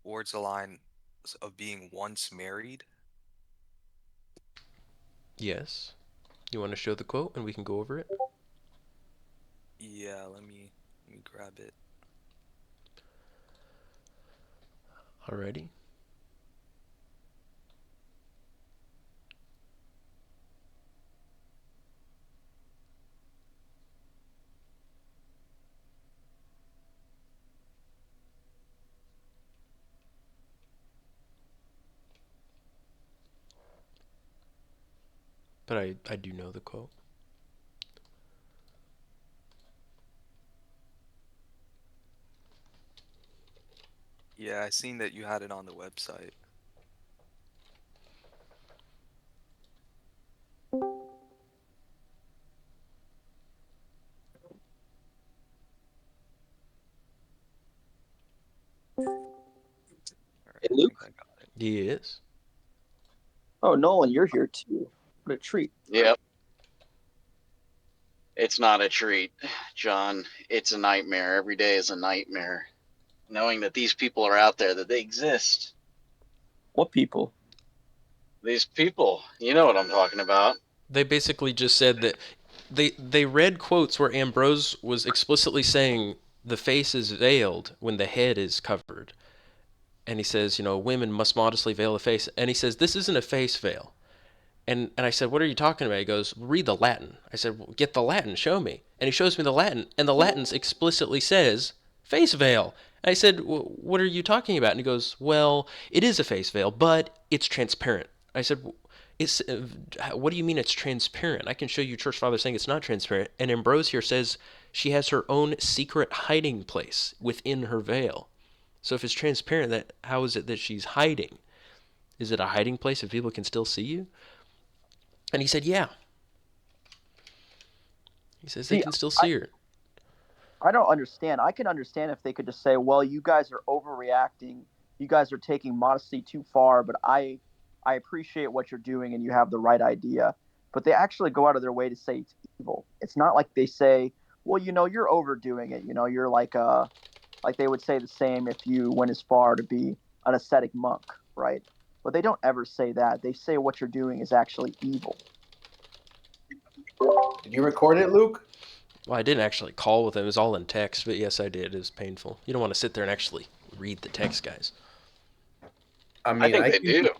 towards the line of being once married. Yes. You want to show the quote and we can go over it? Yeah, let me grab it. Alrighty. But I do know the quote. Yeah, I seen that you had it on the website. All right, Hey, I think Luke. I got it. Yes. Oh, Nolan, you're here too. What a treat. Yep. It's not a treat, John. It's a nightmare. Every day is a nightmare. Knowing that these people are out there, that they exist. What people? These people, you know what I'm talking about. They basically just said that they read quotes where Ambrose was explicitly saying the face is veiled when the head is covered. And he says, women must modestly veil the face. And he says, this isn't a face veil. And I said, what are you talking about? He goes, read the Latin. I said, well, get the Latin, show me. And he shows me the Latin, and the Latin explicitly says face veil. And I said, what are you talking about? And he goes, well, it is a face veil, but it's transparent. I said, what do you mean it's transparent? I can show you church fathers saying it's not transparent. And Ambrose here says she has her own secret hiding place within her veil. So if it's transparent, that how is it that she's hiding? Is it a hiding place if people can still see you? And he said, yeah. He says they See, can still I, see her. I don't understand. I can understand if they could just say, well, you guys are overreacting. You guys are taking modesty too far, but I appreciate what you're doing and you have the right idea. But they actually go out of their way to say it's evil. It's not like they say, well, you're overdoing it. You're like they would say the same if you went as far to be an ascetic monk, right? But they don't ever say that. They say what you're doing is actually evil. Did you record it, Luke? Well, I didn't actually call with him. It was all in text, but yes, I did. It was painful. You don't want to sit there and actually read the text, guys. I I mean, think they do.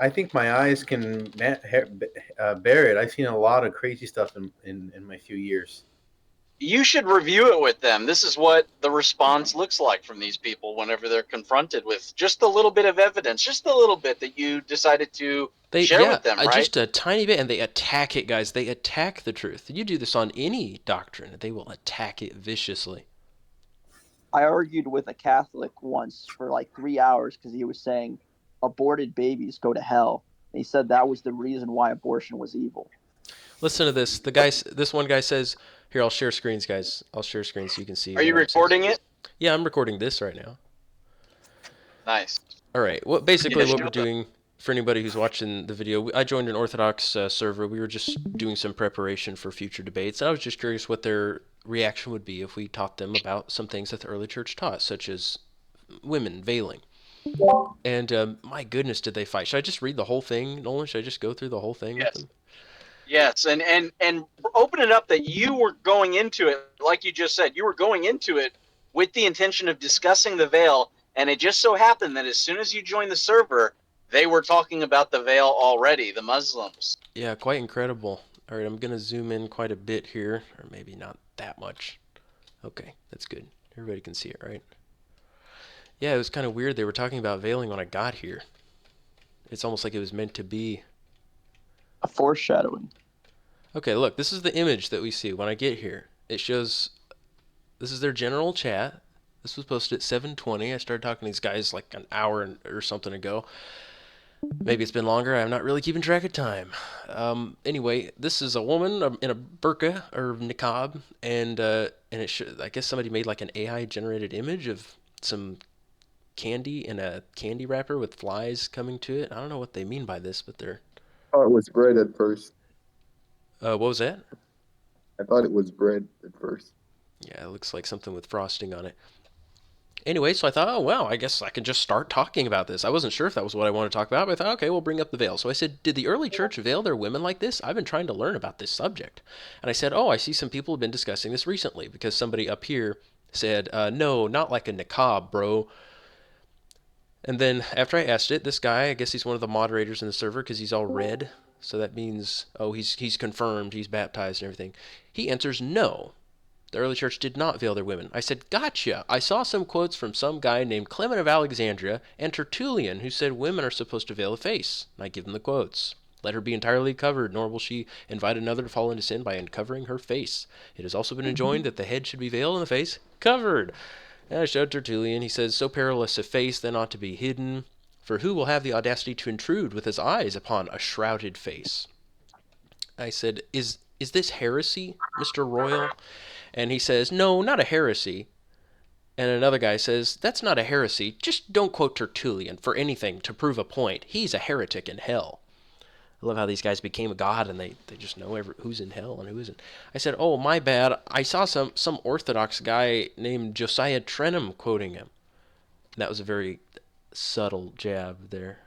I think my eyes can bear it. I've seen a lot of crazy stuff in my few years. You should review it with them. This is what the response looks like from these people whenever they're confronted with just a little bit of evidence, just a little bit that you decided to share Yeah, with them, right? just a tiny bit, and they attack it, guys. They attack the truth. You do this on any doctrine, they will attack it viciously. I argued with a Catholic once for like 3 hours because he was saying aborted babies go to hell. And he said that was the reason why abortion was evil. Listen to this. This one guy says, "Here, I'll share screens, guys. I'll share screens so you can see Are what you I'm saying." recording it? Yeah, I'm recording this right now. Nice. All right. What Yeah, basically what show we're them. doing for anybody who's watching the video, I joined an Orthodox server. We were just doing some preparation for future debates. I was just curious what their reaction would be if we taught them about some things that the early church taught, such as women veiling. And my goodness, did they fight? Should I just read the whole thing, Nolan? Should I just go through the whole thing with Yes. them? Yes, and open it up that you were going into it, like you just said, you were going into it with the intention of discussing the veil, and it just so happened that as soon as you joined the server, they were talking about the veil already, the Muslims. Yeah, quite incredible. All right, I'm going to zoom in quite a bit here, or maybe not that much. Okay, that's good. Everybody can see it, right? Yeah, it was kind of weird. They were talking about veiling when I got here. It's almost like it was meant to be. A foreshadowing. Okay, look, this is the image that we see when I get here. It shows this is their general chat. This was posted at 7:20. I started talking to these guys like an hour or something ago. Maybe it's been longer. I'm not really keeping track of time. Anyway, this is a woman in a burqa or niqab, and I guess somebody made like an AI generated image of some candy in a candy wrapper with flies coming to it. I don't know what they mean by this, but they're. Oh, it was bread at first. What was that? I thought it was bread at first. Yeah, it looks like something with frosting on it. Anyway, so I thought, oh, well, I guess I can just start talking about this. I wasn't sure if that was what I wanted to talk about, but I thought, okay, we'll bring up the veil. So I said, did the early church veil their women like this? I've been trying to learn about this subject. And I said, oh, I see some people have been discussing this recently, because somebody up here said, no, not like a niqab, bro. And then after I asked it, this guy, I guess he's one of the moderators in the server because he's all red. So that means, oh, he's confirmed, he's baptized and everything. He answers no. The early church did not veil their women. I said, gotcha. I saw some quotes from some guy named Clement of Alexandria and Tertullian who said women are supposed to veil the face. And I give them the quotes. Let her be entirely covered, nor will she invite another to fall into sin by uncovering her face. It has also been enjoined that the head should be veiled and the face covered. And I showed Tertullian. He says, so perilous a face then ought to be hidden. For who will have the audacity to intrude with his eyes upon a shrouded face? I said, is this heresy, Mr. Royal? And he says, no, not a heresy. And another guy says, that's not a heresy. Just don't quote Tertullian for anything to prove a point. He's a heretic in hell. I love how these guys became a god and they just know who's in hell and who isn't. I said, oh, my bad. I saw some Orthodox guy named Josiah Trenum quoting him. That was a very subtle jab there.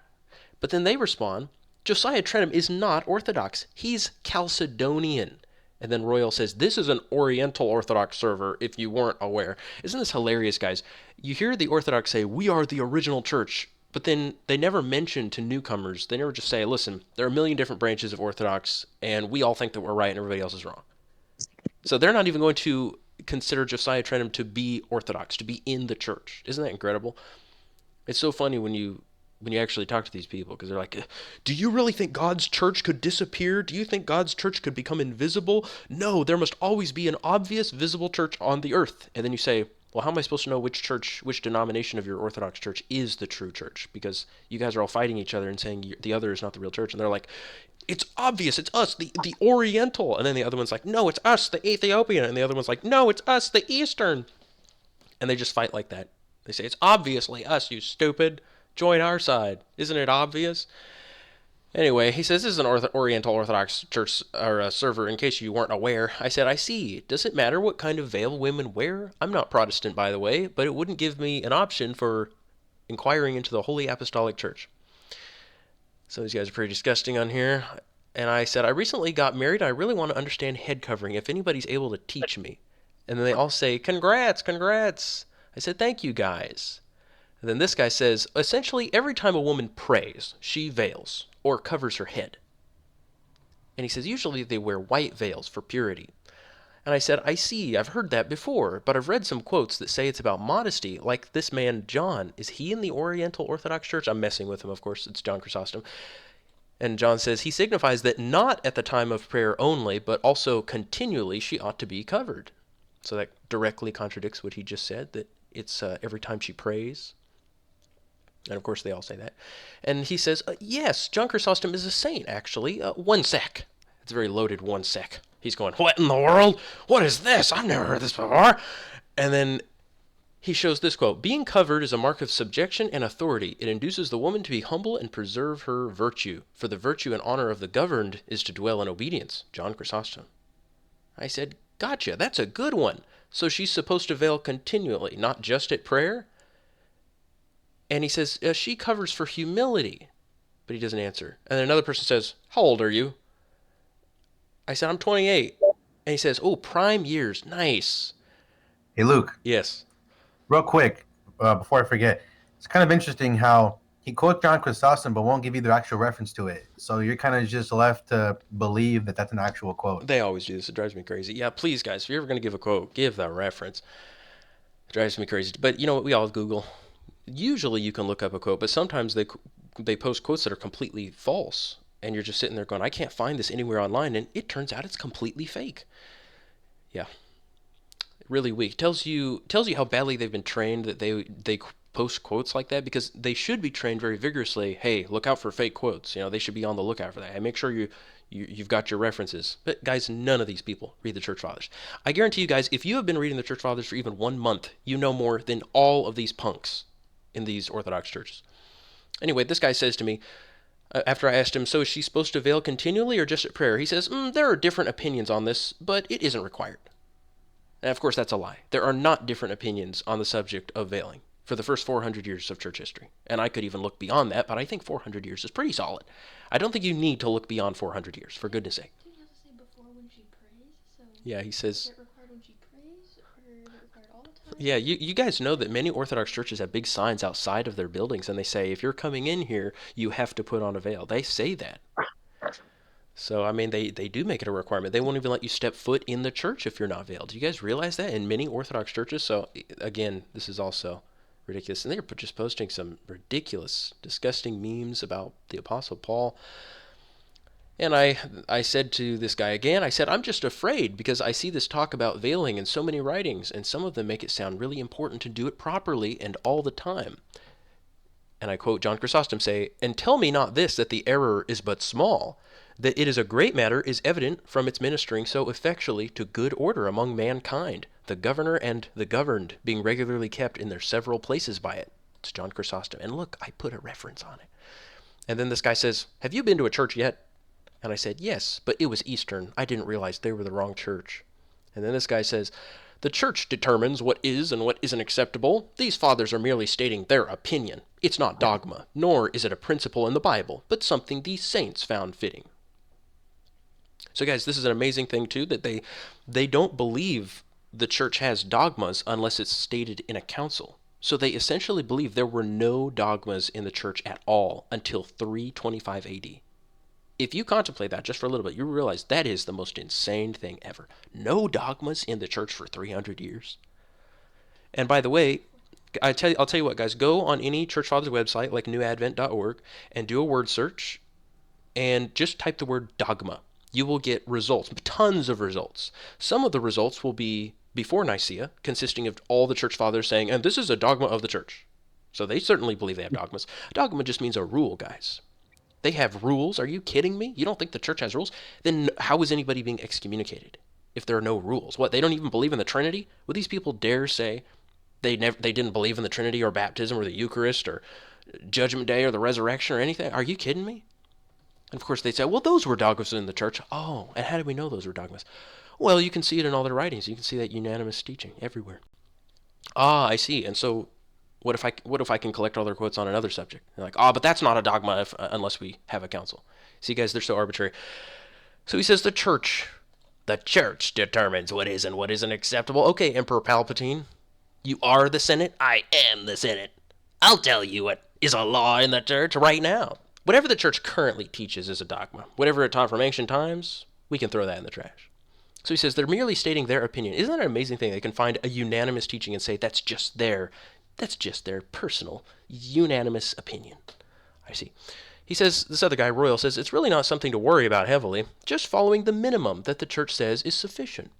But then they respond, Josiah Trenum is not Orthodox. He's Chalcedonian. And then Royal says, this is an Oriental Orthodox server, if you weren't aware. Isn't this hilarious, guys? You hear the Orthodox say, we are the original church, but then they never mention to newcomers, they never just say, listen, there are a million different branches of Orthodox, and we all think that we're right and everybody else is wrong. So they're not even going to consider Josiah Trenum to be Orthodox, to be in the church. Isn't that incredible? It's so funny when you actually talk to these people, because they're like, do you really think God's church could disappear? Do you think God's church could become invisible? No, there must always be an obvious, visible church on the earth. And then you say, well, how am I supposed to know which church, which denomination of your Orthodox church is the true church? Because you guys are all fighting each other and saying the other is not the real church. And they're like, it's obvious, it's us, the Oriental. And then the other one's like, no, it's us, the Ethiopian. And the other one's like, no, it's us, the Eastern. And they just fight like that. They say, it's obviously us, you stupid. Join our side. Isn't it obvious? Anyway, he says, this is an Oriental Orthodox church or server, in case you weren't aware. I said, I see. Does it matter what kind of veil women wear? I'm not Protestant, by the way, but it wouldn't give me an option for inquiring into the Holy Apostolic Church. So these guys are pretty disgusting on here. And I said, I recently got married. I really want to understand head covering, if anybody's able to teach me. And then they all say, congrats, congrats. I said, thank you, guys. And then this guy says, essentially, every time a woman prays, she veils or covers her head. And he says, usually they wear white veils for purity. And I said, I see, I've heard that before, but I've read some quotes that say it's about modesty, like this man, John. Is he in the Oriental Orthodox Church? I'm messing with him, of course. It's John Chrysostom. And John says, he signifies that not at the time of prayer only, but also continually she ought to be covered. So that directly contradicts what he just said, that it's every time she prays. And of course they all say that. And he says, yes, John Chrysostom is a saint, actually. One sec. It's a very loaded one sec. He's going, what in the world? What is this? I've never heard this before. And then he shows this quote, being covered is a mark of subjection and authority. It induces the woman to be humble and preserve her virtue. For the virtue and honor of the governed is to dwell in obedience. John Chrysostom. I said, gotcha, that's a good one. So she's supposed to veil continually, not just at prayer? And he says, she covers for humility. But he doesn't answer. And then another person says, how old are you? I said, I'm 28. And he says, oh, prime years. Nice. Hey, Luke. Yes. Real quick, before I forget, it's kind of interesting how he quotes John Chrysostom but won't give you the actual reference to it. So you're kind of just left to believe that that's an actual quote. They always do this. It drives me crazy. Yeah, please, guys, if you're ever going to give a quote, give the reference. It drives me crazy. But you know what? We all Google. Usually you can look up a quote, but sometimes they post quotes that are completely false. And you're just sitting there going, I can't find this anywhere online. And it turns out it's completely fake. Yeah. Really weak. Tells you how badly they've been trained that they post quotes like that, because they should be trained very vigorously. Hey, look out for fake quotes. You know, they should be on the lookout for that. And make sure you've got your references. But guys, none of these people read the Church Fathers. I guarantee you guys, if you have been reading the Church Fathers for even 1 month, you know more than all of these punks in these Orthodox churches. Anyway, this guy says to me, after I asked him, so is she supposed to veil continually or just at prayer? He says, there are different opinions on this, but it isn't required. And of course, that's a lie. There are not different opinions on the subject of veiling for the first 400 years of church history. And I could even look beyond that, but I think 400 years is pretty solid. I don't think you need to look beyond 400 years, for goodness sake. Didn't you have to say before when she prays? So Yeah, he is says... it required when she prays, or is it required all the time? Yeah, you guys know that many Orthodox churches have big signs outside of their buildings, and they say, if you're coming in here, you have to put on a veil. They say that. So, I mean, they do make it a requirement. They won't even let you step foot in the church if you're not veiled. Do you guys realize that in many Orthodox churches? So, again, this is also ridiculous. And they're just posting some ridiculous, disgusting memes about the Apostle Paul. And I said to this guy again, I said, I'm just afraid because I see this talk about veiling in so many writings, and some of them make it sound really important to do it properly and all the time. And I quote John Chrysostom say, and tell me not this, that the error is but small, that it is a great matter is evident from its ministering so effectually to good order among mankind, the governor and the governed being regularly kept in their several places by it. It's John Chrysostom. And look, I put a reference on it. And then this guy says, have you been to a church yet? And I said, yes, but it was Eastern. I didn't realize they were the wrong church. And then this guy says, the church determines what is and what isn't acceptable. These fathers are merely stating their opinion. It's not dogma, nor is it a principle in the Bible, but something these saints found fitting. So guys, this is an amazing thing too, that they don't believe the church has dogmas unless it's stated in a council. So they essentially believe there were no dogmas in the church at all until 325 AD. If you contemplate that just for a little bit, you realize that is the most insane thing ever. No dogmas in the church for 300 years. And by the way, I'll tell you what, guys, go on any church father's website like newadvent.org and do a word search and just type the word dogma. You will get results, tons of results. Some of the results will be before Nicaea, consisting of all the church fathers saying, and this is a dogma of the church. So they certainly believe they have dogmas. Dogma just means a rule, guys. They have rules. Are you kidding me? You don't think the church has rules? Then how is anybody being excommunicated if there are no rules? What, they don't even believe in the Trinity? Would these people dare say they didn't believe in the Trinity or baptism or the Eucharist or Judgment Day or the resurrection or anything? Are you kidding me? And of course they say, well, those were dogmas in the church. Oh, and how do we know those were dogmas? Well, you can see it in all their writings. You can see that unanimous teaching everywhere. Ah, I see. And so what if I can collect all their quotes on another subject? They're like, but that's not a dogma unless we have a council. See, guys, they're so arbitrary. So he says the church determines what is and what isn't acceptable. Okay, Emperor Palpatine, you are the Senate. I am the Senate. I'll tell you what is a law in the church right now. Whatever the church currently teaches is a dogma. Whatever it taught from ancient times, we can throw that in the trash. So he says they're merely stating their opinion. Isn't that an amazing thing? They can find a unanimous teaching and say that's just their personal, unanimous opinion. I see. He says, this other guy, Royal, says, it's really not something to worry about heavily, just following the minimum that the church says is sufficient.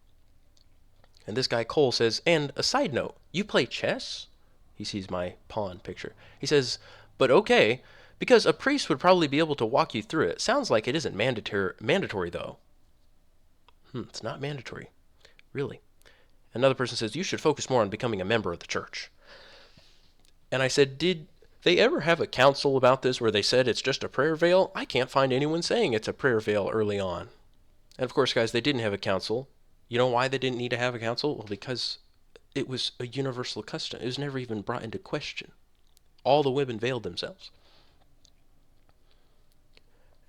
And this guy, Cole, says, and a side note, you play chess? He sees my pawn picture. He says, but okay, because a priest would probably be able to walk you through it. Sounds like it isn't mandatory though. It's not mandatory. Really. Another person says, you should focus more on becoming a member of the church. And I said, did they ever have a council about this where they said it's just a prayer veil? I can't find anyone saying it's a prayer veil early on. And of course, guys, they didn't have a council. You know why they didn't need to have a council? Well, because it was a universal custom. It was never even brought into question. All the women veiled themselves.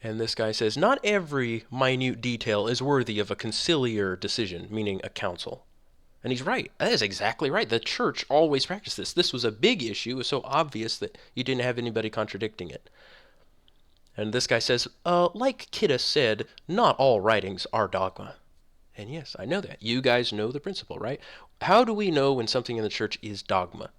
And this guy says, not every minute detail is worthy of a conciliar decision, meaning a council. And he's right. That is exactly right. The church always practiced this. This was a big issue. It was so obvious that you didn't have anybody contradicting it. And this guy says, like Kidda said, not all writings are dogma. And yes, I know that. You guys know the principle, right? How do we know when something in the church is dogma?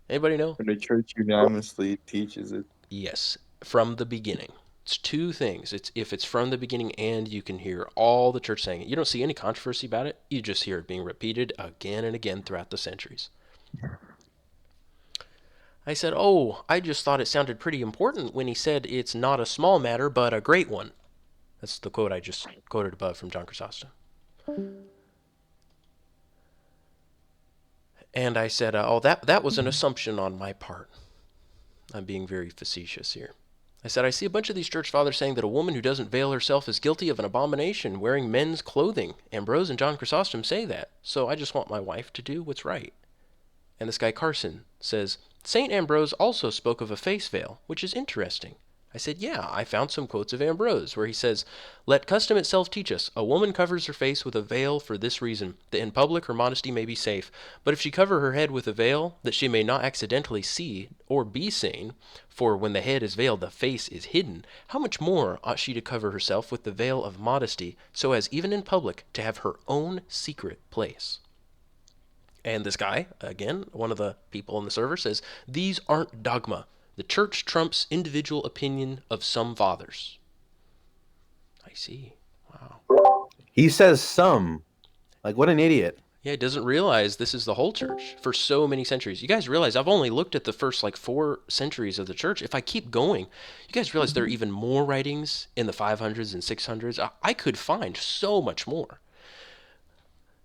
Anybody know? When the church unanimously teaches it. Yes, from the beginning. It's two things. It's if it's from the beginning and you can hear all the church saying it. You don't see any controversy about it. You just hear it being repeated again and again throughout the centuries. I said, I just thought it sounded pretty important when he said it's not a small matter, but a great one. That's the quote I just quoted above from John Chrysostom. And I said, that was an assumption on my part. I'm being very facetious here. I said, I see a bunch of these church fathers saying that a woman who doesn't veil herself is guilty of an abomination wearing men's clothing. Ambrose and John Chrysostom say that, so I just want my wife to do what's right. And this guy Carson says, St. Ambrose also spoke of a face veil, which is interesting. I said, yeah, I found some quotes of Ambrose where he says, let custom itself teach us, a woman covers her face with a veil for this reason, that in public her modesty may be safe. But if she cover her head with a veil, that she may not accidentally see or be seen, for when the head is veiled, the face is hidden, how much more ought she to cover herself with the veil of modesty, so as even in public to have her own secret place? And this guy, again, one of the people on the server, says, these aren't dogma. The church trumps individual opinion of some fathers. I see. Wow. He says some. Like, what an idiot. Yeah, he doesn't realize this is the whole church for so many centuries. You guys realize I've only looked at the first 4 centuries of the church. If I keep going, you guys realize there are even more writings in the 500s and 600s. I could find so much more.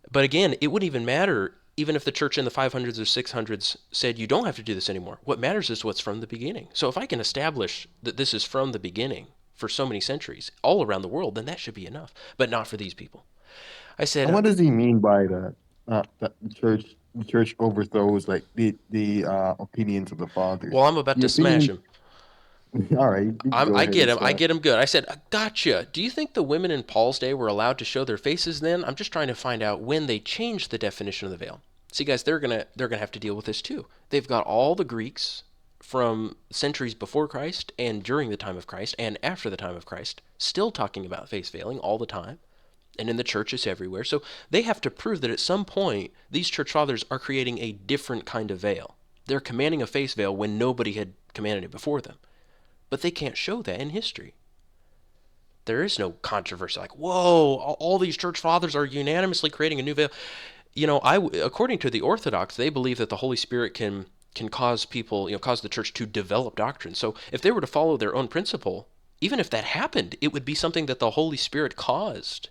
But again, it wouldn't even matter even if the church in the 500s or 600s said you don't have to do this anymore. What matters is what's from the beginning. So if I can establish that this is from the beginning for so many centuries all around the world, then that should be enough. But not for these people. I said, And what does he mean by that? That the church overthrows the opinions of the fathers. well, I'm about The to smash opinion- him. All right, you can go I ahead get and him. I start. get him good. I said, gotcha. Do you think the women in Paul's day were allowed to show their faces then? I'm just trying to find out when they changed the definition of the veil. See, guys, they're gonna have to deal with this too. They've got all the Greeks from centuries before Christ and during the time of Christ and after the time of Christ still talking about face veiling all the time. And in the churches everywhere. So they have to prove that at some point these church fathers are creating a different kind of veil. They're commanding a face veil when nobody had commanded it before them. But they can't show that in history. There is no controversy like, whoa, all these church fathers are unanimously creating a new veil. You know, according to the Orthodox, they believe that the Holy Spirit can cause people, cause the church to develop doctrine. So if they were to follow their own principle, even if that happened, it would be something that the Holy Spirit caused.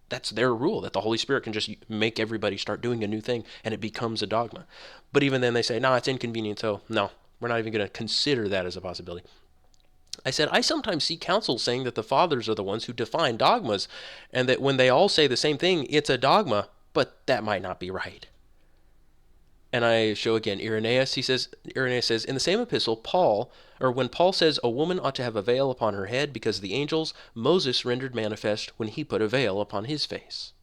That's their rule, that the Holy Spirit can just make everybody start doing a new thing and it becomes a dogma. But even then they say, no, it's inconvenient, so no, we're not even going to consider that as a possibility. I said, I sometimes see councils saying that the fathers are the ones who define dogmas and that when they all say the same thing, it's a dogma, but that might not be right. And I show again Irenaeus. Irenaeus says, in the same epistle, when Paul says a woman ought to have a veil upon her head because of the angels, Moses rendered manifest when he put a veil upon his face.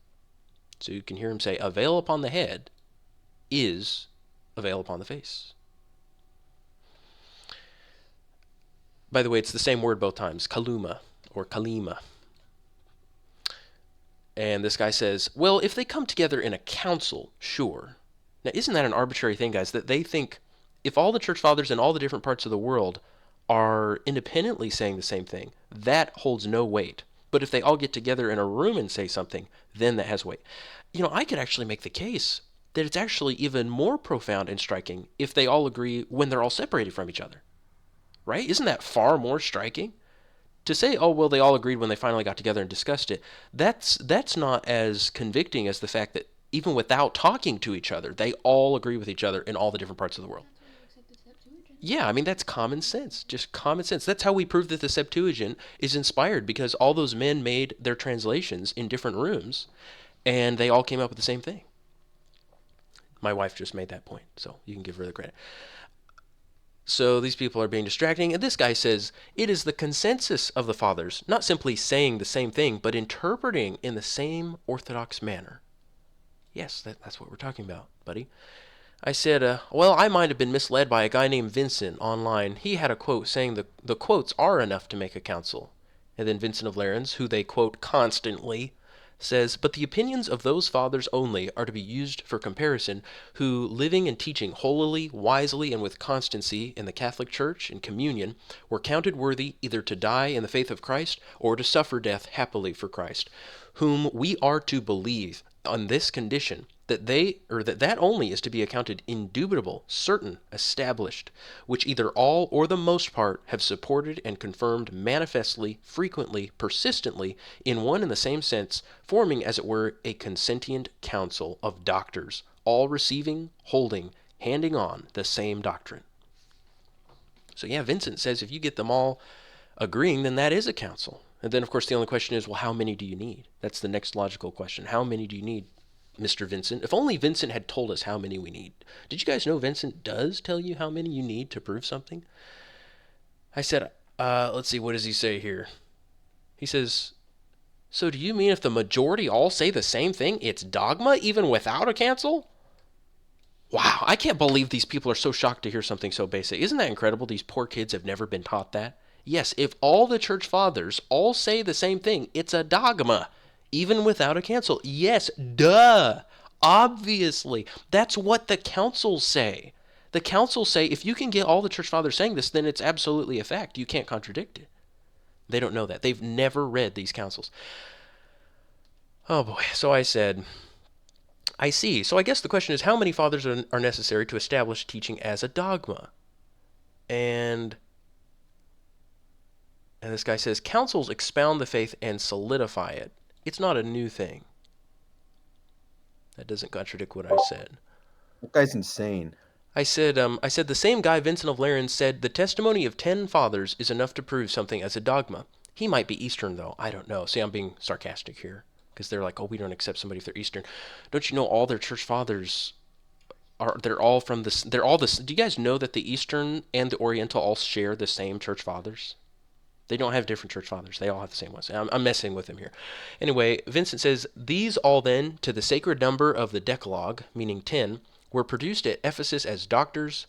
So you can hear him say, a veil upon the head is a veil upon the face. By the way, it's the same word both times, kaluma or kalima. And this guy says, well, if they come together in a council, sure. Now, isn't that an arbitrary thing, guys, that they think if all the church fathers in all the different parts of the world are independently saying the same thing, that holds no weight. But if they all get together in a room and say something, then that has weight. I could actually make the case that it's actually even more profound and striking if they all agree when they're all separated from each other. Right? Isn't that far more striking? To say, oh, well, they all agreed when they finally got together and discussed it, that's not as convicting as the fact that even without talking to each other, they all agree with each other in all the different parts of the world. That's why you accept the Septuagint. Yeah, I mean, that's common sense. Just common sense. That's how we prove that the Septuagint is inspired, because all those men made their translations in different rooms, and they all came up with the same thing. My wife just made that point, so you can give her the credit. So these people are being distracting, and this guy says, it is the consensus of the fathers, not simply saying the same thing, but interpreting in the same orthodox manner. Yes, that's what we're talking about, buddy. I said, well, I might have been misled by a guy named Vincent online. He had a quote saying the quotes are enough to make a council. And then Vincent of Lerins, who they quote constantly, says, but the opinions of those fathers only are to be used for comparison, who, living and teaching holily, wisely, and with constancy in the Catholic Church and communion, were counted worthy either to die in the faith of Christ or to suffer death happily for Christ, whom we are to believe on this condition, that only is to be accounted indubitable, certain, established, which either all or the most part have supported and confirmed manifestly, frequently, persistently, in one and the same sense, forming, as it were, a consentient council of doctors, all receiving, holding, handing on the same doctrine. So yeah, Vincent says if you get them all agreeing, then that is a council. And then, of course, the only question is, well, how many do you need? That's the next logical question. How many do you need, Mr. Vincent? If only Vincent had told us how many we need. Did you guys know Vincent does tell you how many you need to prove something? I said, let's see, what does he say here? He says, so do you mean if the majority all say the same thing, it's dogma even without a council? Wow, I can't believe these people are so shocked to hear something so basic. Isn't that incredible? These poor kids have never been taught that. Yes, if all the church fathers all say the same thing, it's a dogma, even without a council. Yes, duh. Obviously. That's what the councils say. The councils say if you can get all the church fathers saying this, then it's absolutely a fact. You can't contradict it. They don't know that. They've never read these councils. Oh boy. So I said, I see. So I guess the question is, how many fathers are necessary to establish teaching as a dogma? And this guy says, councils expound the faith and solidify it. It's not a new thing. That doesn't contradict what I said. That guy's insane. I said the same guy, Vincent of Lérins, said the testimony of 10 fathers is enough to prove something as a dogma. He might be Eastern, though. I don't know. See, I'm being sarcastic here because they're like, oh, we don't accept somebody if they're Eastern. Don't you know all their church fathers they're all from this? They're all this. Do you guys know that the Eastern and the Oriental all share the same church fathers? They don't have different church fathers. They all have the same ones. I'm messing with him here. Anyway, Vincent says, these all then, to the sacred number of the Decalogue, meaning 10, were produced at Ephesus as doctors,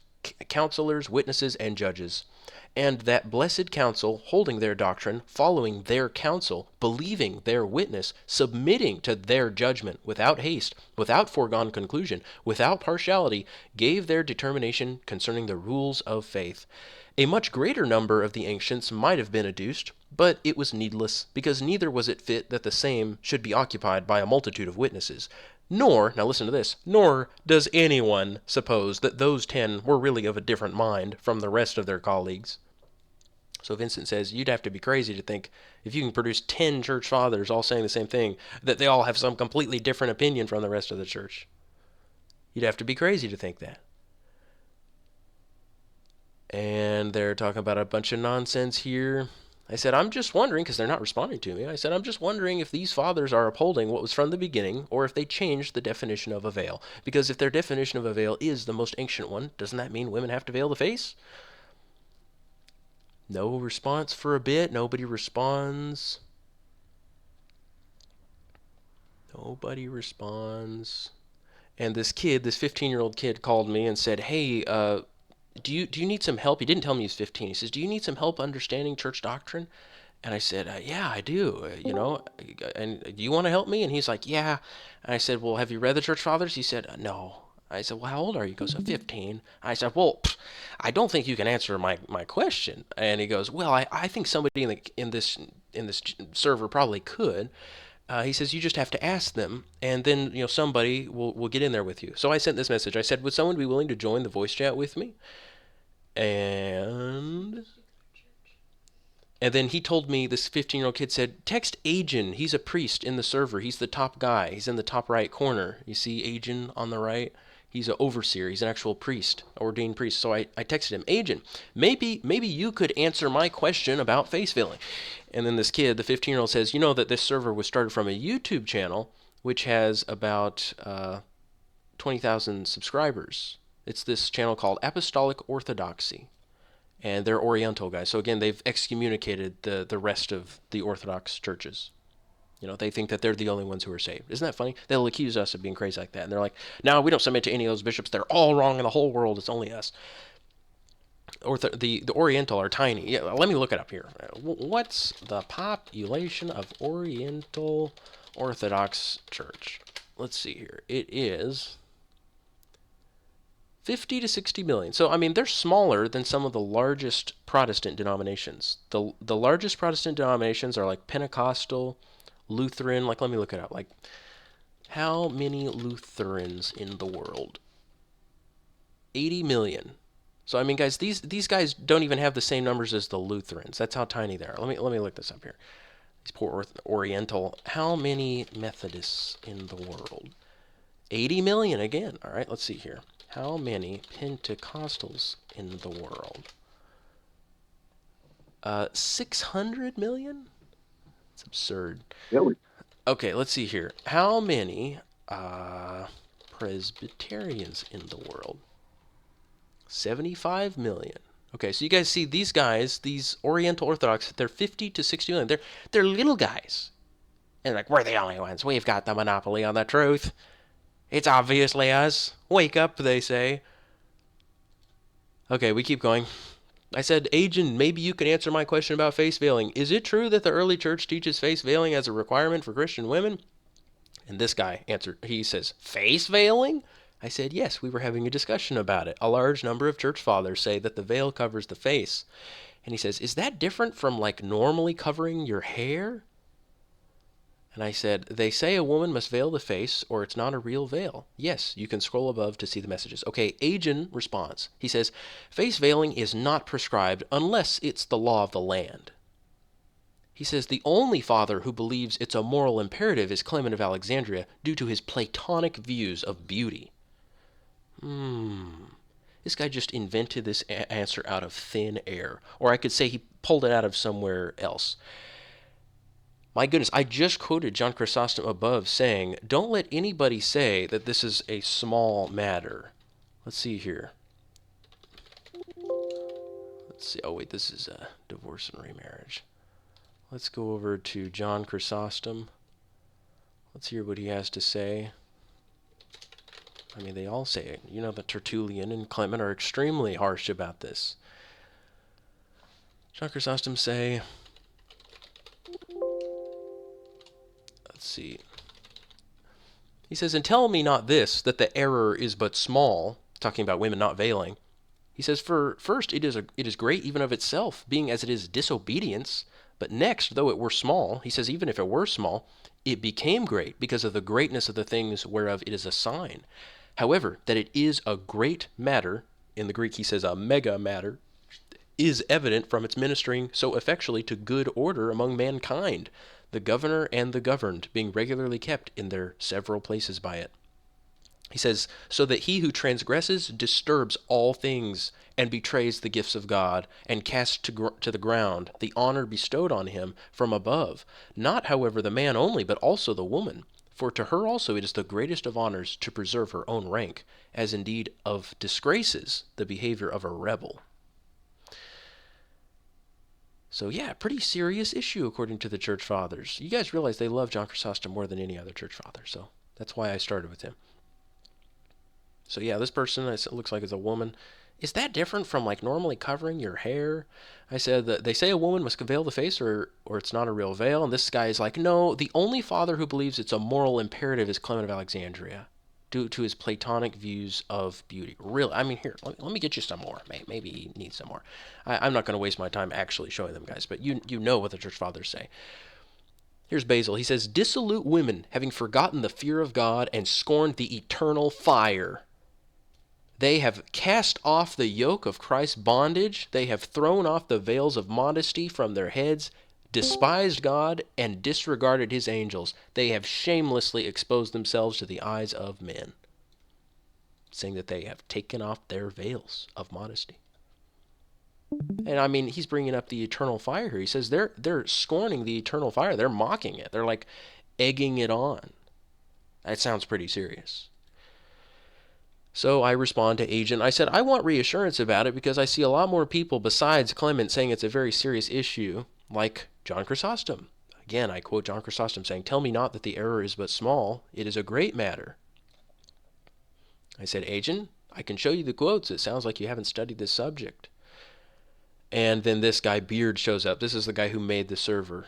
counselors, witnesses, and judges. And that blessed council, holding their doctrine, following their counsel, believing their witness, submitting to their judgment, without haste, without foregone conclusion, without partiality, gave their determination concerning the rules of faith. A much greater number of the ancients might have been adduced, but it was needless, because neither was it fit that the same should be occupied by a multitude of witnesses. Nor, now listen to this, nor does anyone suppose that those 10 were really of a different mind from the rest of their colleagues. So Vincent says, you'd have to be crazy to think, if you can produce 10 church fathers all saying the same thing, that they all have some completely different opinion from the rest of the church. You'd have to be crazy to think that. And they're talking about a bunch of nonsense here. I said, I'm just wondering, because they're not responding to me. I said, I'm just wondering if these fathers are upholding what was from the beginning, or if they changed the definition of a veil. Because if their definition of a veil is the most ancient one, doesn't that mean women have to veil the face? No response for a bit. Nobody responds. Nobody responds. And this kid, this 15-year-old kid, called me and said, hey, do you need some help? He didn't tell me he's 15. He says, do you need some help understanding church doctrine? And I said, yeah, I do, and do you want to help me? And he's like, yeah. And I said, well, have you read the church fathers? He said, no. I said, well, how old are you? He goes, 15. I said, well, I don't think you can answer my question. And he goes, well, I think somebody in this server probably could. He says, you just have to ask them, and then somebody will get in there with you. So I sent this message. I said, would someone be willing to join the voice chat with me? And then he told me, this 15-year-old kid said, text Ajin. He's a priest in the server. He's the top guy. He's in the top right corner. You see Ajin on the right? He's an overseer. He's an actual priest, ordained priest. So I texted him, Ajin, maybe you could answer my question about face veiling. And then this kid, the 15-year-old, says, you know that this server was started from a YouTube channel, which has about 20,000 subscribers. It's this channel called Apostolic Orthodoxy. And they're Oriental guys. So again, they've excommunicated the rest of the Orthodox churches. They think that they're the only ones who are saved. Isn't that funny? They'll accuse us of being crazy like that. And they're like, no, we don't submit to any of those bishops. They're all wrong in the whole world. It's only us. The Oriental are tiny. Yeah, let me look it up here. What's the population of Oriental Orthodox Church? Let's see here. It is 50 to 60 million. So, they're smaller than some of the largest Protestant denominations. The largest Protestant denominations are like Pentecostal, Lutheran. Let me look it up. How many Lutherans in the world? 80 million. So, guys, these guys don't even have the same numbers as the Lutherans. That's how tiny they are. Let me look this up here. These poor Oriental. How many Methodists in the world? 80 million again. All right, let's see here. How many Pentecostals in the world? 600 million? It's absurd. Really? Okay, let's see here. How many Presbyterians in the world? 75 million. Okay, so you guys see these guys, these Oriental Orthodox, they're 50 to 60 million. They're little guys. And like, we're the only ones. We've got the monopoly on the truth. It's obviously us. Wake up, they say. Okay, we keep going. I said, Agent, maybe you can answer my question about face veiling. Is it true that the early church teaches face veiling as a requirement for Christian women? And this guy answered, he says, face veiling? I said, yes, we were having a discussion about it. A large number of church fathers say that the veil covers the face. And he says, is that different from like normally covering your hair? And I said, they say a woman must veil the face or it's not a real veil. Yes, you can scroll above to see the messages. Okay, Ajin responds. He says, face veiling is not prescribed unless it's the law of the land. He says the only father who believes it's a moral imperative is Clement of Alexandria due to his Platonic views of beauty. This guy just invented this answer out of thin air. Or I could say he pulled it out of somewhere else. My goodness, I just quoted John Chrysostom above saying, don't let anybody say that this is a small matter. Let's see here. Let's see. Oh, wait, this is a divorce and remarriage. Let's go over to John Chrysostom. Let's hear what he has to say. I mean, they all say it. You know, that Tertullian and Clement are extremely harsh about this. John Chrysostom say, let's see. He says, and tell me not this, that the error is but small, talking about women not veiling. He says, for first, it is great even of itself, being as it is disobedience. But next, though it were small, he says, even if it were small, it became great because of the greatness of the things whereof it is a sign. However, that it is a great matter, in the Greek he says a mega matter, is evident from its ministering so effectually to good order among mankind, the governor and the governed being regularly kept in their several places by it. He says, so that he who transgresses disturbs all things and betrays the gifts of God and casts to the ground the honor bestowed on him from above, not, however, the man only, but also the woman. For to her also it is the greatest of honors to preserve her own rank, as indeed of disgraces the behavior of a rebel. So yeah, pretty serious issue according to the church fathers. You guys realize they love John Chrysostom more than any other church father, so that's why I started with him. So yeah, this person, it looks like it's a woman. Is that different from like normally covering your hair? I said that they say a woman must veil the face or it's not a real veil. And this guy is like, no, the only father who believes it's a moral imperative is Clement of Alexandria due to his Platonic views of beauty. Really? I mean, here, let me get you some more. Maybe you need some more. I'm not going to waste my time actually showing them, guys, but you know what the church fathers say. Here's Basil. He says, dissolute women, having forgotten the fear of God and scorned the eternal fire. They have cast off the yoke of Christ's bondage. They have thrown off the veils of modesty from their heads, despised God, and disregarded his angels. They have shamelessly exposed themselves to the eyes of men, saying that they have taken off their veils of modesty. And I mean, he's bringing up the eternal fire here. He says they're scorning the eternal fire. They're mocking it. They're like egging it on. That sounds pretty serious. So I respond to Agent. I said, I want reassurance about it because I see a lot more people besides Clement saying it's a very serious issue, like John Chrysostom. Again, I quote John Chrysostom saying, tell me not that the error is but small. It is a great matter. I said, Agent, I can show you the quotes. It sounds like you haven't studied this subject. And then this guy, Beard, shows up. This is the guy who made the server.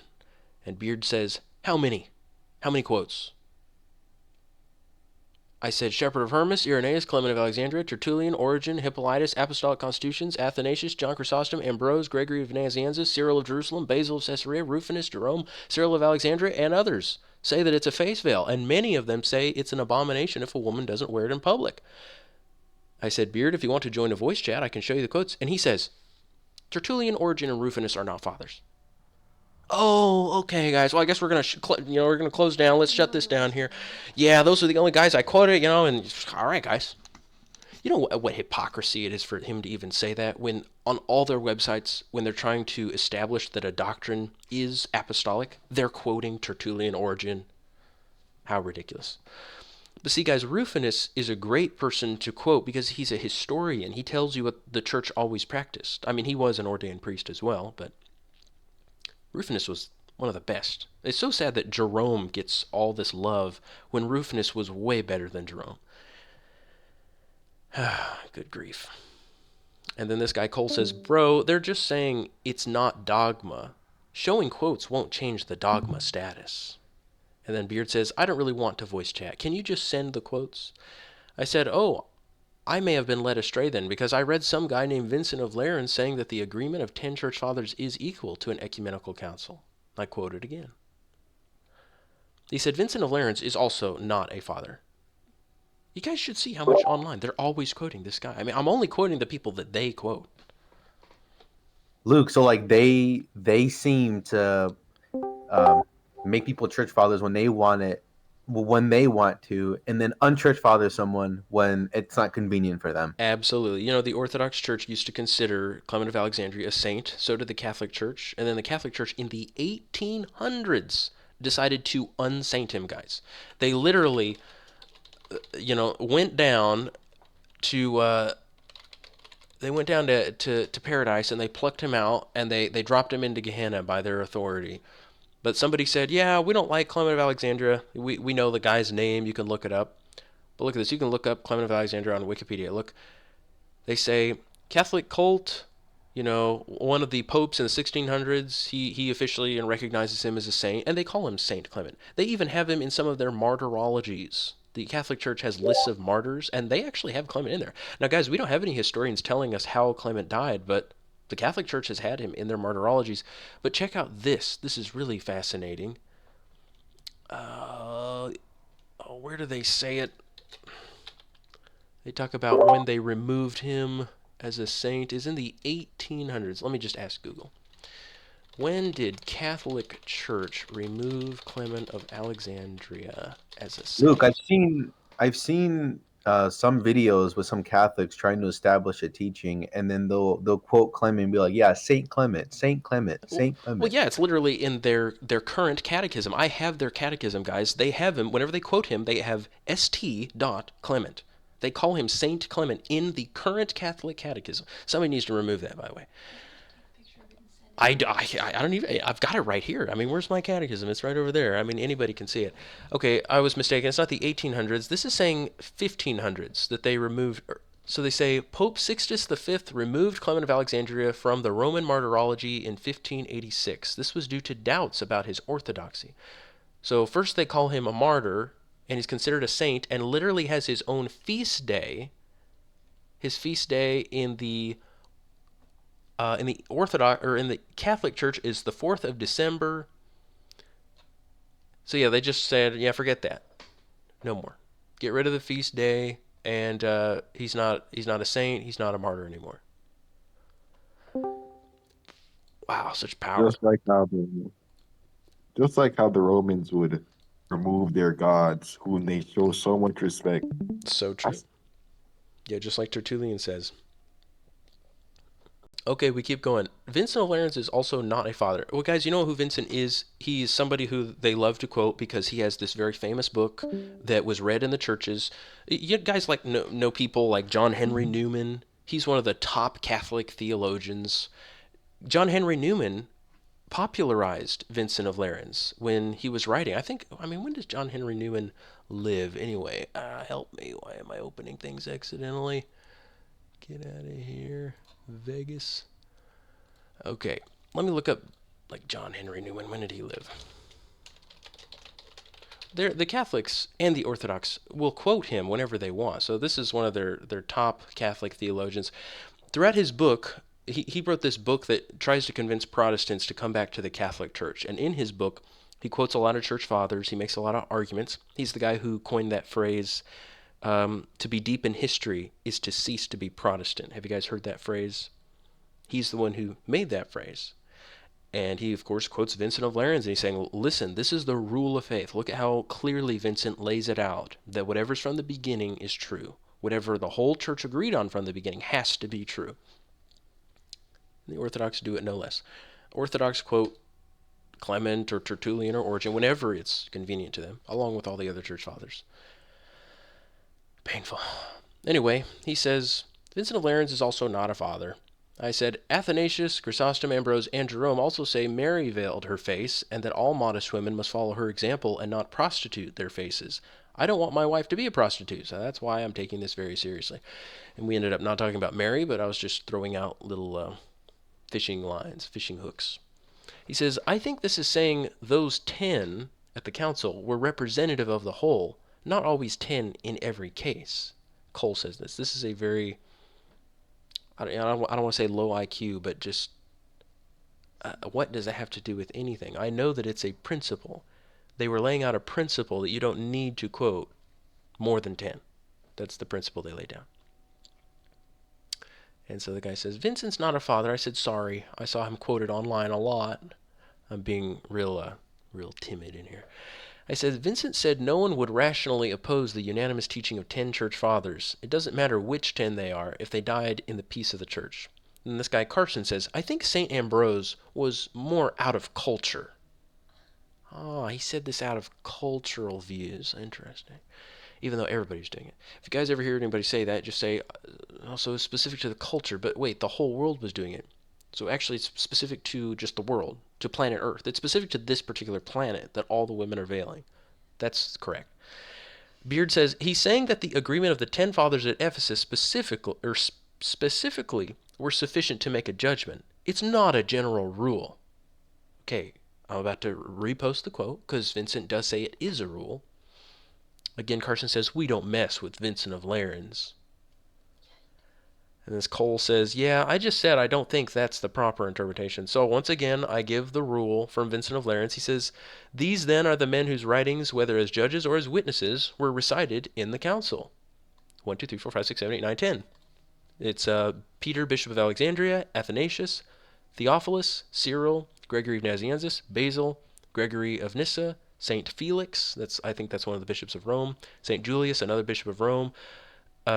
And Beard says, how many? How many quotes? I said, Shepherd of Hermas, Irenaeus, Clement of Alexandria, Tertullian, Origen, Hippolytus, Apostolic Constitutions, Athanasius, John Chrysostom, Ambrose, Gregory of Nazianzus, Cyril of Jerusalem, Basil of Caesarea, Rufinus, Jerome, Cyril of Alexandria, and others say that it's a face veil, and many of them say it's an abomination if a woman doesn't wear it in public. I said, Beard, if you want to join a voice chat, I can show you the quotes. And he says, Tertullian, Origen, and Rufinus are not fathers. Oh, okay, guys. Well, I guess we're gonna close down. Let's shut this down here. Yeah, those are the only guys I quoted, and all right, guys. You know what hypocrisy it is for him to even say that when on all their websites, when they're trying to establish that a doctrine is apostolic, they're quoting Tertullian, Origen. How ridiculous. But see, guys, Rufinus is a great person to quote because he's a historian. He tells you what the church always practiced. I mean, he was an ordained priest as well, but Rufinus was one of the best. It's so sad that Jerome gets all this love when Rufinus was way better than Jerome. Good grief. And then this guy Cole says, bro, they're just saying it's not dogma. Showing quotes won't change the dogma status. And then Beard says, I don't really want to voice chat. Can you just send the quotes? I said, oh, I may have been led astray then, because I read some guy named Vincent of Lerins saying that the agreement of 10 church fathers is equal to an ecumenical council. I quoted again. He said, Vincent of Lerins is also not a father. You guys should see how much online they're always quoting this guy. I mean, I'm only quoting the people that they quote. Luke, so like they seem to make people church fathers when they want it, when they want to, and then unchurch father someone when it's not convenient for them. Absolutely. You know, the Orthodox Church used to consider Clement of Alexandria a saint. So did the Catholic Church. And then the Catholic Church in the 1800s decided to unsaint him, guys. They literally, went down to to paradise, and they plucked him out, and they dropped him into Gehenna by their authority. But somebody said, yeah, we don't like Clement of Alexandria. We know the guy's name. You can look it up. But look at this. You can look up Clement of Alexandria on Wikipedia. Look, they say Catholic cult, one of the popes in the 1600s, he officially and recognizes him as a saint, and they call him Saint Clement. They even have him in some of their martyrologies. The Catholic Church has lists of martyrs, and they actually have Clement in there. Now, guys, we don't have any historians telling us how Clement died, but the Catholic Church has had him in their martyrologies. But check out this. This is really fascinating. Where do they say it? They talk about when they removed him as a saint is in the 1800s. Let me just ask Google. When did Catholic Church remove Clement of Alexandria as a saint? Luke, I've seen some videos with some Catholics trying to establish a teaching, and then they'll quote Clement and be like, "Yeah, Saint Clement, Saint Clement, Saint Clement." Well, yeah, it's literally in their current catechism. I have their catechism, guys. They have him whenever they quote him. They have St. Clement. They call him Saint Clement in the current Catholic catechism. Somebody needs to remove that, by the way. I don't even, I've got it right here. I mean, where's my catechism? It's right over there. I mean, anybody can see it. Okay, I was mistaken. It's not the 1800s. This is saying 1500s that they removed. So they say Pope Sixtus V removed Clement of Alexandria from the Roman martyrology in 1586. This was due to doubts about his orthodoxy. So first they call him a martyr, and he's considered a saint, and literally has his own feast day. His feast day in the Orthodox or in the Catholic Church is the 4th of December. So yeah, they just said, yeah, forget that. No more. Get rid of the feast day, and he's not a saint. He's not a martyr anymore. Wow, such power. Just like how the Romans would remove their gods, whom they show so much respect. So true. Yeah, just like Tertullian says. Okay, we keep going. Vincent of Lerins is also not a father. Well, guys, you know who Vincent is? He's somebody who they love to quote because he has this very famous book that was read in the churches. You guys know people like John Henry Newman. He's one of the top Catholic theologians. John Henry Newman popularized Vincent of Lerins when he was writing. When does John Henry Newman live anyway? Help me. Why am I opening things accidentally? Get out of here. Vegas. Okay, let me look up John Henry Newman. When did he live? The Catholics and the Orthodox will quote him whenever they want. So this is one of their top Catholic theologians. Throughout his book, he wrote this book that tries to convince Protestants to come back to the Catholic Church. And in his book, he quotes a lot of church fathers. He makes a lot of arguments. He's the guy who coined that phrase, to be deep in history is to cease to be Protestant. Have you guys heard that phrase? He's the one who made that phrase. And he, of course, quotes Vincent of Lerins, and he's saying, listen, this is the rule of faith. Look at how clearly Vincent lays it out, that whatever's from the beginning is true. Whatever the whole church agreed on from the beginning has to be true. The Orthodox do it no less. Orthodox quote Clement or Tertullian or Origen whenever it's convenient to them, along with all the other church fathers. Painful. Anyway, he says, Vincent of Lerins is also not a father. I said, Athanasius, Chrysostom, Ambrose, and Jerome also say Mary veiled her face, and that all modest women must follow her example and not prostitute their faces. I don't want my wife to be a prostitute, so that's why I'm taking this very seriously. And we ended up not talking about Mary, but I was just throwing out little fishing lines, fishing hooks. He says, I think this is saying those 10 at the council were representative of the whole, not always 10 in every case. Cole says this. This is a very, I don't want to say low IQ, but just what does it have to do with anything? I know that it's a principle. They were laying out a principle that you don't need to quote more than 10. That's the principle they lay down. And so the guy says, Vincent's not a father. I said, sorry. I saw him quoted online a lot. I'm being real timid in here. I said, Vincent said no one would rationally oppose the unanimous teaching of 10 church fathers. It doesn't matter which 10 they are if they died in the peace of the church. And this guy Carson says, I think St. Ambrose was more out of culture. Oh, he said this out of cultural views. Interesting. Even though everybody's doing it. If you guys ever hear anybody say that, just say, also specific to the culture, but wait, the whole world was doing it. So actually it's specific to just the world, to planet Earth. It's specific to this particular planet that all the women are veiling. That's correct. Beard says, he's saying that the agreement of the 10 fathers at Ephesus specifically were sufficient to make a judgment. It's not a general rule. Okay, I'm about to repost the quote, because Vincent does say it is a rule. Again, Carson says, we don't mess with Vincent of Lerins. And this Cole says, yeah, I just said I don't think that's the proper interpretation. So once again, I give the rule from Vincent of Lerins. He says, these then are the men whose writings, whether as judges or as witnesses, were recited in the council. 1, 2, 3, 4, 5, 6, 7, 8, 9, 10. It's Peter, Bishop of Alexandria, Athanasius, Theophilus, Cyril, Gregory of Nazianzus, Basil, Gregory of Nyssa, Saint Felix, I think that's one of the bishops of Rome, Saint Julius, another bishop of Rome,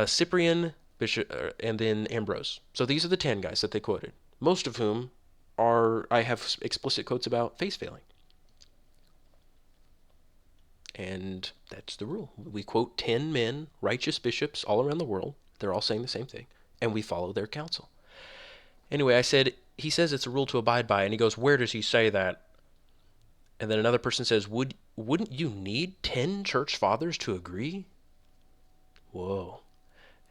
Cyprian, bishop, and then Ambrose. So these are the 10 guys that they quoted, most of whom I have explicit quotes about face veiling. And that's the rule. We quote 10 men, righteous bishops all around the world. They're all saying the same thing, and we follow their counsel. Anyway, I said, he says it's a rule to abide by, and he goes, where does he say that? And then another person says, wouldn't you need 10 church fathers to agree? Whoa.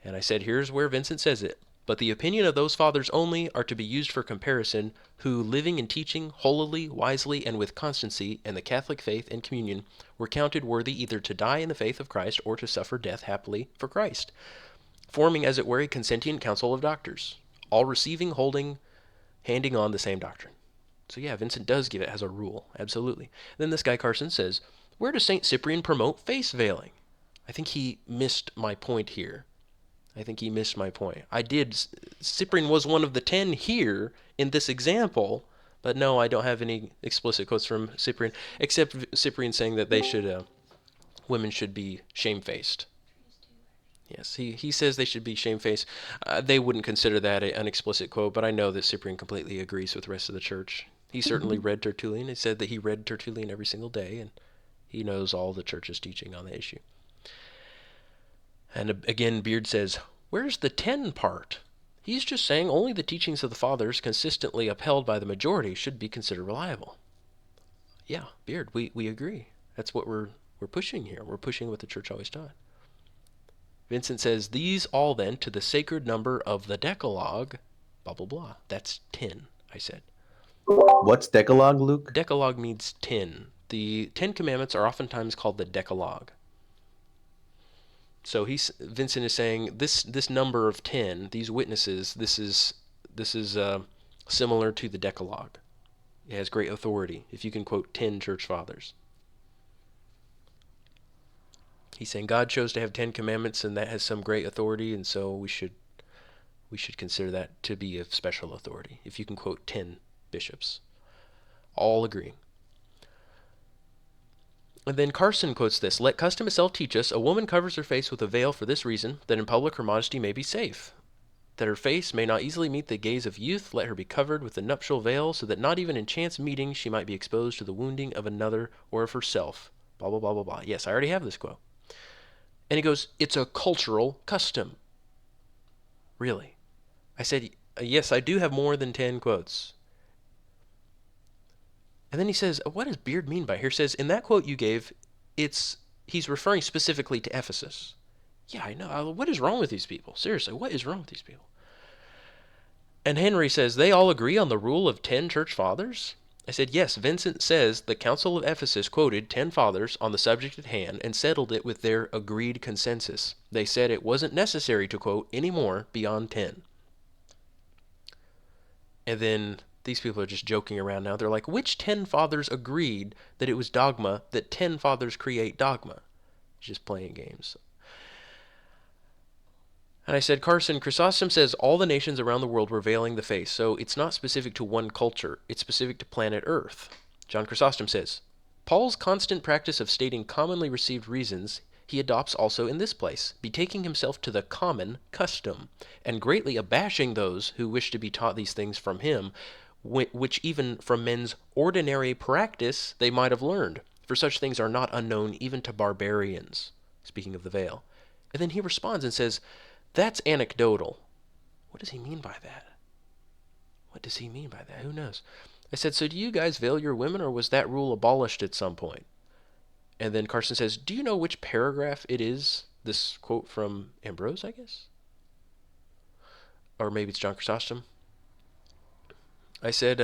And I said, here's where Vincent says it. But the opinion of those fathers only are to be used for comparison, who, living and teaching holily, wisely, and with constancy in the Catholic faith and communion, were counted worthy either to die in the faith of Christ or to suffer death happily for Christ, forming as it were a consentient council of doctors, all receiving, holding, handing on the same doctrine. So yeah, Vincent does give it as a rule, absolutely. Then this guy Carson says, where does St. Cyprian promote face veiling? I think he missed my point here. Cyprian was one of the 10 here in this example, but no, I don't have any explicit quotes from Cyprian, except Cyprian saying that women should be shamefaced. Yes, he says they should be shamefaced. They wouldn't consider that an explicit quote, but I know that Cyprian completely agrees with the rest of the church. He certainly read Tertullian. He said that he read Tertullian every single day, and he knows all the church's teaching on the issue. And again, Beard says, where's the 10 part? He's just saying only the teachings of the fathers consistently upheld by the majority should be considered reliable. Yeah, Beard, we agree. That's what we're pushing here. We're pushing what the church always taught. Vincent says, these all then to the sacred number of the Decalogue, blah, blah, blah. That's 10, I said. What's Decalogue, Luke? Decalogue means 10. The 10 Commandments are oftentimes called the Decalogue. So Vincent is saying this number of 10, these witnesses, this is similar to the Decalogue. It has great authority if you can quote 10 church fathers. He's saying God chose to have 10 commandments, and that has some great authority, and so we should consider that to be of special authority if you can quote 10 bishops. All agreeing. And then Carson quotes this: "Let custom itself teach us, a woman covers her face with a veil for this reason, that in public her modesty may be safe. That her face may not easily meet the gaze of youth, let her be covered with the nuptial veil, so that not even in chance meeting she might be exposed to the wounding of another or of herself." Blah, blah, blah, blah, blah. Yes, I already have this quote. And he goes, "It's a cultural custom." Really? I said, yes, I do have more than 10 quotes. And then he says, what does Beard mean by here? He says, in that quote you gave, he's referring specifically to Ephesus. Yeah, I know. What is wrong with these people? Seriously, what is wrong with these people? And Henry says, they all agree on the rule of 10 church fathers? I said, yes, Vincent says the Council of Ephesus quoted 10 fathers on the subject at hand and settled it with their agreed consensus. They said it wasn't necessary to quote any more beyond 10. And then these people are just joking around now. They're like, which 10 fathers agreed that it was dogma that 10 fathers create dogma? Just playing games. And I said, Carson, Chrysostom says all the nations around the world were veiling the face, so it's not specific to one culture. It's specific to planet Earth. John Chrysostom says, Paul's constant practice of stating commonly received reasons he adopts also in this place, betaking himself to the common custom, and greatly abashing those who wish to be taught these things from him, which even from men's ordinary practice they might have learned, for such things are not unknown even to barbarians. Speaking of the veil. And then he responds and says, that's anecdotal. What does he mean by that? What does he mean by that? Who knows? I said, so do you guys veil your women, or was that rule abolished at some point? And then Carson says, do you know which paragraph it is? This quote from Ambrose, I guess? Or maybe it's John Chrysostom. I said,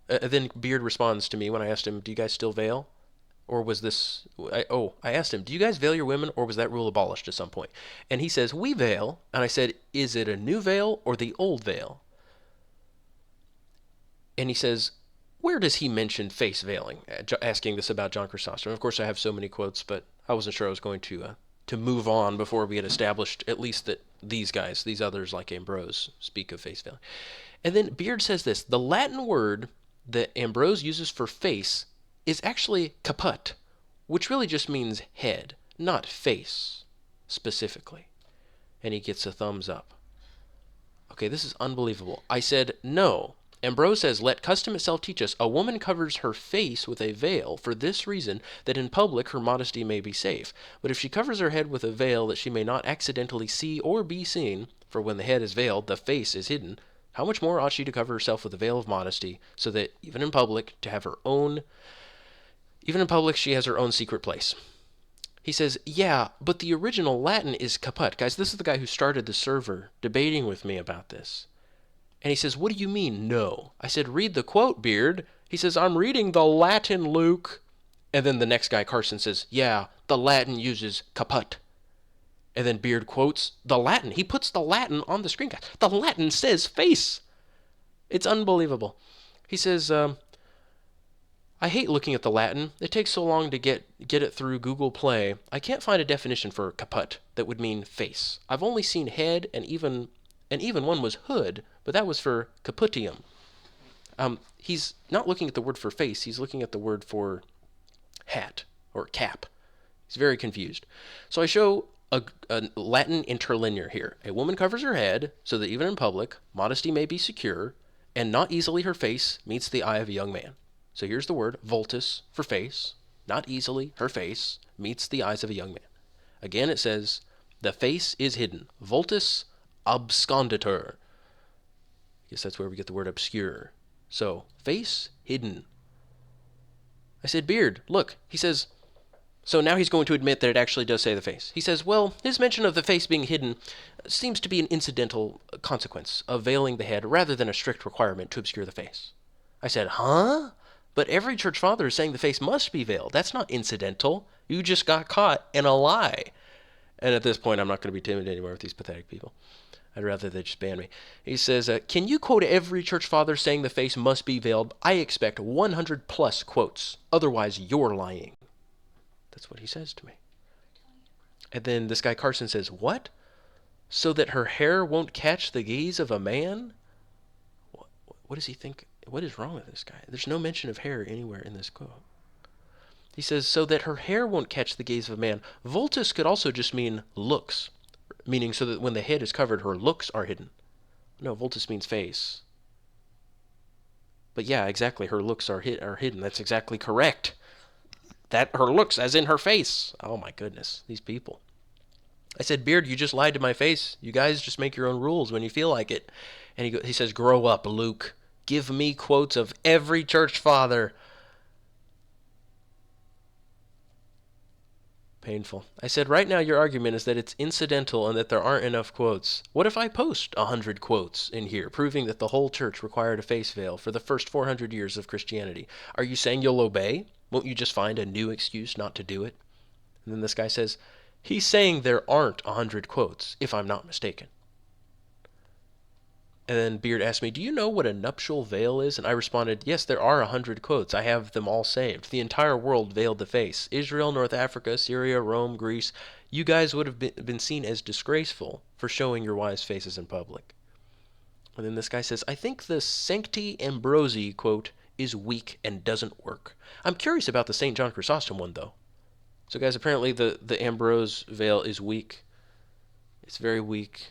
then Beard responds to me when I asked him, do you guys still veil? Or was this, I asked him, do you guys veil your women, or was that rule abolished at some point? And he says, we veil. And I said, is it a new veil or the old veil? And he says, where does he mention face veiling? Asking this about John Chrysostom. Of course, I have so many quotes, but I wasn't sure I was going to move on before we had established at least that these guys, these others like Ambrose, speak of face veiling. And then Beard says this, the Latin word that Ambrose uses for face is actually caput, which really just means head, not face, specifically. And he gets a thumbs up. Okay, this is unbelievable. I said, no. Ambrose says, let custom itself teach us, a woman covers her face with a veil for this reason, that in public her modesty may be safe. But if she covers her head with a veil that she may not accidentally see or be seen, for when the head is veiled, the face is hidden, how much more ought she to cover herself with a veil of modesty, so that even in public she has her own secret place. He says, yeah, but the original Latin is caput. Guys, this is the guy who started the server debating with me about this. And he says, what do you mean, no? I said, read the quote, Beard. He says, I'm reading the Latin, Luke. And then the next guy, Carson, says, yeah, the Latin uses caput. And then Beard quotes the Latin. He puts the Latin on the screen, guys. The Latin says face. It's unbelievable. He says, I hate looking at the Latin. It takes so long to get it through Google Play. I can't find a definition for caput that would mean face. I've only seen head, and even one was hood, but that was for caputium. He's not looking at the word for face. He's looking at the word for hat or cap. He's very confused. So I show a Latin interlinear here. A woman covers her head so that even in public, modesty may be secure, and not easily her face meets the eye of a young man. So here's the word, vultus, for face. Not easily her face meets the eyes of a young man. Again, it says, the face is hidden. Vultus absconditur. I guess that's where we get the word obscure. So, face hidden. I said, Beard, look. He says, so now he's going to admit that it actually does say the face. He says, well, his mention of the face being hidden seems to be an incidental consequence of veiling the head rather than a strict requirement to obscure the face. I said, huh? But every church father is saying the face must be veiled. That's not incidental. You just got caught in a lie. And at this point, I'm not going to be timid anymore with these pathetic people. I'd rather they just ban me. He says, can you quote every church father saying the face must be veiled? I expect 100 plus quotes. Otherwise, you're lying. That's what he says to me. And then this guy Carson says, what? So that her hair won't catch the gaze of a man? What does he think? What is wrong with this guy? There's no mention of hair anywhere in this quote. He says, so that her hair won't catch the gaze of a man. Vultus could also just mean looks, meaning so that when the head is covered, her looks are hidden. No, vultus means face. But yeah, exactly, her looks are hidden. That's exactly correct. That her looks, as in her face. Oh my goodness, these people. I said, Beard, you just lied to my face. You guys just make your own rules when you feel like it. And he says, grow up, Luke. Give me quotes of every church father. Painful. I said, right now your argument is that it's incidental and that there aren't enough quotes. What if I post 100 quotes in here, proving that the whole church required a face veil for the first 400 years of Christianity? Are you saying you'll obey? Won't you just find a new excuse not to do it? And then this guy says, he's saying there aren't 100 quotes, if I'm not mistaken. And then Beard asked me, do you know what a nuptial veil is? And I responded, yes, there are 100 quotes. I have them all saved. The entire world veiled the face. Israel, North Africa, Syria, Rome, Greece. You guys would have been seen as disgraceful for showing your wives' faces in public. And then this guy says, I think the Sancti Ambrosi quote is weak and doesn't work. I'm curious about the St. John Chrysostom one, though. So guys, apparently the Ambrose veil is weak. It's very weak.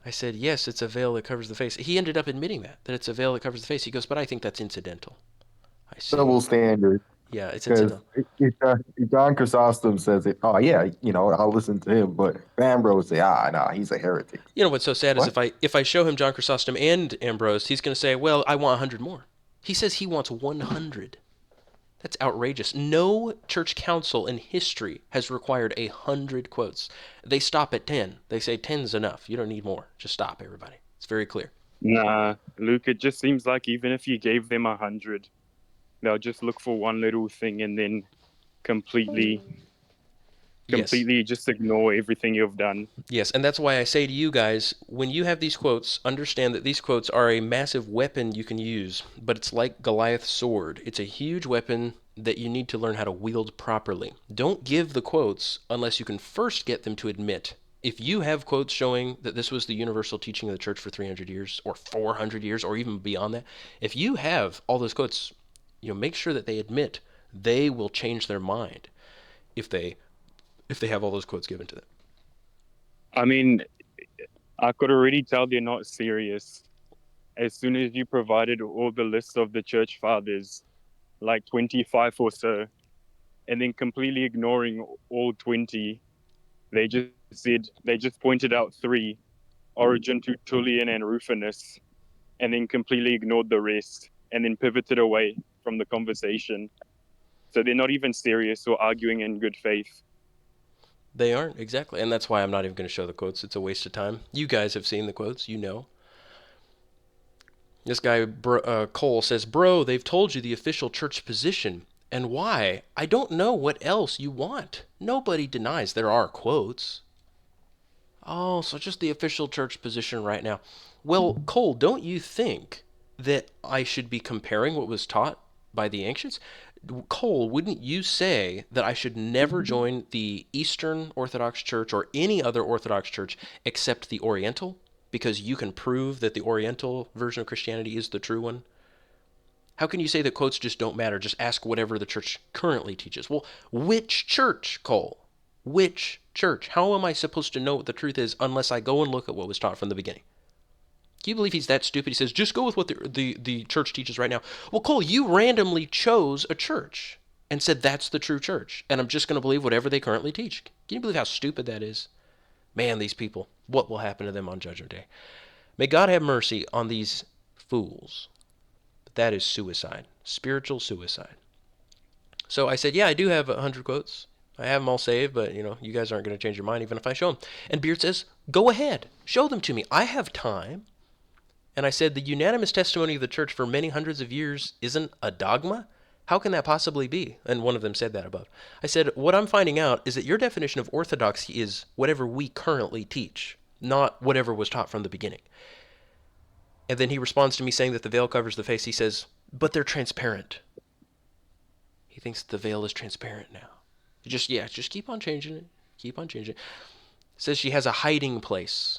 I said, yes, it's a veil that covers the face. He ended up admitting that it's a veil that covers the face. He goes, but I think that's incidental. I see. Double standard. Yeah, it's Because incidental. John Chrysostom says it. Oh yeah, I'll listen to him. But Ambrose say, nah, he's a heretic. You know what's so sad is What? if I show him John Chrysostom and Ambrose, he's going to say, well, I want 100 more. He says he wants 100. That's outrageous. No church council in history has required 100 quotes. They stop at 10. They say 10's enough. You don't need more. Just stop, everybody. It's very clear. Nah, Luke, it just seems like even if you gave them 100, they'll just look for one little thing and then completely just ignore everything you've done. Yes, and that's why I say to you guys, when you have these quotes, understand that these quotes are a massive weapon you can use, but it's like Goliath's sword. It's a huge weapon that you need to learn how to wield properly. Don't give the quotes unless you can first get them to admit. If you have quotes showing that this was the universal teaching of the church for 300 years or 400 years or even beyond that, if you have all those quotes, make sure that they admit they will change their mind if they have all those quotes given to them. I mean, I could already tell they're not serious. As soon as you provided all the lists of the church fathers, like 25 or so, and then completely ignoring all 20, they just pointed out 3, Origen, Tertullian, and Rufinus, and then completely ignored the rest, and then pivoted away from the conversation. So they're not even serious or arguing in good faith. They aren't, exactly. And that's why I'm not even going to show the quotes. It's a waste of time. You guys have seen the quotes. You know. This guy, Cole, says, bro, they've told you the official church position. And why? I don't know what else you want. Nobody denies there are quotes. Oh, so just the official church position right now. Well, Cole, don't you think that I should be comparing what was taught by the ancients? Cole, wouldn't you say that I should never join the Eastern Orthodox Church or any other Orthodox Church except the Oriental? Because you can prove that the Oriental version of Christianity is the true one? How can you say that quotes just don't matter? Just ask whatever the church currently teaches. Well, which church, Cole? Which church? How am I supposed to know what the truth is unless I go and look at what was taught from the beginning? Can you believe he's that stupid? He says, just go with what the church teaches right now. Well, Cole, you randomly chose a church and said that's the true church, and I'm just going to believe whatever they currently teach. Can you believe how stupid that is? Man, these people, what will happen to them on Judgment Day? May God have mercy on these fools. But that is suicide, spiritual suicide. So I said, yeah, I do have 100 quotes. I have them all saved, but, you guys aren't going to change your mind even if I show them. And Beard says, go ahead, show them to me. I have time. And I said, the unanimous testimony of the church for many hundreds of years isn't a dogma? How can that possibly be? And one of them said that above. I said, what I'm finding out is that your definition of orthodoxy is whatever we currently teach, not whatever was taught from the beginning. And then he responds to me saying that the veil covers the face. He says, but they're transparent. He thinks the veil is transparent now. Just keep on changing it. Keep on changing it. It says she has a hiding place.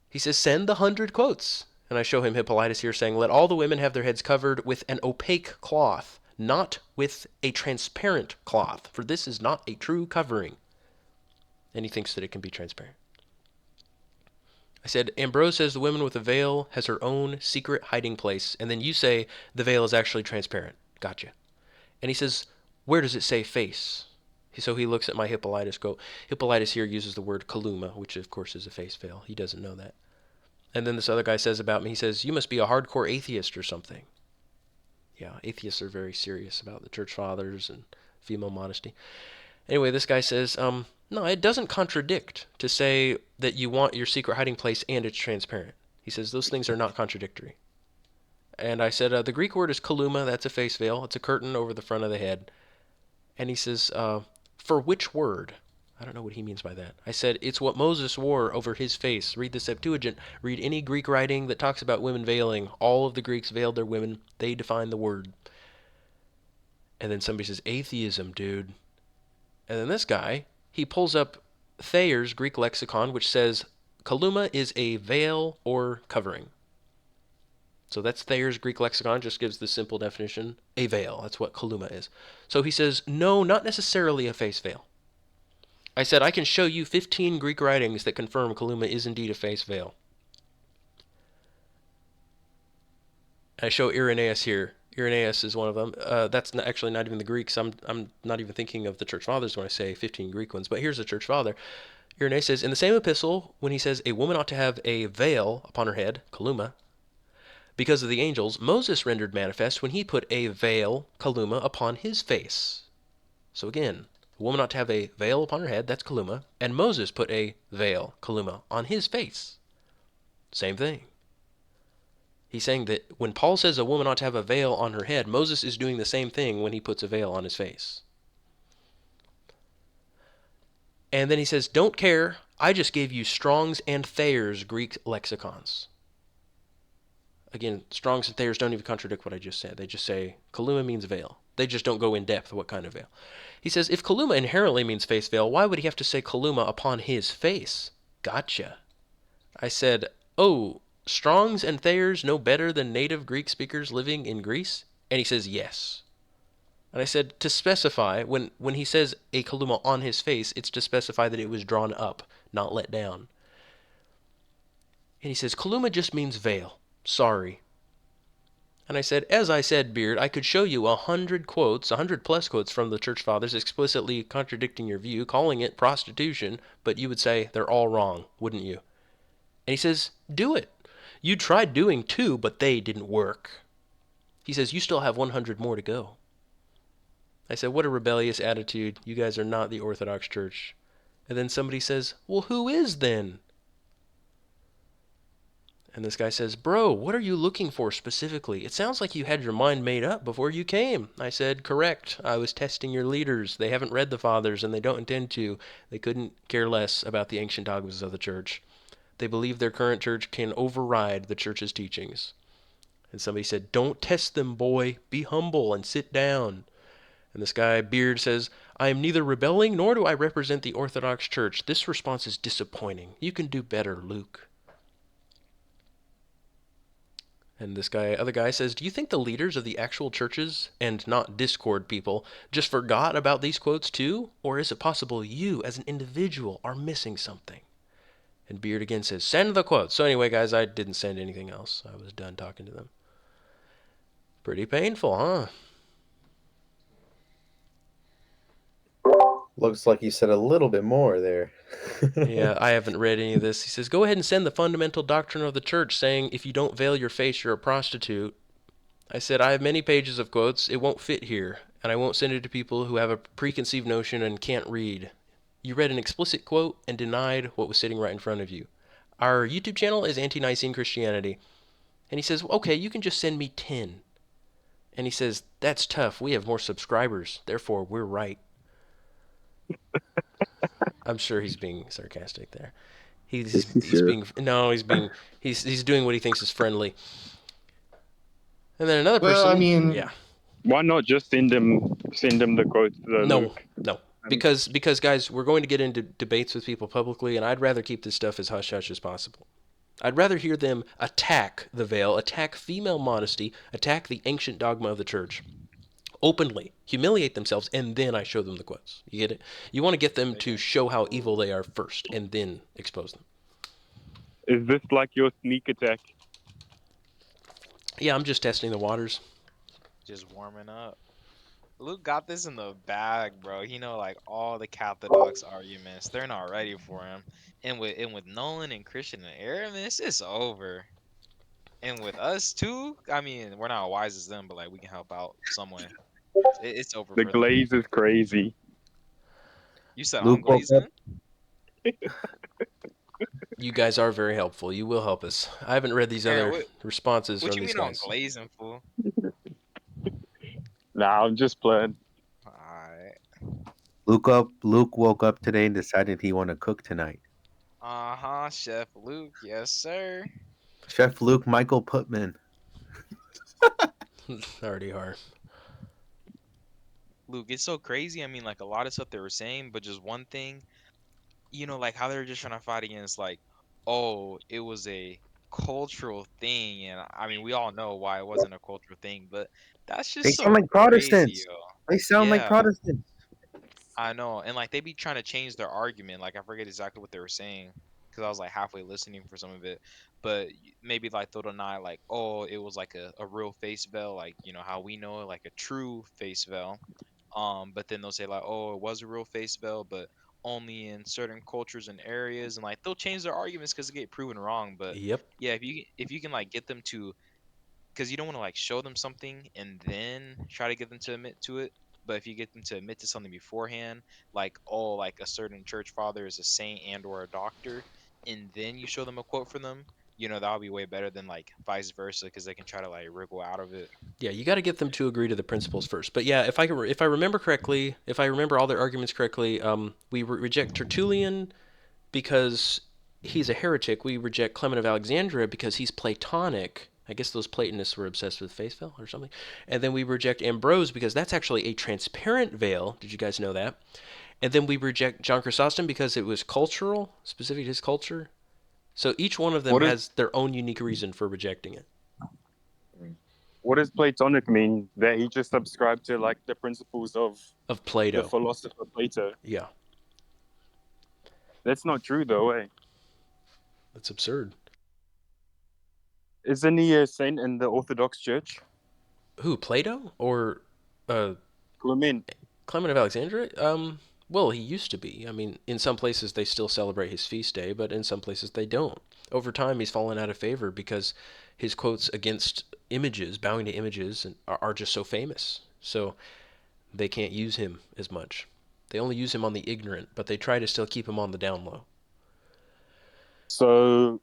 He says, send the 100 quotes. And I show him Hippolytus here saying, let all the women have their heads covered with an opaque cloth, not with a transparent cloth, for this is not a true covering. And he thinks that it can be transparent. I said, Ambrose says the woman with a veil has her own secret hiding place, and then you say the veil is actually transparent. Gotcha. And he says, where does it say face? So he looks at my Hippolytus quote. Hippolytus here uses the word kaluma, which of course is a face veil. He doesn't know that. And then this other guy says about me, he says, you must be a hardcore atheist or something. Yeah, atheists are very serious about the church fathers and female modesty. Anyway, this guy says, no, it doesn't contradict to say that you want your secret hiding place and it's transparent. He says those things are not contradictory. And I said, the Greek word is kaluma. That's a face veil. It's a curtain over the front of the head. And he says, for which word? I don't know what he means by that. I said, it's what Moses wore over his face. Read the Septuagint. Read any Greek writing that talks about women veiling. All of the Greeks veiled their women. They define the word. And then somebody says, atheism, dude. And then this guy, he pulls up Thayer's Greek lexicon, which says, kaluma is a veil or covering. So that's Thayer's Greek lexicon, just gives the simple definition, a veil. That's what kaluma is. So he says, no, not necessarily a face veil. I said, I can show you 15 Greek writings that confirm kaluma is indeed a face veil. I show Irenaeus here. Irenaeus is one of them. That's actually not even the Greeks. I'm not even thinking of the church fathers when I say 15 Greek ones, but here's a church father. Irenaeus says, in the same epistle, when he says a woman ought to have a veil upon her head, kaluma, because of the angels, Moses rendered manifest when he put a veil, kaluma, upon his face. So again, a woman ought to have a veil upon her head, that's kaluma, and Moses put a veil, kaluma, on his face. Same thing. He's saying that when Paul says a woman ought to have a veil on her head, Moses is doing the same thing when he puts a veil on his face. And then he says, don't care, I just gave you Strong's and Thayer's Greek lexicons. Again, Strong's and Thayer's don't even contradict what I just said. They just say kaluma means veil. They just don't go in depth what kind of veil. He says, if kaluma inherently means face veil, why would he have to say kaluma upon his face? Gotcha. I said, oh, Strong's and Thayer's know better than native Greek speakers living in Greece? And he says, yes. And I said, to specify, when he says a kaluma on his face, it's to specify that it was drawn up, not let down. And he says, kaluma just means veil. Sorry. And I said, as I said, Beard, I could show you 100 quotes, 100 plus quotes from the church fathers explicitly contradicting your view, calling it prostitution, but you would say they're all wrong, wouldn't you? And he says, do it. You tried doing 2, but they didn't work. He says, you still have 100 more to go. I said, what a rebellious attitude. You guys are not the Orthodox Church. And then somebody says, well, who is then? And this guy says, bro, what are you looking for specifically? It sounds like you had your mind made up before you came. I said, correct. I was testing your leaders. They haven't read the fathers, and they don't intend to. They couldn't care less about the ancient dogmas of the church. They believe their current church can override the church's teachings. And somebody said, don't test them, boy. Be humble and sit down. And this guy, Beard, says, I am neither rebelling nor do I represent the Orthodox Church. This response is disappointing. You can do better, Luke. And this guy, other guy says, do you think the leaders of the actual churches and not Discord people just forgot about these quotes too? Or is it possible you as an individual are missing something? And Beard again says, send the quotes. So anyway, guys, I didn't send anything else. I was done talking to them. Pretty painful, huh? Looks like you said a little bit more there. Yeah, I haven't read any of this. He says, go ahead and send the fundamental doctrine of the church saying if you don't veil your face, you're a prostitute. I said, I have many pages of quotes. It won't fit here, and I won't send it to people who have a preconceived notion and can't read. You read an explicit quote and denied what was sitting right in front of you. Our YouTube channel is Ante-Nicene Christianity. And he says, okay, you can just send me 10. And he says, that's tough. We have more subscribers. Therefore, we're right. I'm sure he's being sarcastic there. He's doing what he thinks is friendly. And then another person. Well, I mean, yeah. Why not just send him the quotes to Luke? No. Because guys, we're going to get into debates with people publicly, and I'd rather keep this stuff as hush-hush as possible. I'd rather hear them attack the veil, attack female modesty, attack the ancient dogma of the church, openly, humiliate themselves, and then I show them the quotes. You get it? You want to get them to show how evil they are first, and then expose them. Is this like your sneak attack? Yeah, I'm just testing the waters. Just warming up. Luke got this in the bag, bro. He know like all the Catholic arguments. They're not ready for him. And with Nolan and Christian and Aramis, it's over. And with us too, I mean, we're not as wise as them, but like we can help out some way. It's over The for them. glaze is crazy. You said I'm Luke woke up. glazing? You guys are very helpful. You will help us. I haven't read these Aaron, other what responses what from you these mean I'm guys. glazing, fool? Nah, I'm just playing. Alright. Luke woke up today and decided he want to cook tonight. Uh-huh, Chef Luke, yes sir. Chef Luke Michael Putman. Already are. Luke, it's so crazy. I mean, like a lot of stuff they were saying, but just one thing, like how they were just trying to fight against like, oh, it was a cultural thing, and I mean, we all know why it wasn't a cultural thing, but that's They just sound so like crazy, Protestants. yo. They sound like Yeah, Protestants. I know, and like they be trying to change their argument. Like I forget exactly what they were saying because I was like halfway listening for some of it, but maybe like they'll deny like, oh, it was like a real face veil, like how we know it, like a true face veil. But then they'll say like, oh, it was a real face veil, but only in certain cultures and areas, and like they'll change their arguments because they get proven wrong. But Yep. yeah, if you can like get them to, because you don't want to like show them something and then try to get them to admit to it. But if you get them to admit to something beforehand, like oh, like a certain church father is a saint and or a doctor, and then you show them a quote from them, that'll be way better than like vice versa because they can try to like wriggle out of it. Yeah, you got to get them to agree to the principles first. But yeah, if I remember correctly, if I remember all their arguments correctly, we reject Tertullian because he's a heretic. We reject Clement of Alexandria because he's Platonic. I guess those Platonists were obsessed with face veil or something. And then we reject Ambrose because that's actually a transparent veil. Did you guys know that? And then we reject John Chrysostom because it was cultural, specific to his culture. So each one of them What is has their own unique reason for rejecting it. what does Platonic mean? That he just subscribed to like the principles of Of the Plato. philosopher Plato. Yeah, That's not true though, eh? that's absurd. Isn't he a saint in the Orthodox Church? Who, Plato or uh, Clement. Clement of Alexandria? Well, he used to be. I mean, in some places they still celebrate his feast day, but in some places they don't. Over time, he's fallen out of favor because his quotes against images, bowing to images, are just so famous. So they can't use him as much. They only use him on the ignorant, but they try to still keep him on the down low. So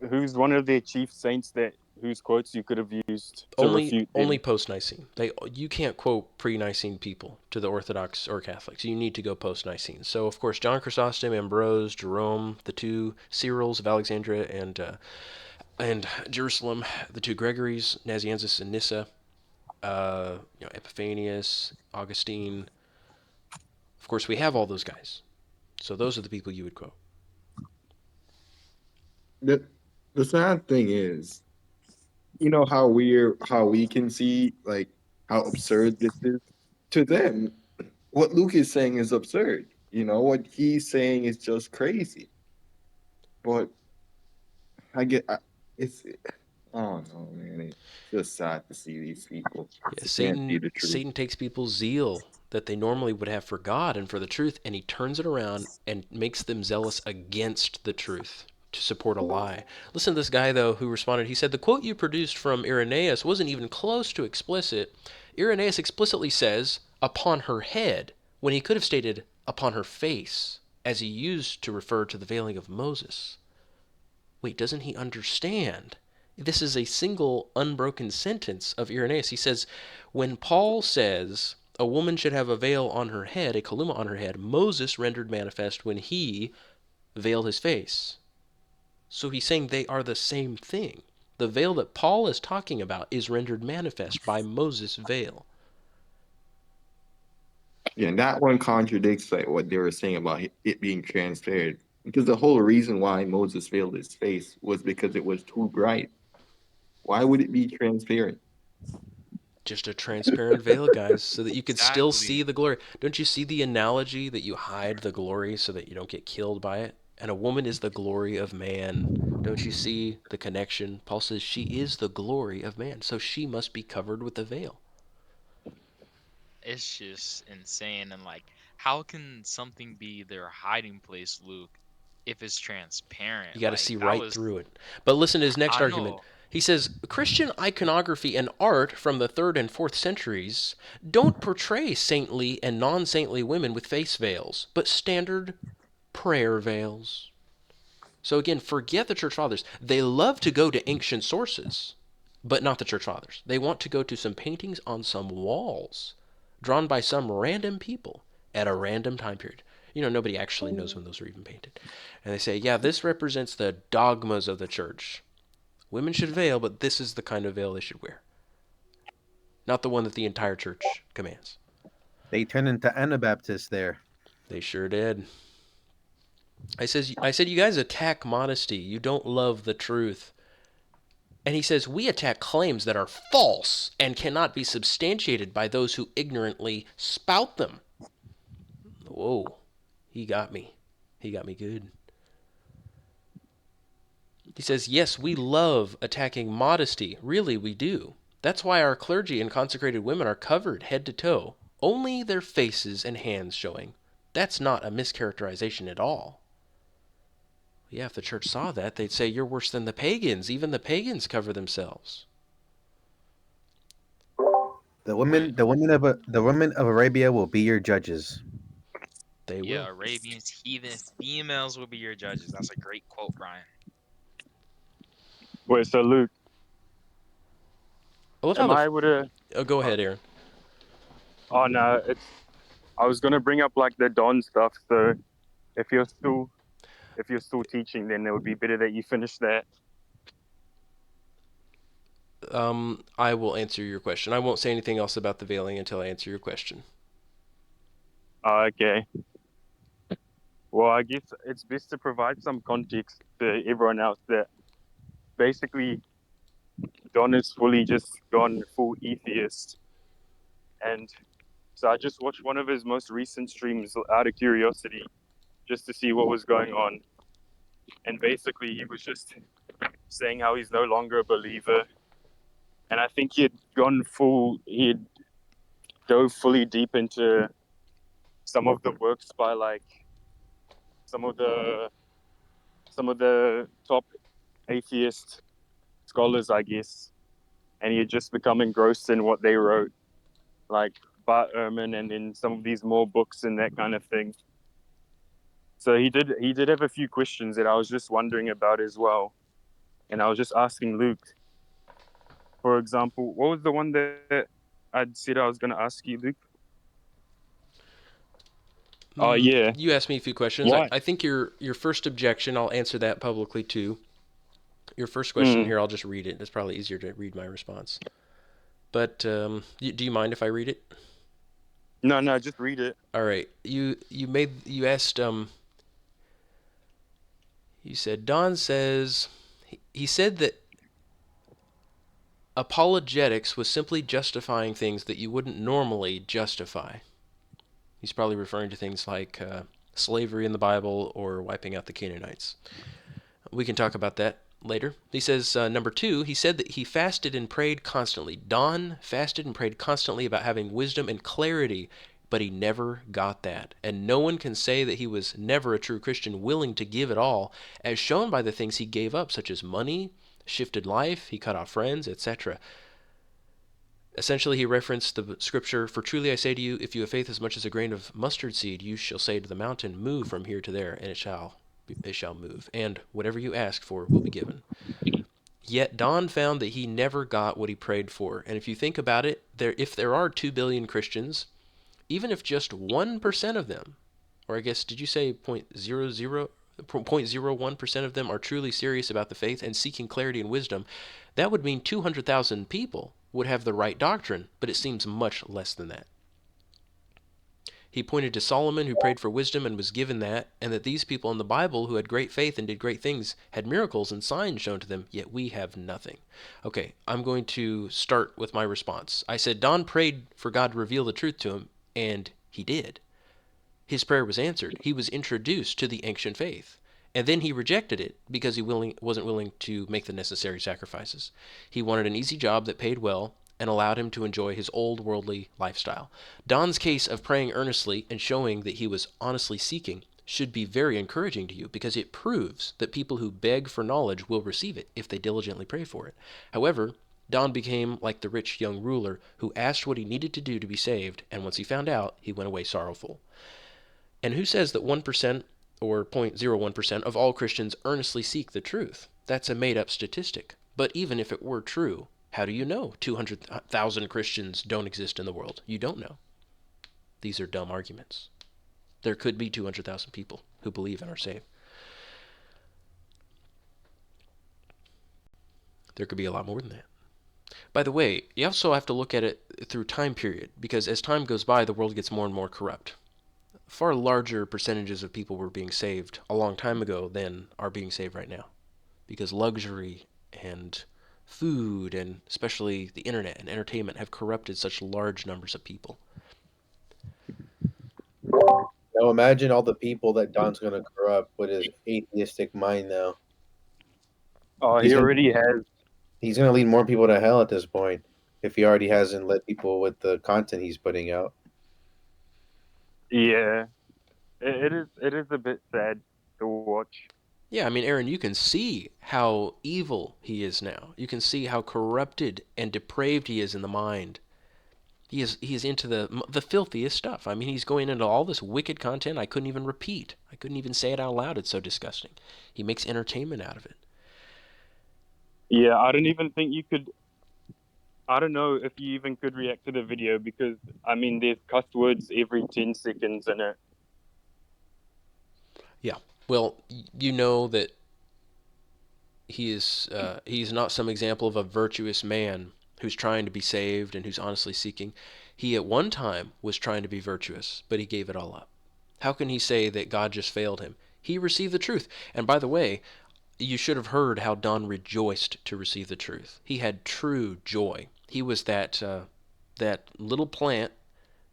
who's one of their chief saints that whose quotes you could have used to refute them? Only post-Nicene. You can't quote pre-Nicene people to the Orthodox or Catholics. You need to go post-Nicene. So of course John Chrysostom, Ambrose, Jerome, the two Cyrils of Alexandria and Jerusalem, the two Gregories, Nazianzus and Nyssa, Epiphanius, Augustine. Of course we have all those guys. So those are the people you would quote. The sad thing is, how we can see like how absurd this is to them. What Luke is saying is absurd. What he's saying is just crazy. But it's oh no, man, it's just sad to see these people. Yeah, They can't see the truth. Satan takes people's zeal that they normally would have for God and for the truth, and he turns it around and makes them zealous against the truth to support a lie. Listen to this guy, though, who responded. He said, the quote you produced from Irenaeus wasn't even close to explicit. Irenaeus explicitly says, upon her head, when he could have stated, upon her face, as he used to refer to the veiling of Moses. Wait, doesn't he understand? This is a single unbroken sentence of Irenaeus. He says, when Paul says a woman should have a veil on her head, a kaluma on her head, Moses rendered manifest when he veiled his face. So he's saying they are the same thing. The veil that Paul is talking about is rendered manifest by Moses' veil. Yeah, and that one contradicts like what they were saying about it being transparent. Because the whole reason why Moses veiled his face was because it was too bright. Why would it be transparent? Just a transparent veil, guys, so that you could still Exactly. see the glory. Don't you see the analogy that you hide the glory so that you don't get killed by it? And a woman is the glory of man. Don't you see the connection? Paul says she is the glory of man, so she must be covered with the veil. It's just insane. And like, how can something be their hiding place, Luke, if it's You transparent? got to Like, see that right was, through it. But listen to his next I argument. know. He says Christian iconography and art from the 3rd and 4th centuries don't portray saintly and non saintly women with face veils, but standard prayer veils. So again, forget the church fathers. They love to go to ancient sources, but not the church fathers. They want to go to some paintings on some walls drawn by some random people at a random time period. You know, nobody actually knows when those were even painted. And they say, yeah, this represents the dogmas of the church. Women should veil, but this is the kind of veil they should wear, not the one that the entire church commands. They turn into Anabaptists there. They sure did. I said, you guys attack modesty. You don't love the truth. And he says, we attack claims that are false and cannot be substantiated by those who ignorantly spout them. Whoa, he got me. He got me good. He says, yes, we love attacking modesty. Really, we do. That's why our clergy and consecrated women are covered head to toe, only their faces and hands showing. That's not a mischaracterization at all. Yeah, if the church saw that, they'd say you're worse than the pagans. Even the pagans cover themselves. The women of Arabia will be your judges. They Yeah, will. Arabians, heathen females will be your judges. That's a great quote, Brian. Wait, so Luke, I love how am I able to? oh, go ahead, Aaron. Oh no, it's. I was gonna bring up like the Don stuff. So if you're still teaching, then it would be better that you finish that. I will answer your question. I won't say anything else about the veiling until I answer your question. Okay. Well, I guess it's best to provide some context to everyone else that basically Don is fully just gone full atheist. And so I just watched one of his most recent streams out of curiosity just to see what was going on. And basically, he was just saying how he's no longer a believer. And I think he had dove fully deep into some of the works by like some of the top atheist scholars, I guess, and he had just become engrossed in what they wrote, like Bart Ehrman, and in some of these more books and that kind of thing. So he did have a few questions that I was just wondering about as well, and I was just asking Luke, for example, what was the one that I'd said I was going to ask you, Luke? Oh yeah, You asked me a few questions. why? I think your first objection, I'll answer that publicly too. Your first question here, I'll just read it. It's probably easier to read my response. But do you mind if I read it? No, just read it. All right. You asked you said Don says he said that apologetics was simply justifying things that you wouldn't normally justify. He's probably referring to things like slavery in the Bible or wiping out the Canaanites. We can talk about that later. He says, number 2, he said that he fasted and prayed constantly. Don fasted and prayed constantly about having wisdom and clarity, but he never got that. And no one can say that he was never a true Christian willing to give it all, as shown by the things he gave up, such as money, shifted life, he cut off friends, etc. Essentially, he referenced the scripture, "For truly I say to you, if you have faith as much as a grain of mustard seed, you shall say to the mountain, move from here to there, and it shall move. And whatever you ask for will be given." Yet Don found that he never got what he prayed for. And if you think about it, if there are 2 billion Christians, even if just 1% of them, or I guess, did you say 0.01% of them are truly serious about the faith and seeking clarity and wisdom, that would mean 200,000 people would have the right doctrine, but it seems much less than that. He pointed to Solomon, who prayed for wisdom and was given that, and that these people in the Bible who had great faith and did great things had miracles and signs shown to them, yet we have nothing. Okay, I'm going to start with my response. I said Don prayed for God to reveal the truth to him, and he did. His prayer was answered. He was introduced to the ancient faith. And then he rejected it because he wasn't willing to make the necessary sacrifices. He wanted an easy job that paid well and allowed him to enjoy his old worldly lifestyle. Don's case of praying earnestly and showing that he was honestly seeking should be very encouraging to you because it proves that people who beg for knowledge will receive it if they diligently pray for it. However, Don became like the rich young ruler who asked what he needed to do to be saved, and once he found out, he went away sorrowful. And who says that 1% or 0.01% of all Christians earnestly seek the truth? That's a made-up statistic. But even if it were true, how do you know 200,000 Christians don't exist in the world? You don't know. These are dumb arguments. There could be 200,000 people who believe and are saved. There could be a lot more than that. By the way, you also have to look at it through time period, because as time goes by, the world gets more and more corrupt. Far larger percentages of people were being saved a long time ago than are being saved right now, because luxury and food and especially the internet and entertainment have corrupted such large numbers of people. Now imagine all the people that Don's going to corrupt with his atheistic mind now. Oh, He's he gonna- already has. He's going to lead more people to hell at this point if he already hasn't led people with the content he's putting out. Yeah, it is a bit sad to watch. Yeah, I mean, Aaron, you can see how evil he is now. You can see how corrupted and depraved he is in the mind. He is into the filthiest stuff. I mean, he's going into all this wicked content I couldn't even repeat. I couldn't even say it out loud. It's so disgusting. He makes entertainment out of it. Yeah, I don't even think you could. I don't know if you even could react to the video because I mean, there's cuss words every 10 seconds in it. Yeah. Well, you know that he's not some example of a virtuous man who's trying to be saved and who's honestly seeking. He at one time was trying to be virtuous, but he gave it all up. How can he say that God just failed him? He received the truth. And by the way, you should have heard how Don rejoiced to receive the truth. He had true joy. He was that little plant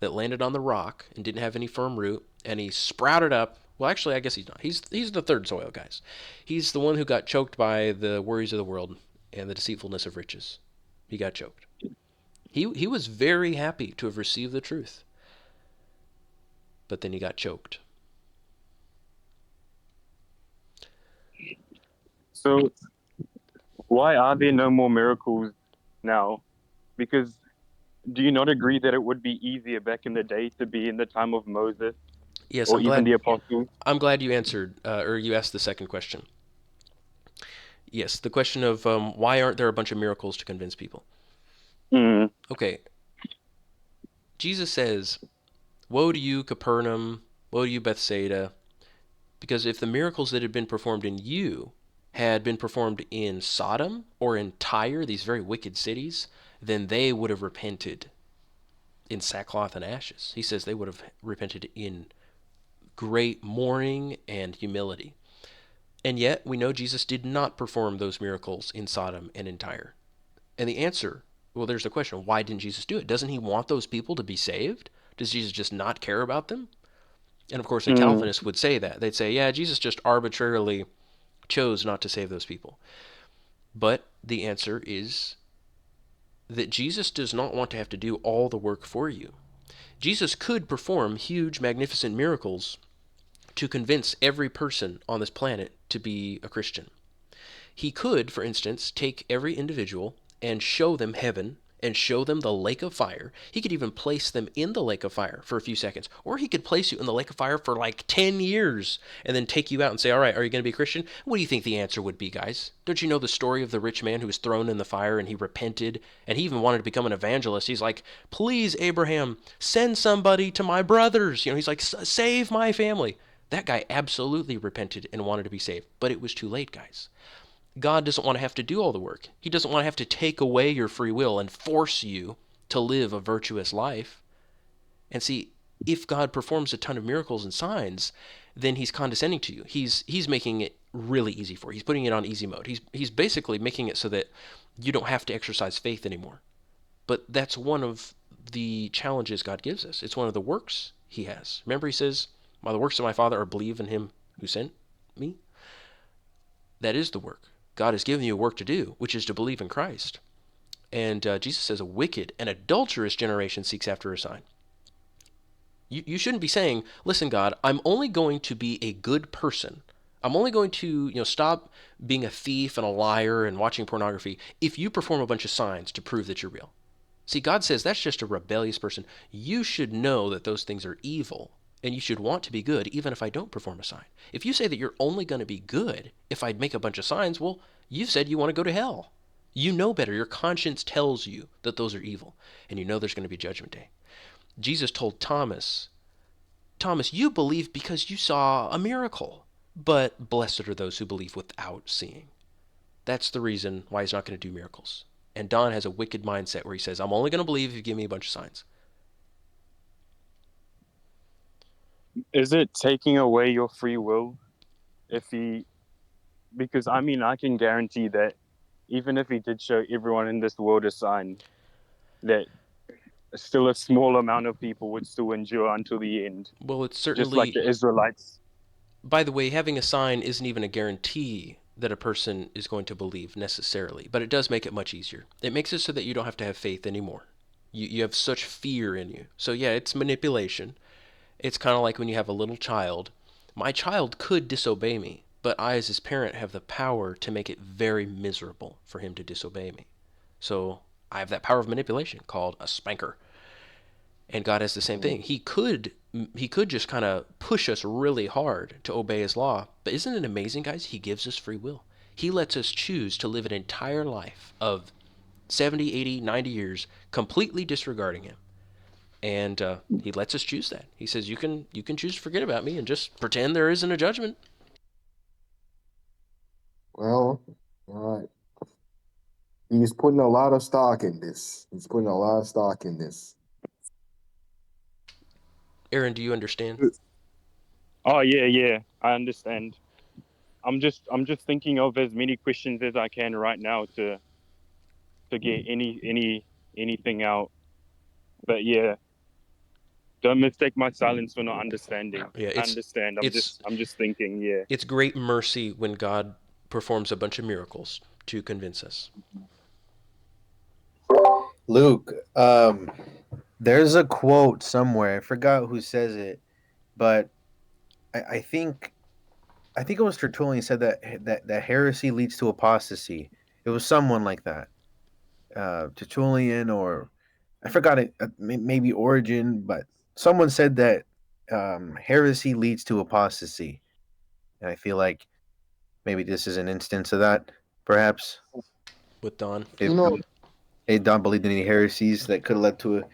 that landed on the rock and didn't have any firm root, and he sprouted up. Well, actually, I guess he's not. He's the third soil, guys. He's the one who got choked by the worries of the world and the deceitfulness of riches. He got choked. He was very happy to have received the truth, but then he got choked. So, why are there no more miracles now? Because do you not agree that it would be easier back in the day to be in the time of Moses Yes, or even the apostles? I'm glad you answered, or you asked the second question. Yes, the question of why aren't there a bunch of miracles to convince people? Mm. Okay. Jesus says, "Woe to you, Capernaum! Woe to you, Bethsaida! Because if the miracles that had been performed in you had been performed in Sodom or in Tyre, these very wicked cities, then they would have repented in sackcloth and ashes." He says they would have repented in great mourning and humility. And yet, we know Jesus did not perform those miracles in Sodom and in Tyre. And the answer, well, there's the question, why didn't Jesus do it? Doesn't he want those people to be saved? Does Jesus just not care about them? And of course, a Calvinist would say that. They'd say, yeah, Jesus just arbitrarily chose not to save those people. But the answer is that Jesus does not want to have to do all the work for you. Jesus could perform huge, magnificent miracles to convince every person on this planet to be a Christian. He could, for instance, take every individual and show them heaven and show them the lake of fire. He could even place them in the lake of fire for a few seconds. Or he could place you in the lake of fire for like 10 years and then take you out and say, all right, are you going to be a Christian? What do you think the answer would be, guys? Don't you know the story of the rich man who was thrown in the fire and he repented and he even wanted to become an evangelist? He's like, please, Abraham, send somebody to my brothers. He's like, save my family. That guy absolutely repented and wanted to be saved, but it was too late, guys. God doesn't want to have to do all the work. He doesn't want to have to take away your free will and force you to live a virtuous life. And see, if God performs a ton of miracles and signs, then he's condescending to you. He's making it really easy for you. He's putting it on easy mode. He's basically making it so that you don't have to exercise faith anymore. But that's one of the challenges God gives us. It's one of the works he has. Remember, he says, "By the works of my Father are believe in him who sent me." That is the work. God has given you a work to do, which is to believe in Christ. And Jesus says, "A wicked and adulterous generation seeks after a sign." You shouldn't be saying, "Listen, God, I'm only going to be a good person. I'm only going to, stop being a thief and a liar and watching pornography if you perform a bunch of signs to prove that you're real." See, God says that's just a rebellious person. You should know that those things are evil, and you should want to be good even if I don't perform a sign. If you say that you're only going to be good if I make a bunch of signs, well, you've said you want to go to hell. You know better. Your conscience tells you that those are evil, and you know there's going to be judgment day. Jesus told Thomas, "Thomas, you believe because you saw a miracle, but blessed are those who believe without seeing." That's the reason why he's not going to do miracles. And Don has a wicked mindset where he says, "I'm only going to believe if you give me a bunch of signs." Is it taking away your free will if he? Because I mean, I can guarantee that even if he did show everyone in this world a sign, that still a small amount of people would still endure until the end, Well, it's just like certainly, the Israelites. by the way, having a sign isn't even a guarantee that a person is going to believe necessarily, but it does make it much easier. It makes it so that you don't have to have faith anymore. You have such fear in you. So, yeah, it's manipulation. It's kind of like when you have a little child. My child could disobey me, but I, as his parent, have the power to make it very miserable for him to disobey me. So I have that power of manipulation called a spanker. And God has the same thing. He could just kind of push us really hard to obey his law. But isn't it amazing, guys? He gives us free will. He lets us choose to live an entire life of 70, 80, 90 years completely disregarding him. And he lets us choose that. He says, you can choose to forget about me and just pretend there isn't a judgment. Well, all right. He's putting a lot of stock in this. He's putting a lot of stock in this. Aaron, do you understand? Oh yeah, I understand. I'm just thinking of as many questions as I can right now to get anything out. But yeah, don't mistake my silence for not understanding. Yeah, I it's understand. it's I'm just thinking. Yeah. it's great mercy when God performs a bunch of miracles to convince us. Luke, there's a quote somewhere. I forgot who says it, but I think it was Tertullian said that heresy leads to apostasy. It was someone like that, Tertullian, or I forgot it. Maybe Origin, but someone said that heresy leads to apostasy, and I feel like maybe this is an instance of that. Perhaps With Don. if You know, they don't believe in any heresies that could have led to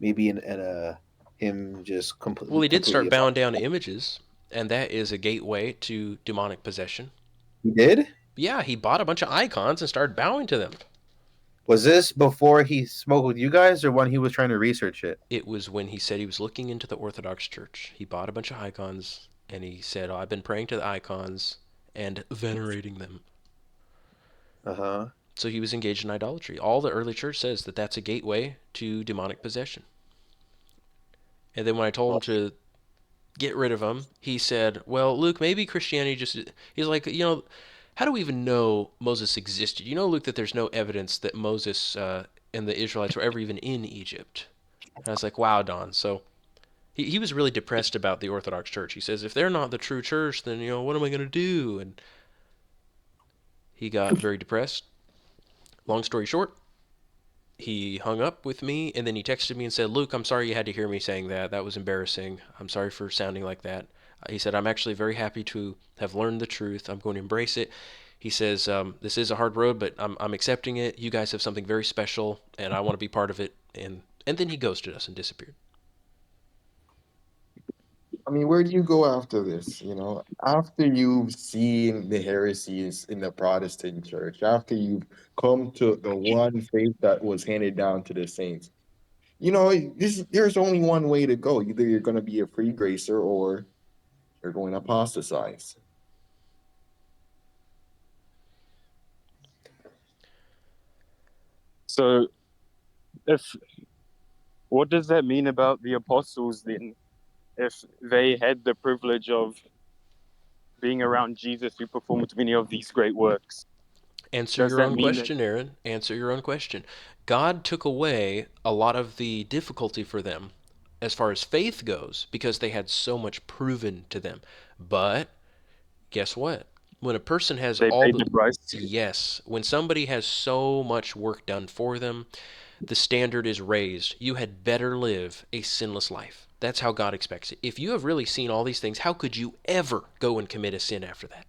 maybe him just Well, he did completely start apostate. bowing down to images, and that is a gateway to demonic possession. He did. Yeah, he bought a bunch of icons and started bowing to them. Was this before he smoked with you guys, or when he was trying to research it? It was when he said he was looking into the Orthodox Church. He bought a bunch of icons, and he said, "Oh, I've been praying to the icons and venerating them." Uh huh. So he was engaged in idolatry. All the early church says that that's a gateway to demonic possession. And then when I told him to get rid of him, he said, "Well, Luke, maybe Christianity just..." He's like, how do we even know Moses existed? You know, Luke, that there's no evidence that Moses and the Israelites were ever even in Egypt. And I was like, wow, Don. So he was really depressed about the Orthodox Church. He says, if they're not the true church, then, what am I going to do? And he got very depressed. Long story short, he hung up with me, and then he texted me and said, "Luke, I'm sorry you had to hear me saying that. That was embarrassing. I'm sorry for sounding like that." He said, "I'm actually very happy to have learned the truth. I'm going to embrace it." He says, "This is a hard road, but I'm accepting it. You guys have something very special, and I want to be part of it." And then he ghosted us and disappeared. I mean, where do you go after this? You know, after you've seen the heresies in the Protestant church, after you've come to the one faith that was handed down to the saints, there's only one way to go. Either you're going to be a free gracer or you're going to apostatize. So, if what does that mean about the apostles then? If they had the privilege of being around Jesus, who performed many of these great works, Answer does your that own mean that? question, Aaron. Answer your own question. God took away a lot of the difficulty for them as far as faith goes because they had so much proven to them. But guess what? When a person has They all paid the. the price? Yes, when somebody has so much work done for them, the standard is raised. You had better live a sinless life. That's how God expects it. If you have really seen all these things, how could you ever go and commit a sin after that?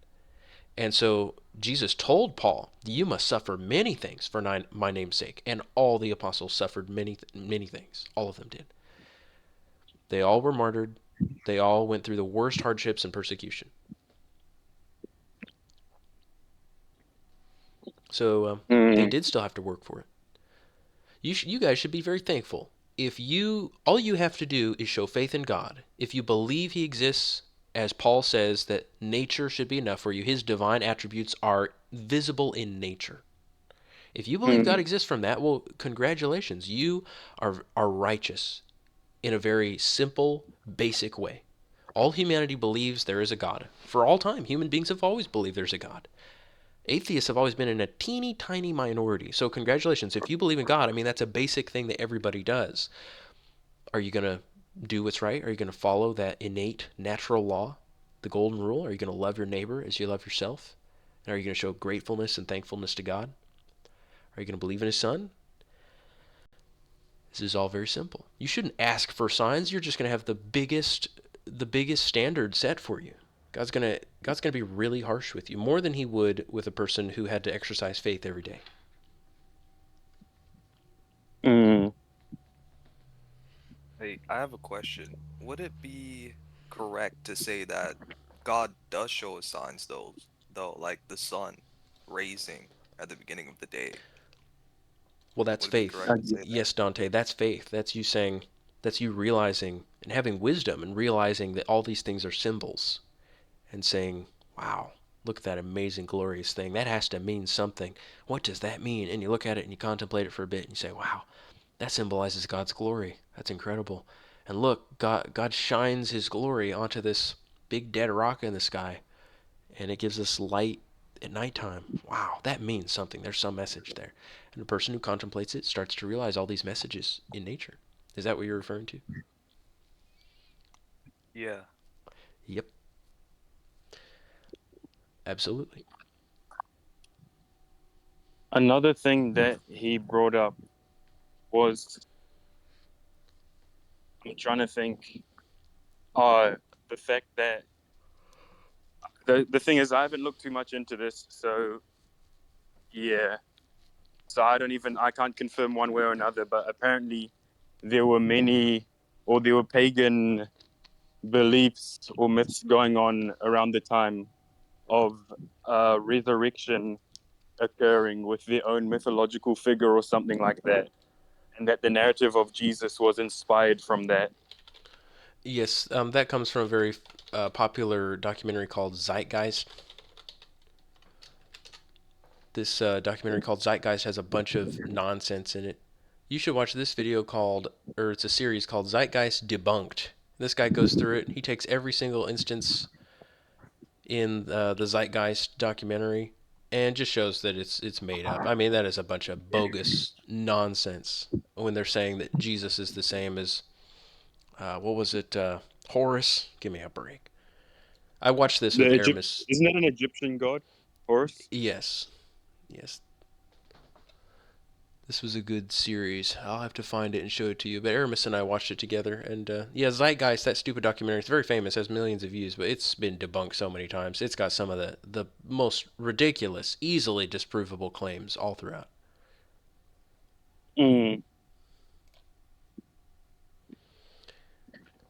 And so Jesus told Paul, "You must suffer many things for my name's sake." And all the apostles suffered many things. All of them did. They all were martyred. They all went through the worst hardships and persecution. So they Mm. did still have to work for it. You guys should be very thankful. If you all you have to do is show faith in God. If you believe He exists, as Paul says that nature should be enough for you, His divine attributes are visible in nature. If you believe God Mm. exists from that, well, congratulations. You are righteous in a very simple, basic way. All humanity believes there is a God. For all time, human beings have always believed there's a God. Atheists have always been in a teeny tiny minority. So congratulations. If you believe in God, I mean, that's a basic thing that everybody does. Are you going to do what's right? Are you going to follow that innate natural law, the golden rule? Are you going to love your neighbor as you love yourself? And are you going to show gratefulness and thankfulness to God? Are you going to believe in His Son? This is all very simple. You shouldn't ask for signs. You're just going to have the biggest standard set for you. God's going to be really harsh with you, more than He would with a person who had to exercise faith every day. Mm. Hey, I have a question. Would it be correct to say that God does show us signs though, like the sun raising at the beginning of the day? Well, that's Would it be faith. correct to say that? Yes, Dante, that's faith. That's you realizing and having wisdom and realizing that all these things are symbols and saying, wow, look at that amazing, glorious thing. That has to mean something. What does that mean? And you look at it and you contemplate it for a bit and you say, wow, that symbolizes God's glory. That's incredible. And look, God shines His glory onto this big dead rock in the sky, and it gives us light at nighttime. Wow, that means something. There's some message there. And the person who contemplates it starts to realize all these messages in nature. Is that what you're referring to? Yeah. Yep, absolutely. Another thing that he brought up was, I'm trying to think, the fact that the thing is, I haven't looked too much into this, so yeah. So I can't confirm one way or another, but apparently there were many, or there were pagan beliefs or myths going on around the time of resurrection occurring with their own mythological figure or something like that, and that the narrative of Jesus was inspired from that. Yes, that comes from a very popular documentary called Zeitgeist. This documentary called Zeitgeist has a bunch of nonsense in it. You should watch this video called, or it's a series called Zeitgeist Debunked. This guy goes through it. He takes every single instance in the Zeitgeist documentary and just shows that it's made up. I mean, that is a bunch of bogus nonsense when they're saying that Jesus is the same as what was it, Horus? Give me a break. I watched this with Aramis. Isn't that an Egyptian god, Horus? Yes, yes. This was a good series. I'll have to find it and show it to you. But Aramis and I watched it together, and yeah, Zeitgeist, that stupid documentary, it's very famous, has millions of views, but it's been debunked so many times. It's got some of the most ridiculous, easily disprovable claims all throughout. Mm.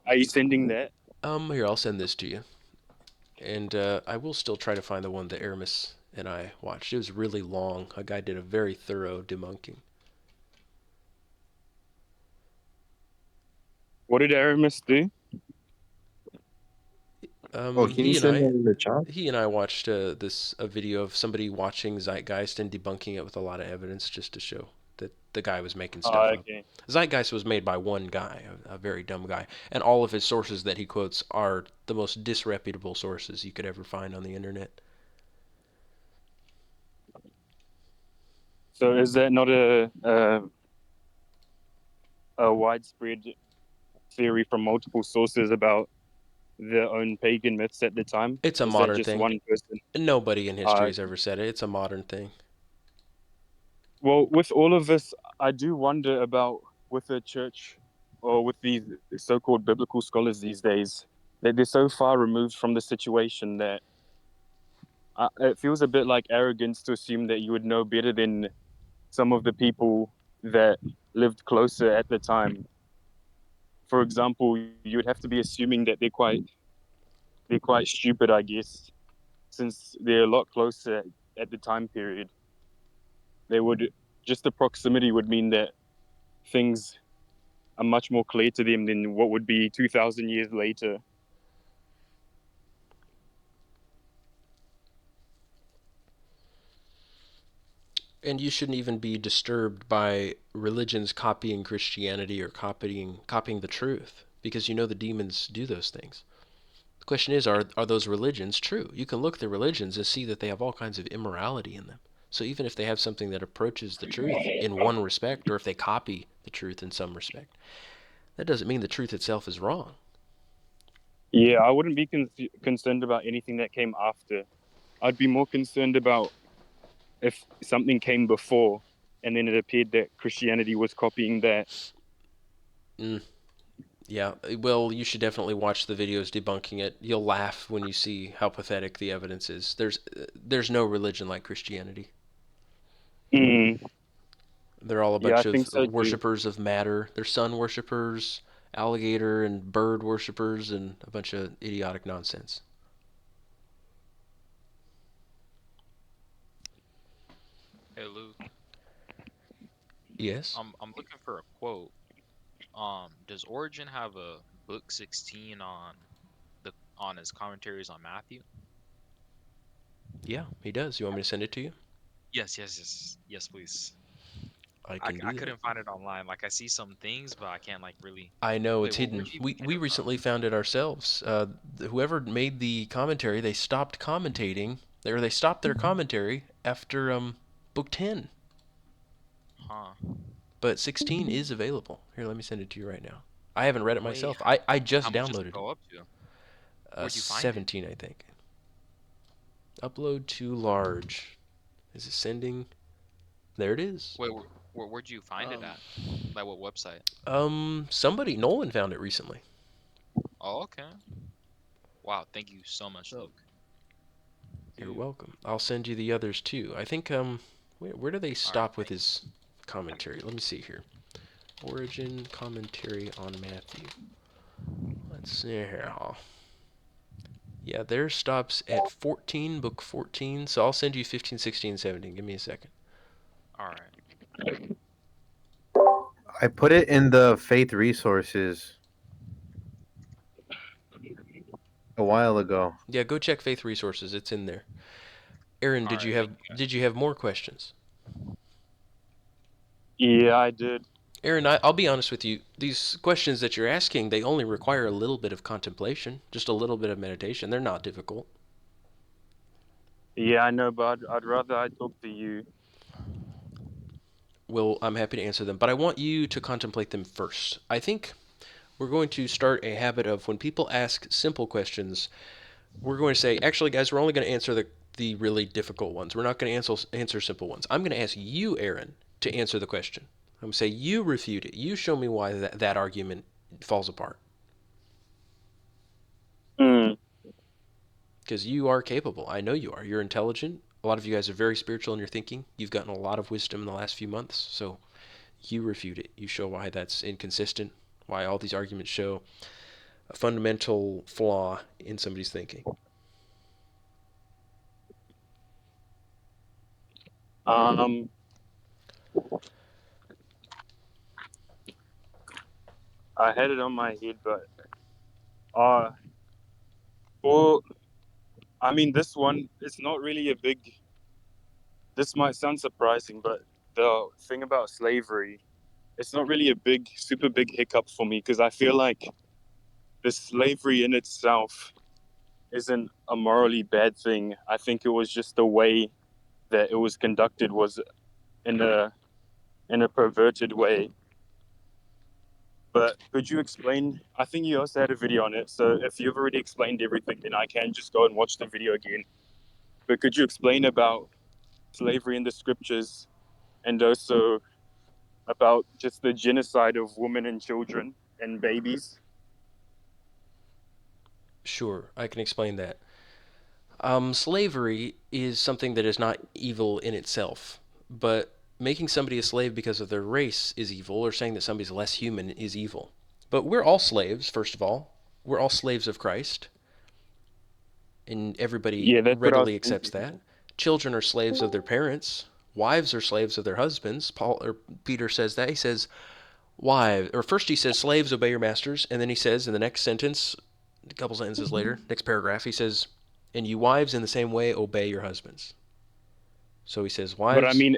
Are you sending that? Here, I'll send this to you, and I will still try to find the one that Aramis and I watched. It was really long. A guy did a very thorough debunking. What did Aramis do? Oh, can you He and send that I in the chat? he and I watched this a video of somebody watching Zeitgeist and debunking it with a lot of evidence just to show that the guy was making Oh, stuff up. okay. Zeitgeist was made by one guy, a very dumb guy, and all of his sources that he quotes are the most disreputable sources you could ever find on the internet. So is that not a widespread theory from multiple sources about their own pagan myths at the time? It's a Is that modern just thing. one person? Nobody in history Uh, has ever said it. It's a modern thing. well, with all of this, I do wonder about with the church or with these so-called biblical scholars these days that they're so far removed from the situation that it feels a bit like arrogance to assume that you would know better than some of the people that lived closer at the time. For example, you would have to be assuming that they're quite stupid, I guess, since they're a lot closer at the time period. They would just the proximity would mean that things are much more clear to them than what would be 2,000 years later. And you shouldn't even be disturbed by religions copying Christianity or copying the truth because you know the demons do those things. The question is, are those religions true? You can look at the religions and see that they have all kinds of immorality in them. So even if they have something that approaches the truth in one respect, or if they copy the truth in some respect, that doesn't mean the truth itself is wrong. Yeah, I wouldn't be concerned about anything that came after. I'd be more concerned about if something came before and then it appeared that Christianity was copying that. Mm, yeah, well, you should definitely watch the videos debunking it. You'll laugh when you see how pathetic the evidence is. There's no religion like Christianity. Mm, They're all a yeah, I bunch think of so too. worshippers of matter. They're sun worshippers, alligator and bird worshippers, and a bunch of idiotic nonsense. Hey Luke, Yes? I'm looking for a quote. Does Origin have a book 16 on his commentaries on Matthew? Yeah, he does. You want me to send it to you? Yes, yes, yes, yes, please. I I, can I do that. couldn't find it online. Like I see some things, but I can't like really. I know Wait, it's where'd hidden. you even get We it from? recently found it ourselves. Whoever made the commentary, they stopped commentating, or they stopped their commentary after book 10. Huh? But 16 is available. Here, let me send it to you right now. I haven't read it Wait, myself. I how just much does it downloaded it. go up to? Where'd you find it? 17, I think. Upload to large. Is it sending? There it is. Wait, where'd you find it Um, at? Like what website? Somebody, Nolan found it recently. Oh, okay. Wow, thank you so much, So Luke. you're Dude. welcome. I'll send you the others too. I think where do they All right, stop with thank his commentary? Let me see here. Origin commentary on Matthew. Let's see here. Yeah, theirs stops at 14, book 14. So I'll send you 15, 16, 17. Give me a second. you. All right. I put it in the faith resources a while ago. Yeah, go check Faith Resources. It's in there. Aaron, All right, thank you. did you have more questions? Yeah, I did. Aaron, I'll be honest with you. These questions that you're asking, they only require a little bit of contemplation, just a little bit of meditation. They're not difficult. Yeah, I know, but I'd rather I talk to you. Well, I'm happy to answer them, but I want you to contemplate them first. I think we're going to start a habit of when people ask simple questions, we're going to say, actually, guys, we're only going to answer the really difficult ones. We're not going to answer simple ones. I'm going to ask you, Aaron, to answer the question. I'm going to say, you refute it. You show me why that argument falls apart. Mm. Because you are capable. I know you are. You're intelligent. A lot of you guys are very spiritual in your thinking. You've gotten a lot of wisdom in the last few months. So you refute it. You show why that's inconsistent, why all these arguments show a fundamental flaw in somebody's thinking. Um, I had it on my head, but uh, well, I mean, this one, it's not really a big. This might sound surprising, but the thing about slavery, it's not really a big, super big hiccup for me because I feel like the slavery in itself isn't a morally bad thing. I think it was just the way that it was conducted was in a perverted way. But could you explain? I think you also had a video on it. So if you've already explained everything, then I can just go and watch the video again. But could you explain about slavery in the scriptures and also about just the genocide of women and children and babies? Sure, I can explain that. Slavery is something that is not evil in itself, but making somebody a slave because of their race is evil, or saying that somebody's less human is evil. But we're all slaves, first of all. We're all slaves of Christ, and everybody Yeah, that's what I was readily accepts thinking. that. Children are slaves of their parents. Wives are slaves of their husbands. Paul or Peter says that. He says, "Wives," or first he says, "Slaves, obey your masters," and then he says in the next sentence, a couple sentences later, next paragraph, he says, "And you wives, in the same way, obey your husbands." So he says, But I "Wives." mean,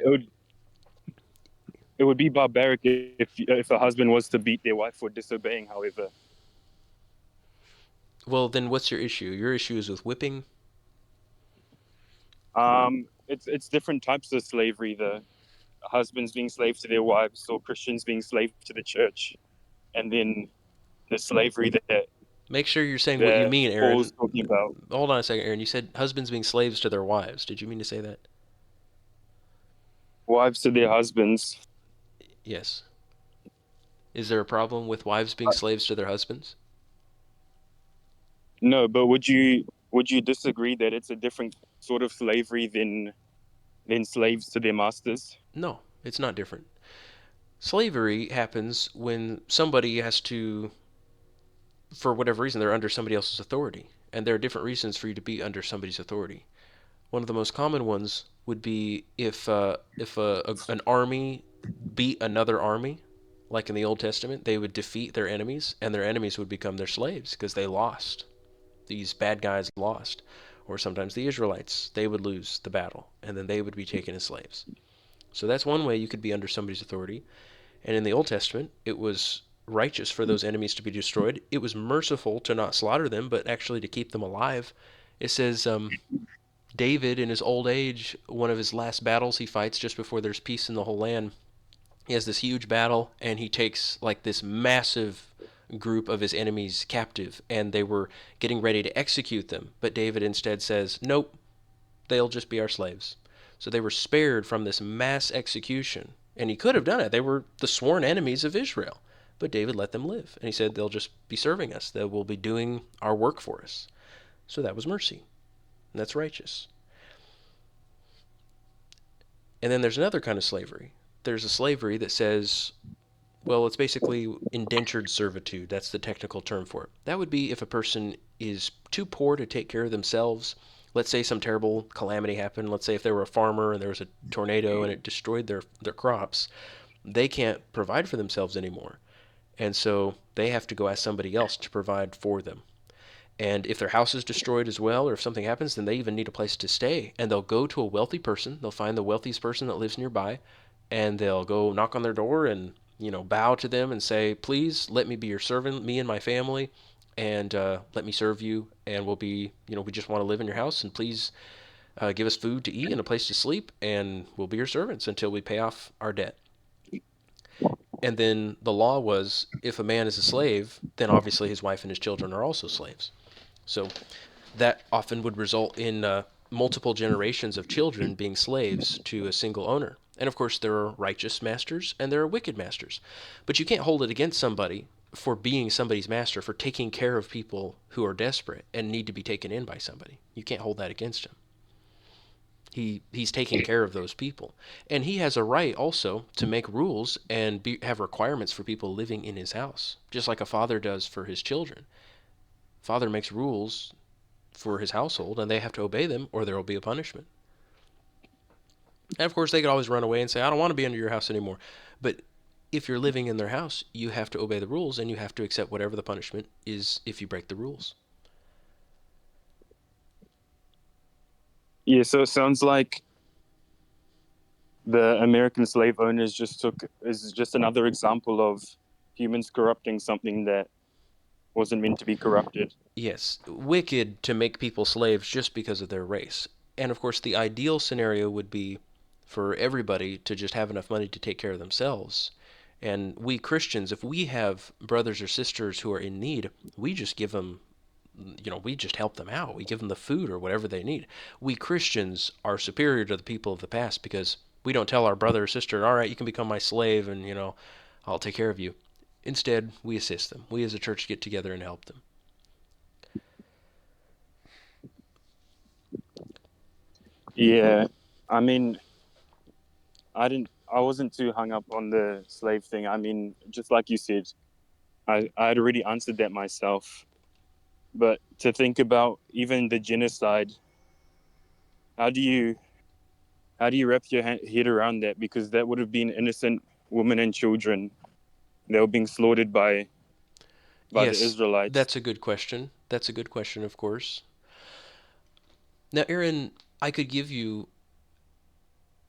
it would be barbaric if a husband was to beat their wife for disobeying. However, Well, then what's your issue? Your issue is with whipping. it's different types of slavery. The husbands being slaves to their wives, or Christians being slaves to the church, and then the slavery Make sure you're saying what you that mean, Paul's Aaron. talking about. Hold on a second, Aaron. You said husbands being slaves to their wives. Did you mean to say that? Wives to their husbands. Yes. Is there a problem with wives being slaves to their husbands? No, but would you disagree that it's a different sort of slavery than slaves to their masters? No, it's not different. Slavery happens when somebody has to, for whatever reason, they're under somebody else's authority. And there are different reasons for you to be under somebody's authority. One of the most common ones would be if an army beat another army, like in the Old Testament, they would defeat their enemies, and their enemies would become their slaves because they lost. These bad guys lost. Or sometimes the Israelites, they would lose the battle, and then they would be taken as slaves. So that's one way you could be under somebody's authority. And in the Old Testament, it was righteous for those enemies to be destroyed. It was merciful to not slaughter them, but actually to keep them alive. It says David, in his old age, one of his last battles he fights just before there's peace in the whole land, he has this huge battle, and he takes like this massive group of his enemies captive, and they were getting ready to execute them. But David instead says, "Nope, they'll just be our slaves." So they were spared from this mass execution. And he could have done it. They were the sworn enemies of Israel. But David let them live. And he said, "They'll just be serving us. They will be doing our work for us." So that was mercy. And that's righteous. And then there's another kind of slavery. There's a slavery that says, well, it's basically indentured servitude. That's the technical term for it. That would be if a person is too poor to take care of themselves. Let's say some terrible calamity happened. Let's say if they were a farmer and there was a tornado and it destroyed their crops, they can't provide for themselves anymore. And so they have to go ask somebody else to provide for them. And if their house is destroyed as well, or if something happens, then they even need a place to stay. And they'll go to a wealthy person. They'll find the wealthiest person that lives nearby, and they'll go knock on their door and bow to them and say, "Please let me be your servant, me and my family, and let me serve you. And we'll be, we just want to live in your house, and please give us food to eat and a place to sleep, and we'll be your servants until we pay off our debt." And then the law was, if a man is a slave, then obviously his wife and his children are also slaves. So that often would result in multiple generations of children being slaves to a single owner. And of course, there are righteous masters and there are wicked masters. But you can't hold it against somebody for being somebody's master, for taking care of people who are desperate and need to be taken in by somebody. You can't hold that against him. He's taking care of those people. And he has a right also to make rules and have requirements for people living in his house, just like a father does for his children. Father makes rules for his household, and they have to obey them, or there will be a punishment. And of course, they could always run away and say, "I don't want to be under your house anymore." But if you're living in their house, you have to obey the rules and you have to accept whatever the punishment is if you break the rules. Yeah, so it sounds like the American slave owners is just another example of humans corrupting something that wasn't meant to be corrupted. Yes, wicked to make people slaves just because of their race. And of course, the ideal scenario would be for everybody to just have enough money to take care of themselves. And we Christians, if we have brothers or sisters who are in need, we just give them, we just help them out. We give them the food or whatever they need. We Christians are superior to the people of the past because we don't tell our brother or sister, all right, you can become my slave and, I'll take care of you. Instead, we assist them. We as a church get together and help them. Yeah, I mean, I wasn't too hung up on the slave thing. I mean, just like you said, I had already answered that myself. But to think about even the genocide, how do you wrap your head around that? Because that would have been innocent women and children. They were being slaughtered by the Yes, Israelites. that's a good question. That's a good question, of course. Now, Aaron, I could give you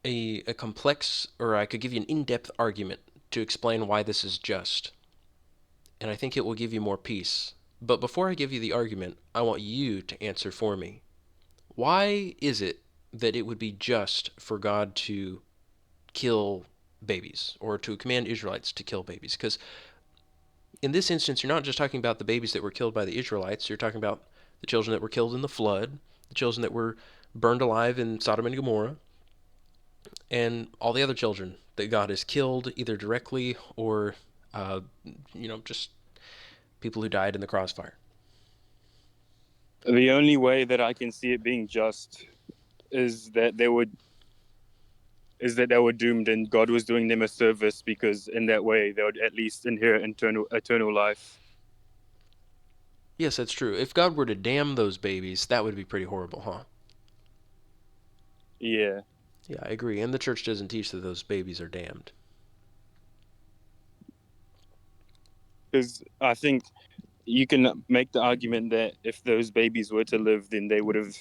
a complex, or I could give you an in-depth argument to explain why this is just, and I think it will give you more peace. But before I give you the argument, I want you to answer for me. Why is it that it would be just for God to kill babies or to command Israelites to kill babies? Because in this instance, you're not just talking about the babies that were killed by the Israelites, you're talking about the children that were killed in the flood, the children that were burned alive in Sodom and Gomorrah, and all the other children that God has killed either directly or, just people who died in the crossfire. The only way that I can see it being just is that they were doomed and God was doing them a service, because in that way they would at least inherit eternal life. Yes, that's true. If God were to damn those babies, that would be pretty horrible, huh? Yeah, Yeah, I agree. And the church doesn't teach that those babies are damned. because I think you can make the argument that if those babies were to live, then they would have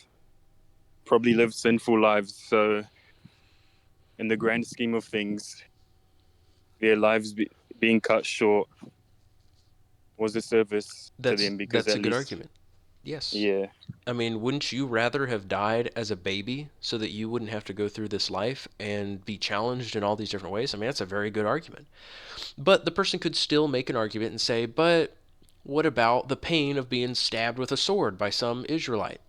probably lived sinful lives. So, in the grand scheme of things, their lives being cut short was a service to That's them, because that's a at good least, argument. Yes. yeah, I mean, wouldn't you rather have died as a baby so that you wouldn't have to go through this life and be challenged in all these different ways? I mean, that's a very good argument. But the person could still make an argument and say, but what about the pain of being stabbed with a sword by some Israelite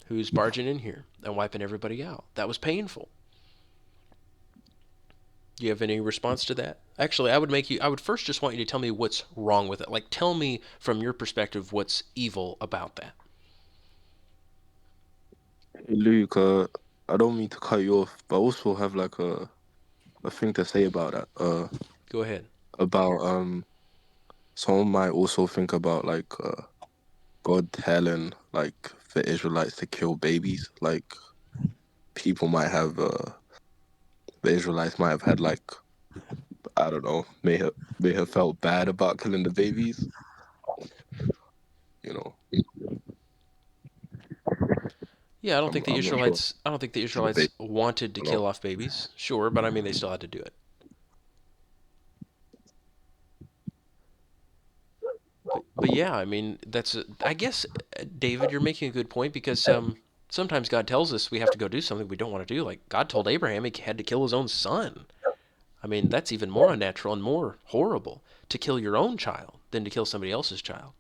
who's barging in here and wiping everybody out? That was painful. Do you have any response to that? Actually, I would first just want you to tell me what's wrong with it. Like, tell me from your perspective what's evil about that. Hey, Luke, I don't mean to cut you off, but I also have like a thing to say about that. Go ahead. About someone might also think about like God telling like the Israelites to kill babies. Like people might have the Israelites might have had like, I don't know, may have felt bad about killing the babies. You know, Yeah, I'm not sure. I don't think the The Israelites baby, wanted to you know. kill off babies. Sure, but I mean they still had to do it. But yeah, I mean I guess David, you're making a good point because sometimes God tells us we have to go do something we don't want to do. Like God told Abraham he had to kill his own son. I mean, that's even more unnatural and more horrible to kill your own child than to kill somebody else's child.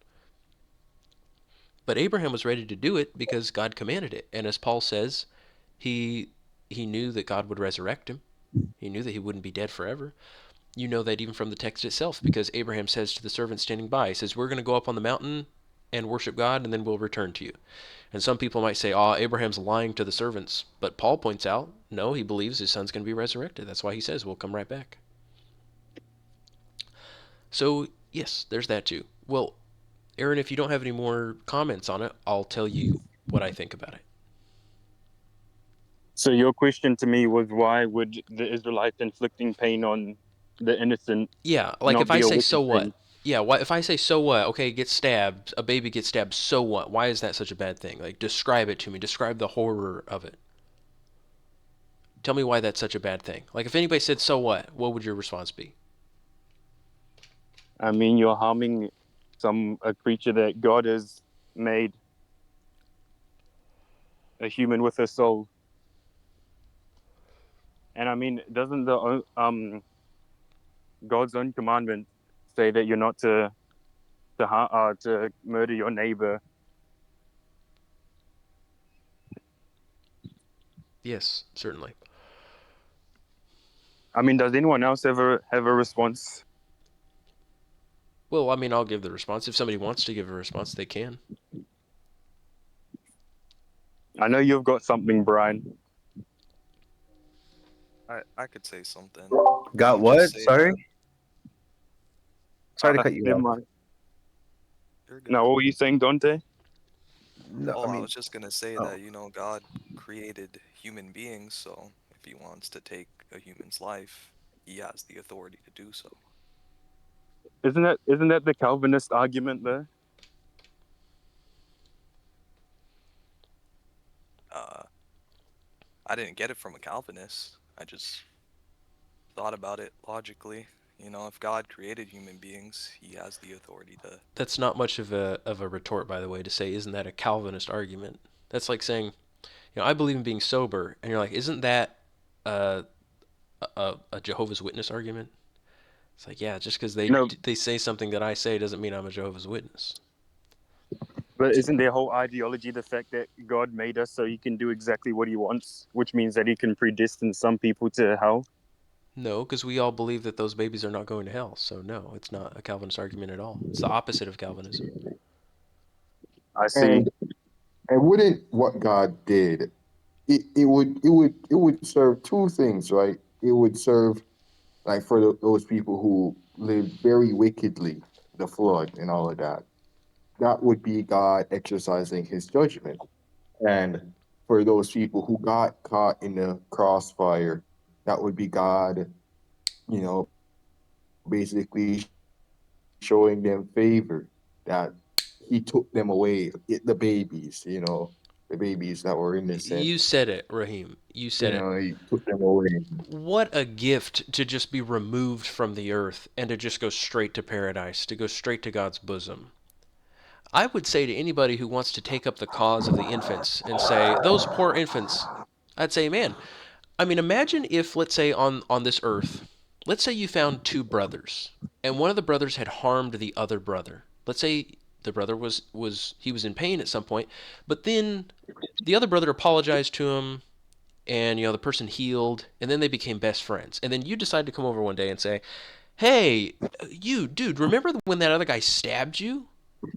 But Abraham was ready to do it because God commanded it. And as Paul says, he he knew that God would resurrect him. He knew that he wouldn't be dead forever. You know that even from the text itself, because Abraham says to the servant standing by, he says, we're going to go up on the mountain and worship God, and then we'll return to you. And some people might say, Abraham's lying to the servants. But Paul points out, no, he believes his son's going to be resurrected. That's why he says, we'll come right back. So, yes, there's that too. Well, Aaron, if you don't have any more comments on it, I'll tell you what I think about it. So your question to me was, why would the Israelites inflicting pain on the innocent, Yeah, like if not I be a say wicked so what? thing. Yeah, what if I say so what? Okay, get stabbed. A baby gets stabbed. So what? Why is that such a bad thing? Like describe it to me. Describe the horror of it. Tell me why that's such a bad thing. Like if anybody said so what would your response be? I mean, you're harming a creature that God has made, a human with a soul. And I mean, doesn't the God's own commandment say that you're not to murder your neighbor? Yes, certainly. I mean, does anyone else ever have a response? Well, I mean, I'll give the response. If somebody wants to give a response, they can. I know you've got something, Brian. I could say something. Got I'll just what? say Sorry, that sorry to cut you Never off. mind. you're Now, good. what were you saying, Dante? No, Oh, I I mean, was just gonna say oh, that, God created human beings, so if he wants to take a human's life, he has the authority to do so. Isn't that the Calvinist argument there? Uh, I didn't get it from a Calvinist. I just thought about it logically. If God created human beings, he has the authority to. That's not much of a retort, by the way, to say, isn't that a Calvinist argument? That's like saying, I believe in being sober, and you're like, isn't that uh, a Jehovah's Witness argument? It's like, yeah, just because No, they say something that I say doesn't mean I'm a Jehovah's Witness. but isn't their whole ideology the fact that God made us so he can do exactly what he wants, which means that he can predestine some people to hell? No, because we all believe that those babies are not going to hell. So no, it's not a Calvinist argument at all. It's the opposite of Calvinism. I see. And wouldn't what God did, it would serve two things, right? It would serve like for those people who lived very wickedly, the flood and all of that. That would be God exercising his judgment. And for those people who got caught in the crossfire, that would be God, basically showing them favor that he took them away, the babies that were innocent, You said it, Raheem. You said it. he took them away. What a gift to just be removed from the earth and to just go straight to paradise, to go straight to God's bosom. I would say to anybody who wants to take up the cause of the infants and say, those poor infants, I'd say, man, I mean, imagine if, let's say, on this earth, let's say you found two brothers, and one of the brothers had harmed the other brother. Let's say the brother he was in pain at some point, but then the other brother apologized to him, and the person healed, and then they became best friends. And then you decide to come over one day and say, "Hey, you dude, remember when that other guy stabbed you?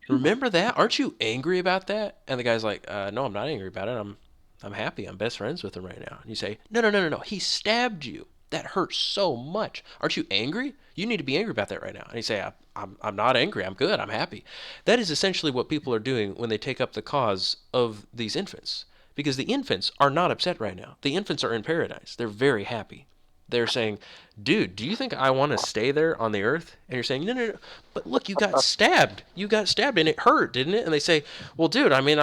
Remember that? Aren't you angry about that?" And the guy's like, "No, I'm not angry about it. I'm happy. I'm best friends with him right now." And you say, "No, no, no, no, no. He stabbed you. That hurts so much. Aren't you angry? You need to be angry about that right now." And you say, I'm not angry. I'm good. I'm happy." That is essentially what people are doing when they take up the cause of these infants. Because the infants are not upset right now. The infants are in paradise. They're very happy. They're saying, "Dude, do you think I want to stay there on the earth?" And you're saying, "No, no, no. But look, you got stabbed. You got stabbed, and it hurt, didn't it?" And they say, "Well, dude, I mean,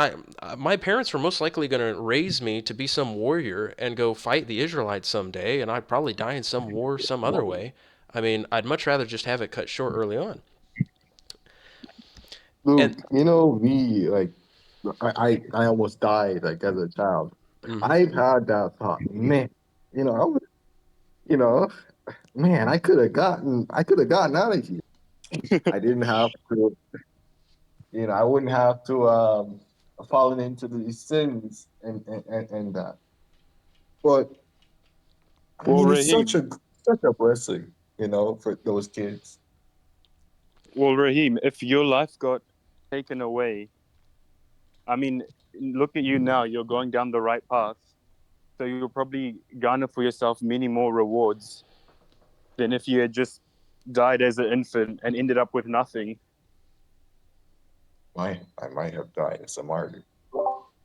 my parents were most likely going to raise me to be some warrior and go fight the Israelites someday, and I'd probably die in some war some other way. I mean, I'd much rather just have it cut short early on." And Luke, me, like I almost died like as a child. mhm. I've had that thought, man, I was, you know, man, I could have gotten out of here. I didn't have to, I wouldn't have to fallen into these sins and that. But I Well, mean, it's Raheem, such a blessing, for those kids. If your life got taken away, I mean, look at you now. You're going down the right path, so you'll probably garner for yourself many more rewards than if you had just died as an infant and ended up with nothing. I might have died as a martyr.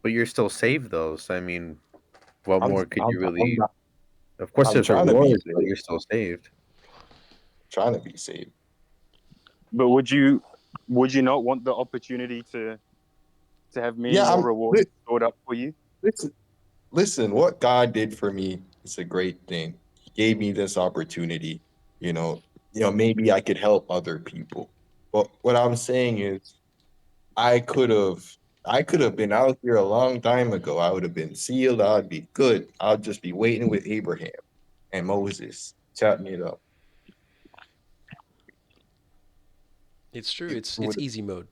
but you're still saved though. So I mean, what I'm more could I'm you I'm really? not Of course, I'm there's trying to be rewards, but saved. you're still saved. trying to be saved. But would you not want the opportunity to have many Yeah, more rewards stored up for you? listen, listen, what God did for me is a great thing. He gave me this opportunity, you know, maybe I could help other people. But what I'm saying is I could have I could have been out here a long time ago. I would have been sealed. I'd be good. I'll just be waiting with Abraham and Moses, chatting it up. It's true. It It's would easy mode.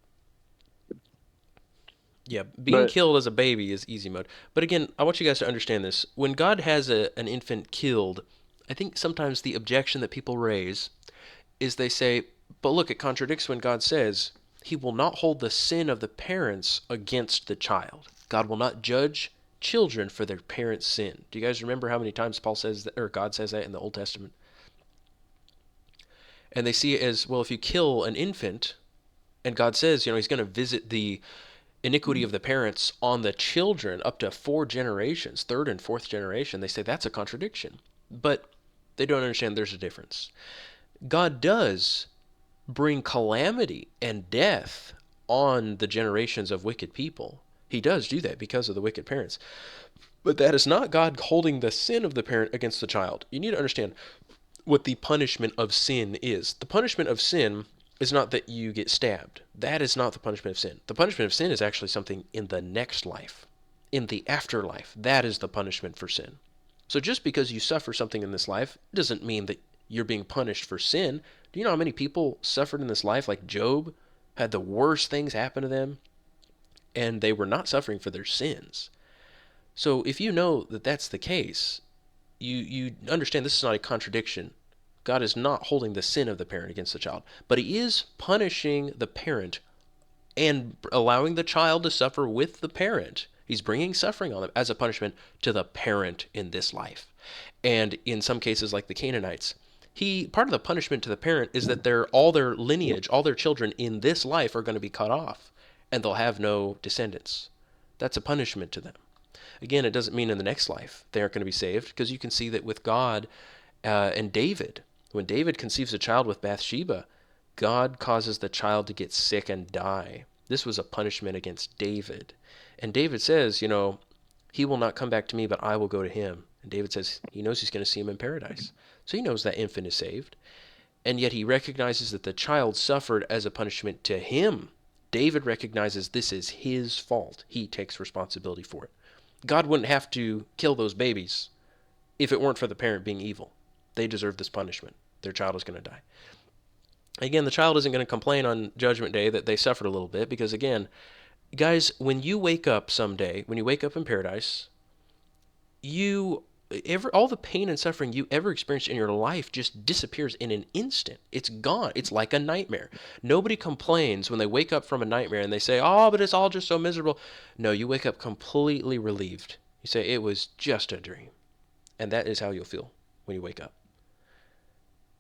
Yeah, being But killed as a baby is easy mode. But again, I want you guys to understand this. When God has an infant killed, I think sometimes the objection that people raise is they say, but look, it contradicts when God says he will not hold the sin of the parents against the child. God will not judge children for their parents' sin. Do you guys remember how many times Paul says that, or God says that in the Old Testament? And they see it as, well, if you kill an infant, and God says, he's going to visit the iniquity of the parents on the children up to 4 generations, third and fourth generation, they say that's a contradiction. But they don't understand there's a difference. God does bring calamity and death on the generations of wicked people. He does do that because of the wicked parents. But that is not God holding the sin of the parent against the child. You need to understand what the punishment of sin is. The punishment of sin is not that you get stabbed. That is not the punishment of sin. The punishment of sin is actually something in the next life, in the afterlife. That is the punishment for sin. So just because you suffer something in this life doesn't mean that you're being punished for sin. Do you know how many people suffered in this life? Like Job had the worst things happen to them, and they were not suffering for their sins. So if you know that that's the case, you understand this is not a contradiction. God is not holding the sin of the parent against the child, but he is punishing the parent and allowing the child to suffer with the parent. He's bringing suffering on them as a punishment to the parent in this life. And in some cases, like the Canaanites, part of the punishment to the parent is that all their lineage, all their children in this life are going to be cut off, and they'll have no descendants. That's a punishment to them. Again, it doesn't mean in the next life they aren't going to be saved, because you can see that with God and David. When David conceives a child with Bathsheba, God causes the child to get sick and die. This was a punishment against David. And David says, he will not come back to me, but I will go to him. And David says he knows he's going to see him in paradise. So he knows that infant is saved. And yet he recognizes that the child suffered as a punishment to him. David recognizes this is his fault. He takes responsibility for it. God wouldn't have to kill those babies if it weren't for the parent being evil. They deserve this punishment. Their child is going to die. Again, the child isn't going to complain on Judgment Day that they suffered a little bit, because again, guys, when you wake up someday, when you wake up in paradise, all the pain and suffering you ever experienced in your life just disappears in an instant. It's gone. It's like a nightmare. Nobody complains when they wake up from a nightmare and they say, "Oh, but it's all just so miserable." No, you wake up completely relieved. You say, "It was just a dream." And that is how you'll feel when you wake up.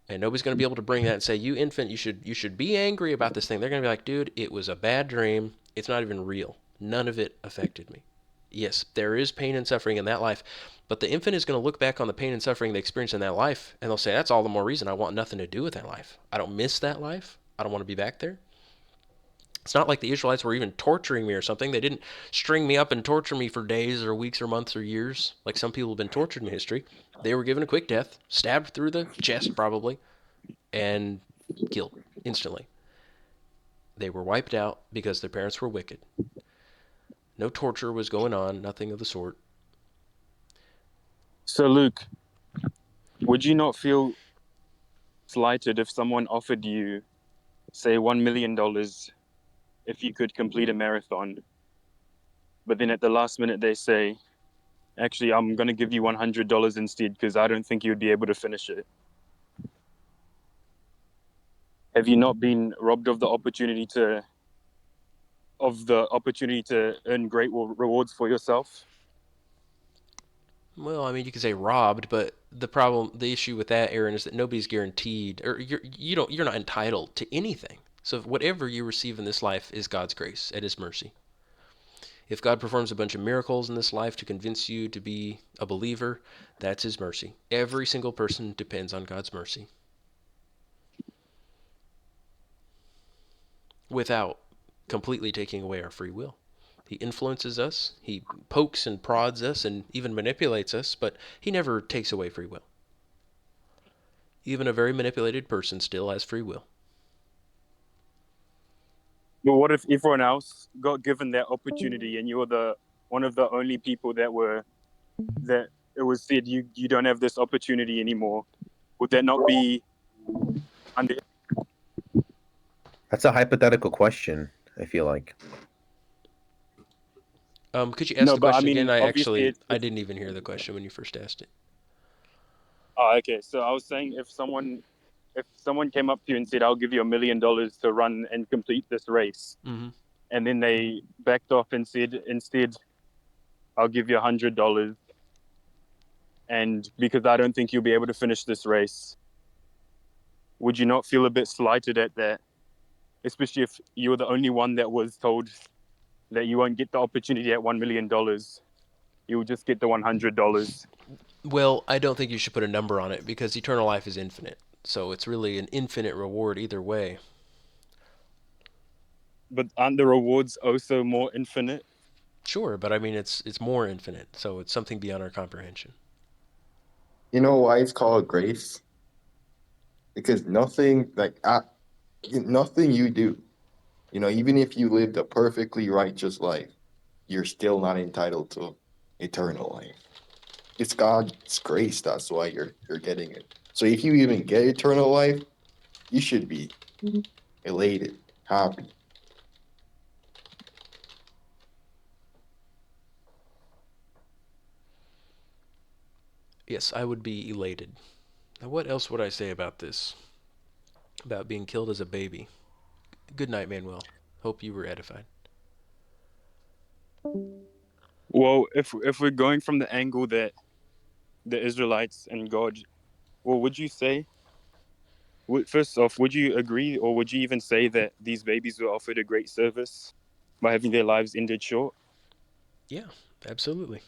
And nobody's going to be able to bring that and say, "You infant, you should be angry about this thing." They're going to be like, "Dude, it was a bad dream. It's not even real. None of it affected me." Yes, there is pain and suffering in that life, but the infant is going to look back on the pain and suffering they experienced in that life, and they'll say, "That's all the more reason I want nothing to do with that life. I don't miss that life. I don't want to be back there." It's not like the Israelites were even torturing me or something. They didn't string me up and torture me for days or weeks or months or years, like some people have been tortured in history. They were given a quick death, stabbed through the chest probably, and killed instantly. They were wiped out because their parents were wicked. No torture was going on, nothing of the sort. so, Luke, would you not feel slighted if someone offered you, say, $1 million if you could complete a marathon, but then at the last minute they say, "Actually, I'm going to give you $100 instead because I don't think you'd be able to finish it"? Have you not been robbed of the opportunity to earn great rewards for yourself? Well, I mean, you could say robbed, but the issue with that, Aaron, is that nobody's guaranteed, or you're not entitled to anything. So whatever you receive in this life is God's grace at His mercy. If God performs a bunch of miracles in this life to convince you to be a believer, that's His mercy. Every single person depends on God's mercy. without completely taking away our free will. He influences us, he pokes and prods us, and even manipulates us, but he never takes away free will. Even a very manipulated person still has free will. But what if everyone else got given that opportunity and you're the one of the only people that it was said you don't have this opportunity anymore? Would that not be under? That's a hypothetical question, I feel like. Could you ask No, the but I question again? mean, obviously, I didn't even hear the question when you first asked it. oh, okay. So I was saying, if someone came up to you and said, "I'll give you $1 million to run and complete this race," Mm-hmm. and then they backed off and said, "Instead, I'll give you $100," and because I don't think you'll be able to finish this race, would you not feel a bit slighted at that? Especially if you're the only one that was told that you won't get the opportunity at $1 million, you'll just get the $100. Well, I don't think you should put a number on it because eternal life is infinite. So it's really an infinite reward either way. But aren't the rewards also more infinite? Sure, but I mean it's more infinite, so it's something beyond our comprehension. You know why it's called grace? Because nothing you do, even if you lived a perfectly righteous life, you're still not entitled to eternal life. It's God's grace, that's why you're getting it. So if you even get eternal life, you should be elated, happy. Yes, I would be elated. Now, what else would I say about this? About being killed as a baby. Good night, Manuel. Hope you were edified. Well, if we're going from the angle that the Israelites and God, well, would you say, first off, would you agree or would you even say that these babies were offered a great service by having their lives ended short? Yeah, absolutely.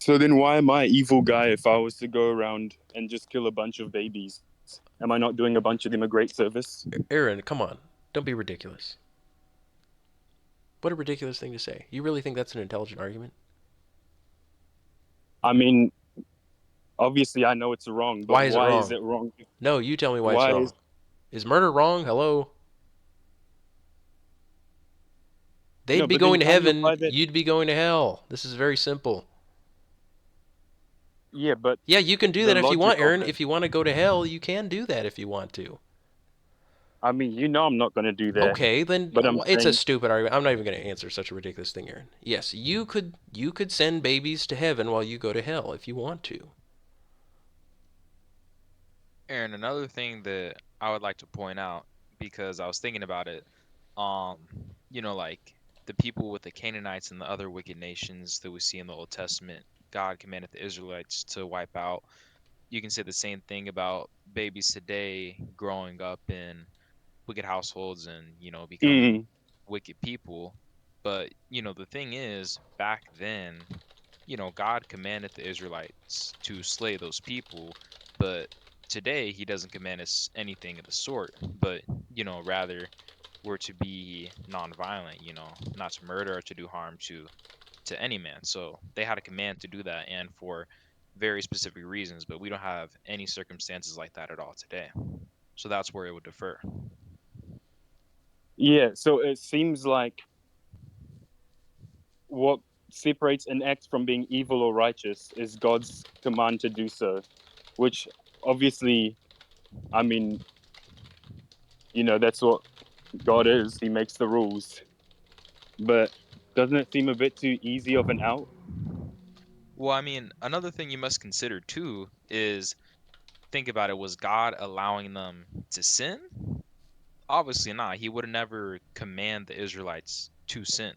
So then why am I evil guy if I was to go around and just kill a bunch of babies? Am I not doing a bunch of them a great service? Aaron, come on. Don't be ridiculous. What a ridiculous thing to say. You really think that's an intelligent argument? I mean, obviously I know it's wrong, but Why is it why is wrong? it wrong? No, you tell me why it's Why is wrong. Is murder wrong? Hello? no, They'd be but then going to can't you heaven, apply that? you'd be going to hell. This is very simple. Yeah, but Yeah, you can do the that if you logic want, of Aaron. it. If you want to go to hell, you can do that if you want to. I mean, I'm not going to do that, Okay, then but I'm it's a saying, stupid argument. I'm not even going to answer such a ridiculous thing, Aaron. Yes, you could send babies to heaven while you go to hell if you want to. Aaron, another thing that I would like to point out because I was thinking about it, um, like the people with the Canaanites and the other wicked nations that we see in the Old Testament, God commanded the Israelites to wipe out. You can say the same thing about babies today growing up in wicked households and, becoming mm, wicked people. But, the thing is, back then, God commanded the Israelites to slay those people, but today he doesn't command us anything of the sort, but, rather we're to be nonviolent, not to murder or to do harm to any man. So they had a command to do that and for very specific reasons, but we don't have any circumstances like that at all today. So that's where it would differ. yeah. So it seems like what separates an act from being evil or righteous is God's command to do so, which obviously, I mean, that's what God is. He makes the rules. But doesn't it seem a bit too easy of an out? Well, I mean, another thing you must consider too is think about it, was God allowing them to sin? Obviously not. He would have never command the Israelites to sin.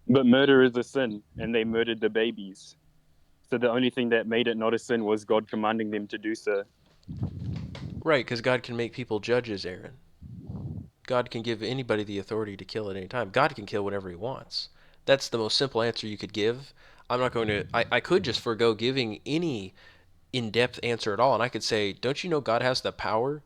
But murder is a sin, and they murdered the babies. So the only thing that made it not a sin was God commanding them to do so. Right, because God can make people judges, Aaron. God can give anybody the authority to kill at any time. God can kill whatever he wants. That's the most simple answer you could give. I'm not going to. I could just forego giving any in depth answer at all, and I could say, don't you know God has the power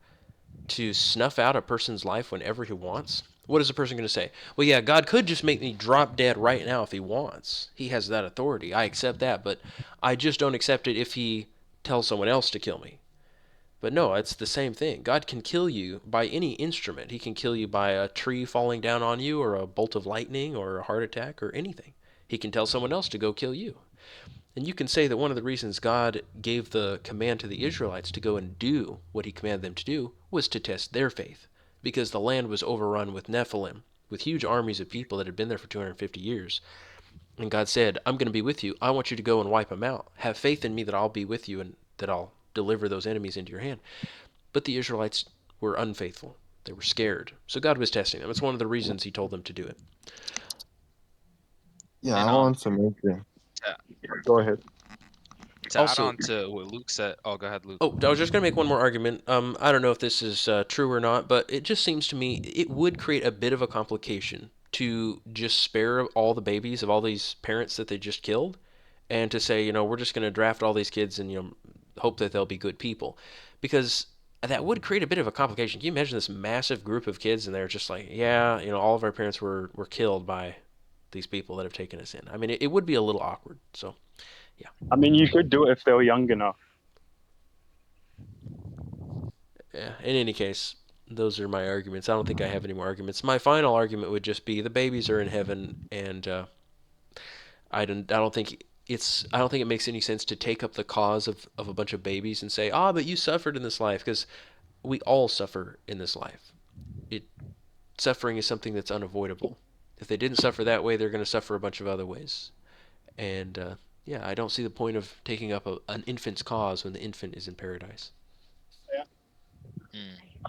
to snuff out a person's life whenever he wants, what is a person going to say? Well, yeah, God could just make me drop dead right now if he wants. He has that authority. I accept that, but I just don't accept it if he tells someone else to kill me. But no, it's the same thing. God can kill you by any instrument. He can kill you by a tree falling down on you, or a bolt of lightning, or a heart attack, or anything. He can tell someone else to go kill you. And you can say that one of the reasons God gave the command to the Israelites to go and do what he commanded them to do was to test their faith, because the land was overrun with Nephilim, with huge armies of people that had been there for 250 years. And God said, I'm going to be with you. I want you to go and wipe them out. Have faith in me that I'll be with you and that I'll deliver those enemies into your hand. But the Israelites were unfaithful. They were scared. So God was testing them. It's one of the reasons he told them to do it. Yeah, I And want to mention. to, Go ahead. to add Also, on to what Luke said. Oh, go ahead, Luke. oh, I was just going to make one more argument. I don't know if this is true or not, but it just seems to me it would create a bit of a complication to just spare all the babies of all these parents that they just killed, and to say, we're just going to draft all these kids and hope that they'll be good people, because that would create a bit of a complication. Can you imagine this massive group of kids and they're just like, yeah, all of our parents were killed by these people that have taken us in. I mean, it would be a little awkward. So yeah. I mean, you could do it if they were young enough. Yeah, in any case, those are my arguments. I don't think I have any more arguments. My final argument would just be the babies are in heaven, and I don't think it makes any sense to take up the cause of a bunch of babies and say, but you suffered in this life, because we all suffer in this life. It Suffering is something that's unavoidable. If they didn't suffer that way, they're going to suffer a bunch of other ways. And yeah, I don't see the point of taking up an infant's cause when the infant is in paradise. Mm.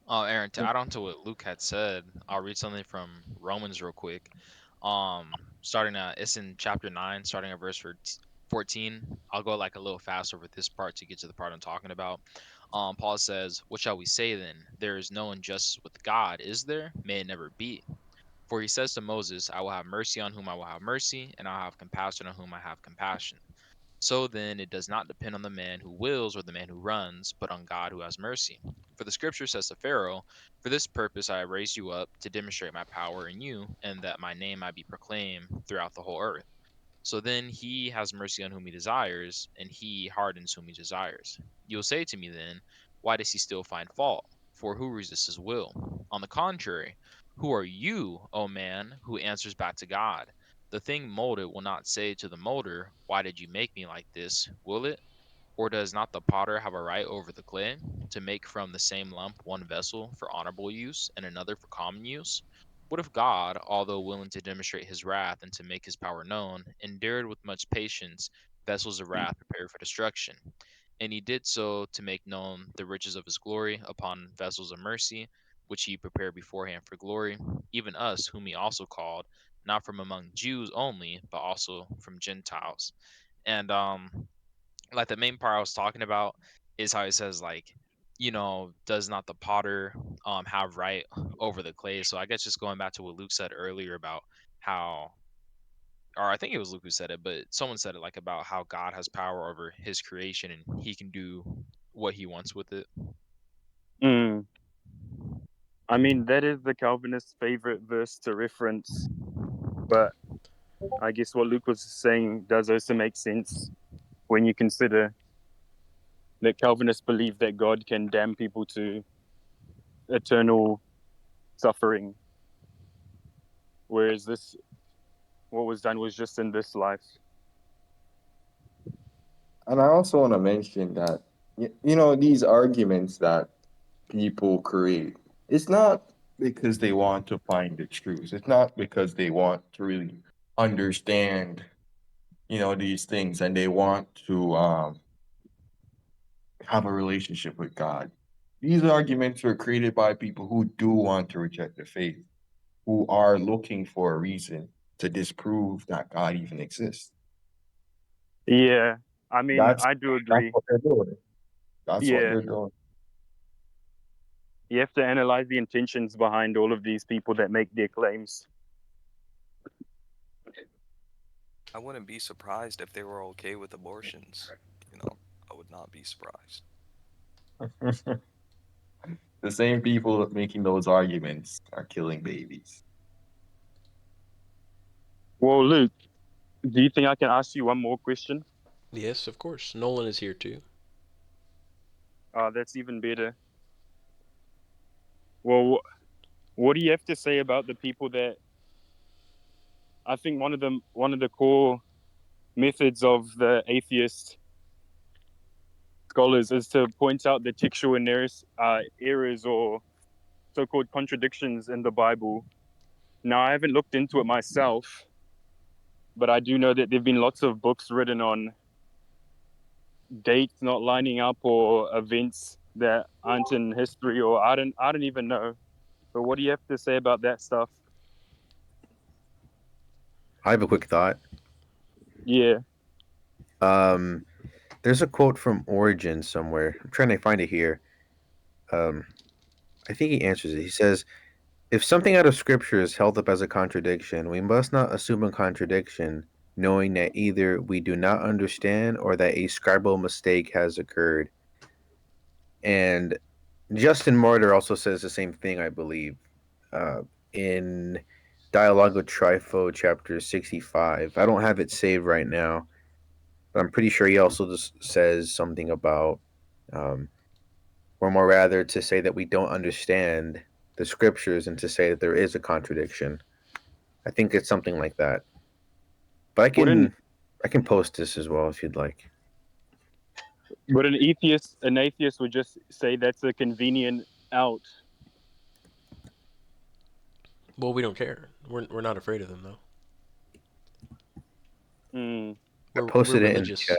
Oh, Aaron, to add on to what Luke had said, I'll read something from Romans real quick. Starting at it's in chapter 9, starting at verse 14. I'll go like a little fast over this part to get to the part I'm talking about. Paul says, "What shall we say then? There is no injustice with God, is there? May it never be. For he says to Moses, I will have mercy on whom I will have mercy, and I'll have compassion on whom I have compassion. So then it does not depend on the man who wills or the man who runs, but on God who has mercy. For the scripture says to Pharaoh, For this purpose I have raised you up, to demonstrate my power in you, and that my name might be proclaimed throughout the whole earth. So then he has mercy on whom he desires, and he hardens whom he desires. You'll say to me then, Why does he still find fault? For who resists his will? On the contrary, who are you, O man, who answers back to God? The thing molded will not say to the molder, Why did you make me like this? Will it? Or does not the potter have a right over the clay, to make from the same lump one vessel for honorable use and another for common use? What if God, although willing to demonstrate his wrath and to make his power known, endured with much patience vessels of wrath prepared for destruction? And he did so to make known the riches of his glory upon vessels of mercy, which he prepared beforehand for glory, even us, whom he also called, not from among Jews only, but also from Gentiles. And like the main part I was talking about is how it says like, does not the potter have right over the clay? So I guess just going back to what Luke said earlier about how, or I think it was Luke who said it, but someone said it like about how God has power over his creation and he can do what he wants with it. Mm. I mean, that is the Calvinist favorite verse to reference, but I guess what Luke was saying does also make sense when you consider that Calvinists believe that God can damn people to eternal suffering, whereas this, what was done was just in this life. And I also want to mention that these arguments that people create, it's not because they want to find the truth. It's not because they want to really understand, these things, and they want to have a relationship with God. These arguments are created by people who do want to reject the faith, who are looking for a reason to disprove that God even exists. Yeah, I mean, That's I do that's agree. what they're doing. That's what Yeah, they're doing. you have to analyze the intentions behind all of these people that make their claims. I wouldn't be surprised if they were okay with abortions. I would not be surprised. The same people making those arguments are killing babies. Well, Luke, do you think I can ask you one more question? Yes, of course. Nolan is here too. That's even better. Well, what do you have to say about the people that I think one of the core methods of the atheist scholars is to point out the textual errors or so-called contradictions in the Bible. Now, I haven't looked into it myself, but I do know that there've been lots of books written on dates not lining up or events that aren't in history, or I don't even know. But what do you have to say about that stuff? I have a quick thought. Yeah. Um, there's a quote from Origin somewhere. I'm trying to find it here. Um, I think he answers it. He says, "If something out of Scripture is held up as a contradiction, we must not assume a contradiction, knowing that either we do not understand or that a scribal mistake has occurred." And Justin Martyr also says the same thing, I believe, in Dialogue with Trifo, chapter 65. I don't have it saved right now, but I'm pretty sure he also just says something about, um, or more rather, to say that we don't understand the scriptures and to say that there is a contradiction. I think it's something like that. But Wouldn't I can post this as well if you'd like. But an atheist would just say that's a convenient out. Well, we don't care. We're not afraid of them though. Mm. I We're posted it in the chat. religious.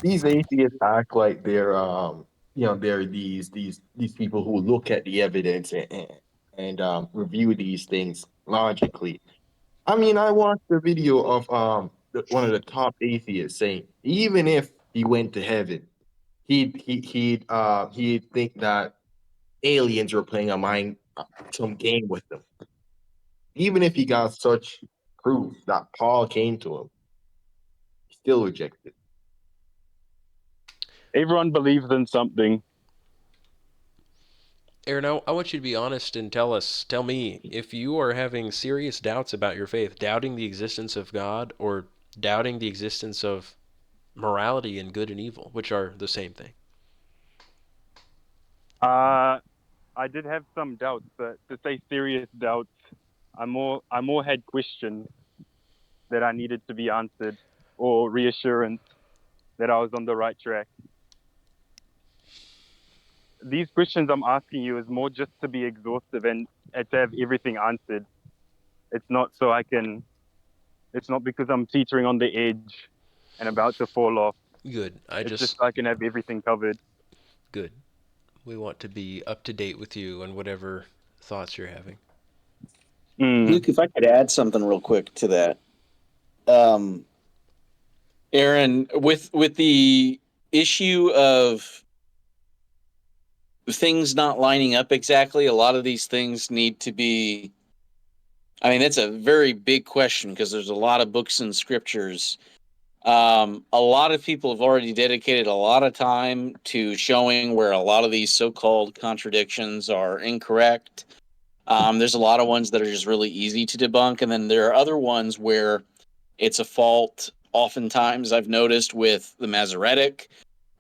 These atheists act like they're these people who look at the evidence and review these things logically. I mean, I watched a video of one of the top atheists saying even if he went to heaven, he'd think that aliens were playing a mind some game with them. Even if he got such proof that Paul came to him, he still rejected. Everyone believes in something. Aaron, I want you to be honest and tell me if you are having serious doubts about your faith, doubting the existence of God or doubting the existence of morality and good and evil, which are the same thing. I did have some doubts, but to say serious doubts, I more had questions that I needed to be answered or reassurance that I was on the right track. These questions I'm asking you is more just to be exhaustive and to have everything answered. It's not so I can. It's not because I'm teetering on the edge and about to fall off. Good. It's just so I can have everything covered. Good. We want to be up to date with you on whatever thoughts you're having. Luke, if I could add something real quick to that, um, Aaron, with the issue of things not lining up exactly, a lot of these things need to be. I mean, that's a very big question because there's a lot of books and scriptures. A lot of people have already dedicated a lot of time to showing where a lot of these so-called contradictions are incorrect. There's a lot of ones that are just really easy to debunk, and then there are other ones where it's a fault. Oftentimes, I've noticed with the Masoretic,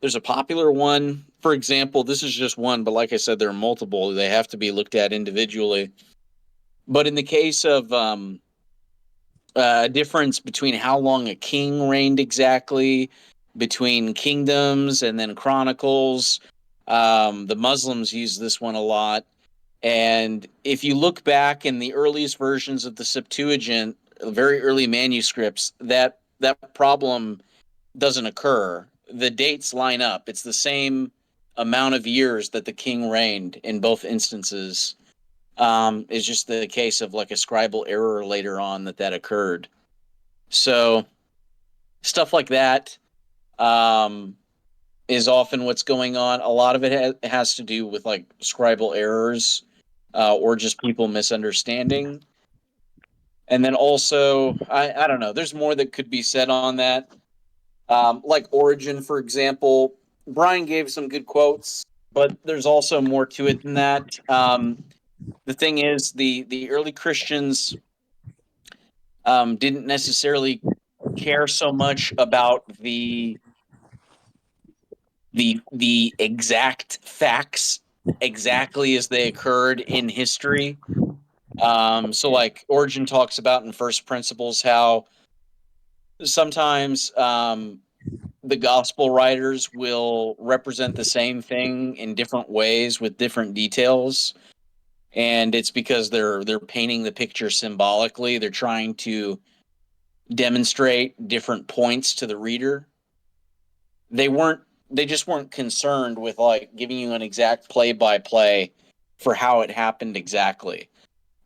there's a popular one. For example, this is just one, but like I said, there are multiple. They have to be looked at individually. But in the case of difference between how long a king reigned exactly, between kingdoms and then chronicles, the Muslims use this one a lot. And if you look back in the earliest versions of the Septuagint, very early manuscripts, that problem doesn't occur. The dates line up. It's the same amount of years that the king reigned in both instances. It's just the case of like a scribal error later on that occurred. So stuff like that um, is often what's going on. A lot of it has to do with like scribal errors or just people misunderstanding. And then also, I don't know, there's more that could be said on that. Like Origin, for example. Brian gave some good quotes, but there's also more to it than that. The thing is, the early Christians didn't necessarily care so much about the exact facts exactly as they occurred in history. So like Origin talks about in First Principles how sometimes the gospel writers will represent the same thing in different ways with different details, and it's because they're painting the picture symbolically. They're trying to demonstrate different points to the reader. They weren't they just weren't concerned with like giving you an exact play by play for how it happened exactly.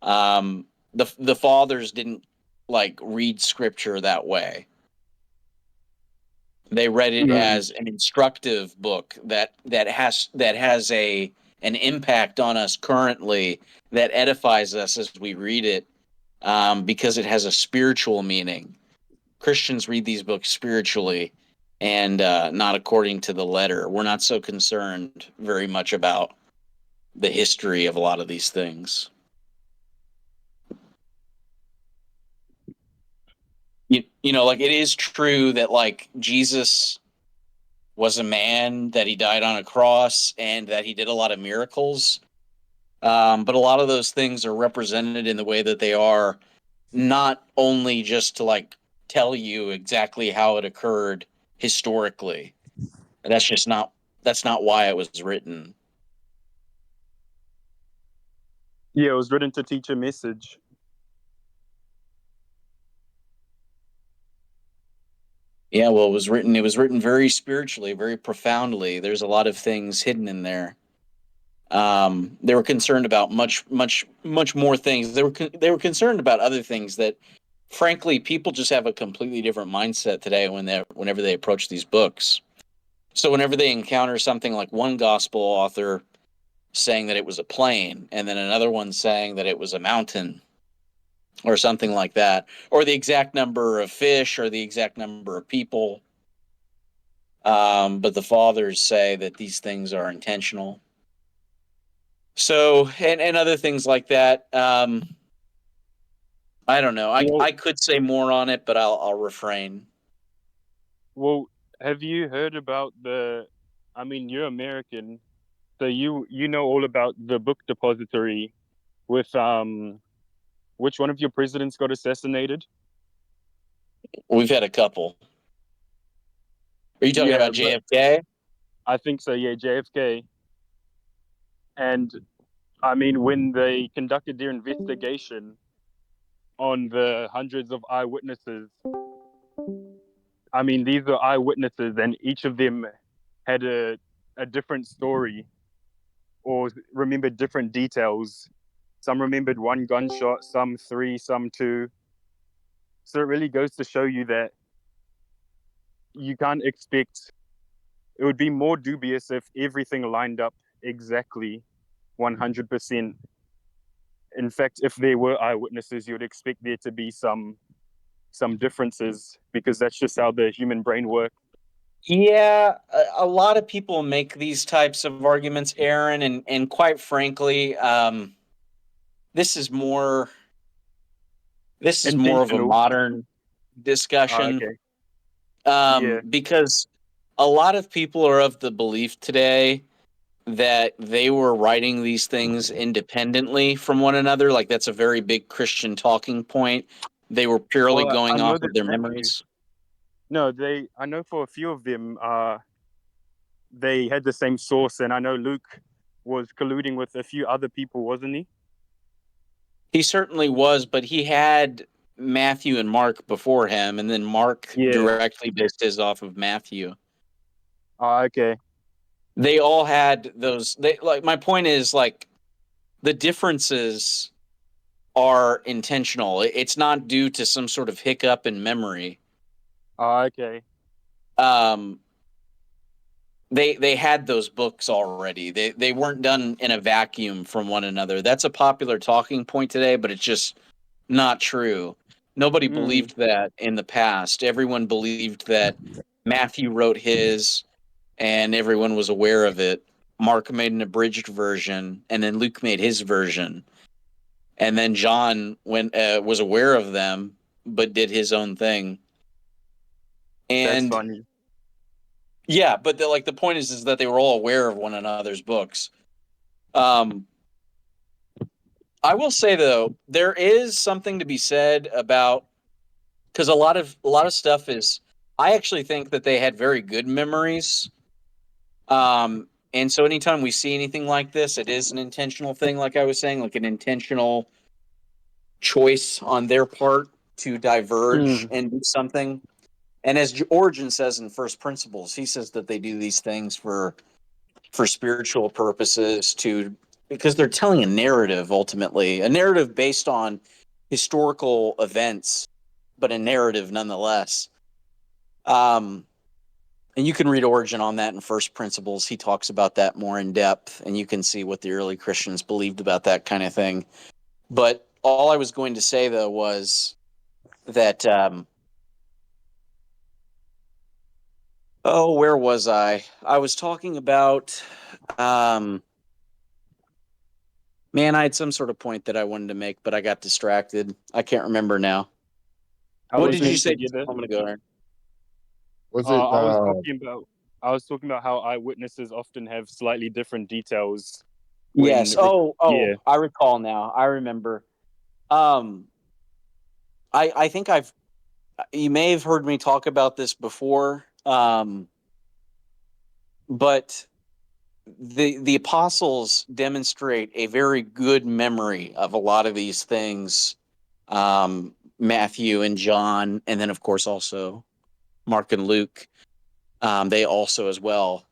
The fathers didn't like read scripture that way. They read it Mm. as an instructive book that has a an impact on us currently, that edifies us as we read it, because it has a spiritual meaning. Christians read these books spiritually, and not according to the letter. We're not so concerned very much about the history of a lot of these things. Like it is true that like Jesus was a man, that he died on a cross, and that he did a lot of miracles. But a lot of those things are represented in the way that they are, not only just to like tell you exactly how it occurred historically. That's not why it was written. Yeah, it was written to teach a message. Yeah, well, it was written very spiritually, very profoundly. There's a lot of things hidden in there. They were concerned about much more things. They were concerned about other things that, frankly, people just have a completely different mindset today whenever they approach these books. So whenever they encounter something like one gospel author saying that it was a plane, and then another one saying that it was a mountain, or something like that, or the exact number of fish, or the exact number of people, but the fathers say that these things are intentional. So, and other things like that. I don't know. I, Well, I could say more on it, but I'll refrain. well, have you heard about the? I mean, you're American, so you know all about the book depository with which one of your presidents got assassinated? We've had a couple. Are you talking Yeah, about but JFK? I think so. Yeah, JFK. And I mean, when they conducted their investigation on the hundreds of eyewitnesses, I mean, these are eyewitnesses, and each of them had a different story, or remembered different details. Some remembered one gunshot, some three, some two. So it really goes to show you that you can't expect. It would be more dubious if everything lined up exactly 100%. In fact, if there were eyewitnesses, you would expect there to be some differences, because that's just how the human brain works. Yeah, a lot of people make these types of arguments, Aaron, and quite frankly, this is more this is more of a Intentional. modern discussion, Okay. Yeah. because a lot of people are of the belief today that they were writing these things independently from one another. Like that's a very big Christian talking point. They were purely Well, I going know off of that their Matthew. memories. No, they. I know for a few of them, they had the same source, and I know Luke was colluding with a few other people, wasn't he? He certainly was, but he had Matthew and Mark before him, and then Mark Yeah. directly based his off of Matthew. Okay. They all had those. They like my point is like the differences are intentional. It's not due to some sort of hiccup in memory. Okay. Um, they had those books already. They weren't done in a vacuum from one another. That's a popular talking point today, but it's just not true. Nobody Mm. believed that in the past. Everyone believed that Matthew wrote his, and everyone was aware of it. Mark made an abridged version, and then Luke made his version, and then John was aware of them, but did his own thing. That's And funny. yeah, but the point is that they were all aware of one another's books. Um, I will say though, there is something to be said about, because a lot of stuff is. I actually think that they had very good memories. And so anytime we see anything like this, it is an intentional thing, like I was saying, like an intentional choice on their part to diverge and do something. And as Origen says in First Principles, he says that they do these things for spiritual purposes, to because they're telling a narrative, ultimately a narrative based on historical events, but a narrative nonetheless. Um, and you can read Origen on that in First Principles. He talks about that more in depth, and you can see what the early Christians believed about that kind of thing. But all I was going to say, though, was that, where was I? I was talking about, man, I had some sort of point that I wanted to make, but I got distracted. I can't remember now. I What was did you in say just a together. moment ago, Aaron? Was it I was talking about how eyewitnesses often have slightly different details when Yes. yeah. I recall now. I remember. Um, I think you may have heard me talk about this before, but the apostles demonstrate a very good memory of a lot of these things. Matthew and John, and then of course also Mark and Luke. They also, as well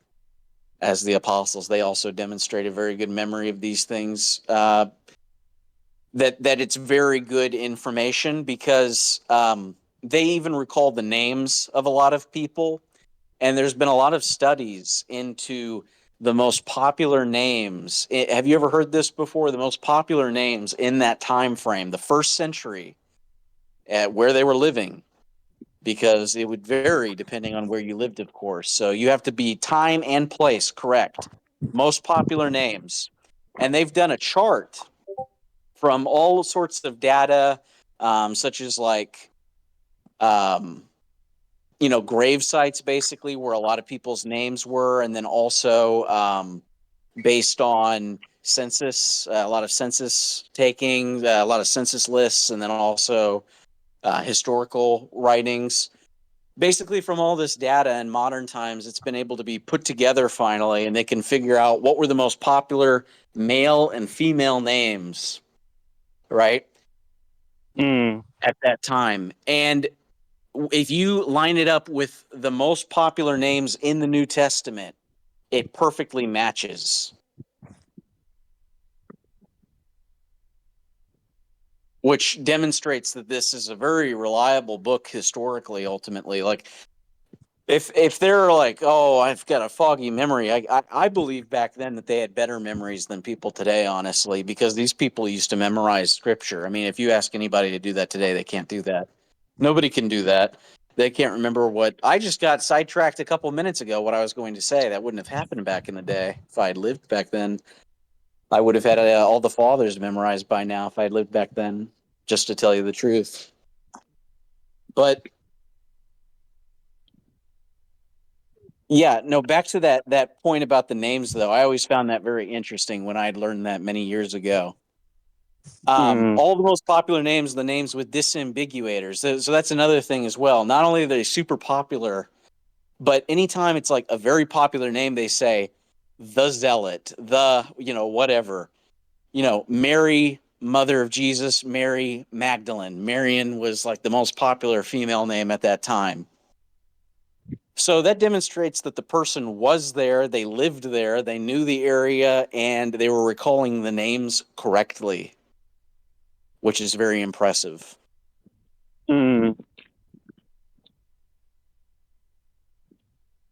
as the apostles, they also demonstrate a very good memory of these things. That it's very good information, because they even recall the names of a lot of people. And there's been a lot of studies into the most popular names. Have you ever heard this before? The most popular names in that time frame, the first century, where they were living, because it would vary depending on where you lived, of course. So you have to be time and place correct. Most popular names. And they've done a chart from all sorts of data, such as um, grave sites, basically, where a lot of people's names were, and then also based on census, a lot of census taking, a lot of census lists, and then also historical writings. Basically, from all this data in modern times, it's been able to be put together finally, and they can figure out what were the most popular male and female names, right, at that time. And if you line it up with the most popular names in the New Testament, it perfectly matches, which demonstrates that this is a very reliable book historically, ultimately. Like, if they're like, oh, I've got a foggy memory, I believe back then that they had better memories than people today, honestly, because these people used to memorize scripture. I mean, if you ask anybody to do that today, they can't do that. Nobody can do that. They can't remember what I just got sidetracked a couple minutes ago. What I was going to say, that wouldn't have happened back in the day if I had lived back then. I would have had all the fathers memorized by now if I had lived back then. Just to tell you the truth, but yeah, no. Back to that point about the names, though. I always found that very interesting when I had learned that many years ago. All the most popular names, the names with disambiguators. So that's another thing as well. Not only are they super popular, but anytime it's like a very popular name, they say the zealot, the, whatever, Mary, mother of Jesus, Mary Magdalene. Marian was like the most popular female name at that time. So that demonstrates that the person was there, they lived there, they knew the area, and they were recalling the names correctly, which is very impressive.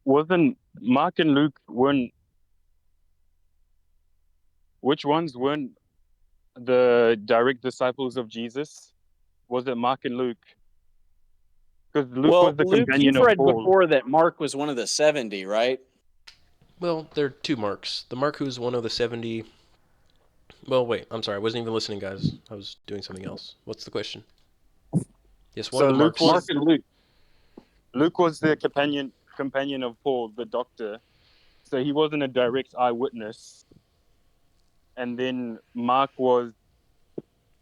Wasn't Mark and Luke weren't which ones weren't the direct disciples of Jesus? Was it Mark and Luke? Because Luke Well, was the Luke, companion you've of read Paul. before that Mark was one of the 70, right? Well, there are two Marks. The Mark who's one of the 70. Well, wait, I'm sorry. I wasn't even listening, guys. I was doing something else. What's the question? Yes, one of So the Luke Marks. Mark was and Luke. Luke was the companion of Paul, the doctor. So he wasn't a direct eyewitness. And then Mark was,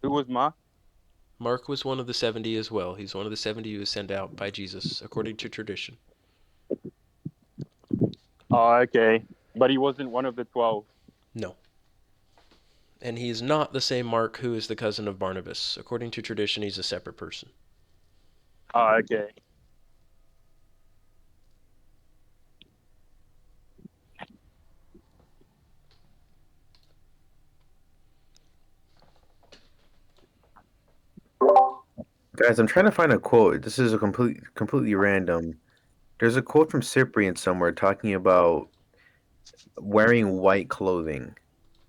who was Mark? Mark was one of the 70 as well. He's one of the 70 who was sent out by Jesus, according to tradition. Oh, okay. But he wasn't one of the 12. No. And he is not the same Mark who is the cousin of Barnabas. According to tradition, he's a separate person. Oh, okay. Guys, I'm trying to find a quote. This is a completely random. There's a quote from Cyprian somewhere talking about wearing white clothing,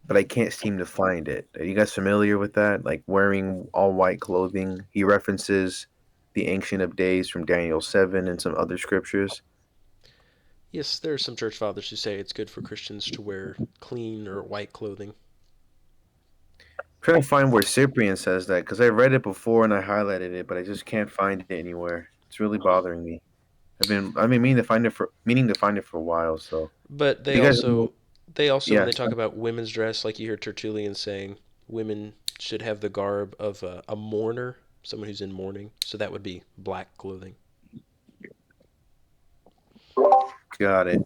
but I can't seem to find it. Are you guys familiar with that? Like wearing all white clothing? He references the Ancient of Days from Daniel 7 and some other scriptures. Yes, there are some church fathers who say it's good for Christians to wear clean or white clothing. Trying to find where Cyprian says that because I read it before and I highlighted it, but I just can't find it anywhere. It's really bothering me. I've been meaning to find it for a while. So But if you guys, they also when yeah, they talk about women's dress, like you hear Tertullian saying, women should have the garb of a mourner, someone who's in mourning. So that would be black clothing. got it.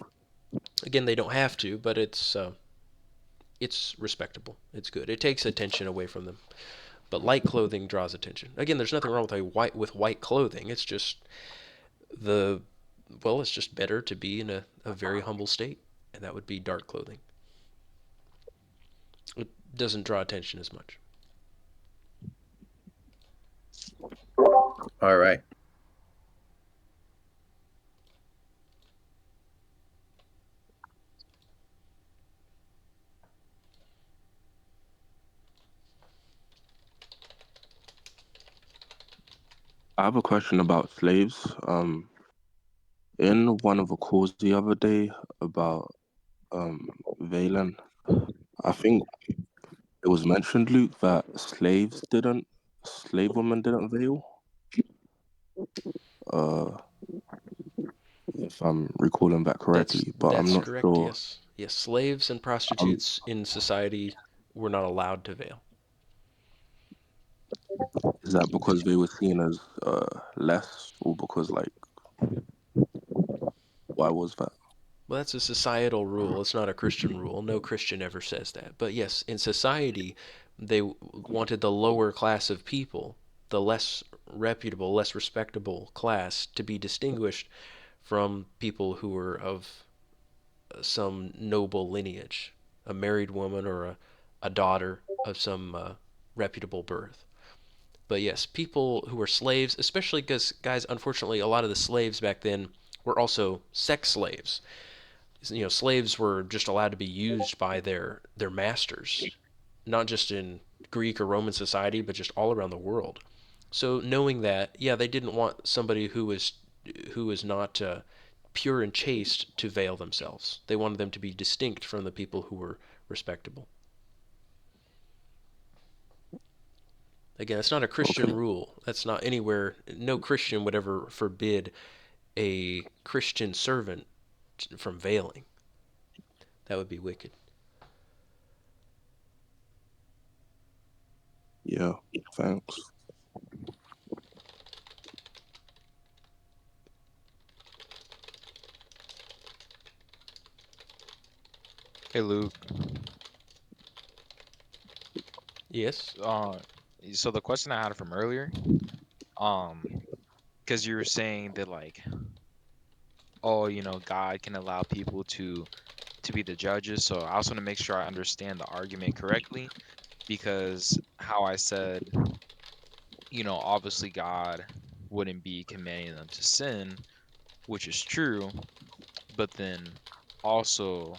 Again, they don't have to, but it's respectable. It's good. It takes attention away from them. But light clothing draws attention. Again, there's nothing wrong with white clothing. It's just the it's just better to be in a very humble state, and that would be dark clothing. It doesn't draw attention as much. All right. I have a question about slaves. In one of the calls the other day about Valen, I think it was mentioned, Luke, that slave women didn't veil. Uh, if I'm recalling that correctly, but I'm That's not correct. sure. Yes, yes. Slaves and Um, prostitutes in society were not allowed to veil. is that because they were seen as less, or because like why was that? Well, that's a societal rule. It's not a Christian rule. No Christian ever says that. But yes, in society, they wanted the lower class of people, the less reputable, less respectable class, to be distinguished from people who were of some noble lineage, a married woman or a daughter of some reputable birth. But yes, people who were slaves, especially because, guys, unfortunately, a lot of the slaves back then were also sex slaves. You know, slaves were just allowed to be used by their masters, not just in Greek or Roman society, but just all around the world. So knowing that, yeah, they didn't want somebody who was not pure and chaste to veil themselves. They wanted them to be distinct from the people who were respectable. Again, it's not a Christian Okay, rule. That's not anywhere. No Christian would ever forbid a Christian servant from veiling. That would be wicked. yeah, thanks. Hey Luke, Yes. uh, so the question I had from earlier, um, because you were saying that like, oh, God can allow people to be the judges. So I also want to make sure I understand the argument correctly, because how I said, obviously God wouldn't be commanding them to sin, which is true, but then also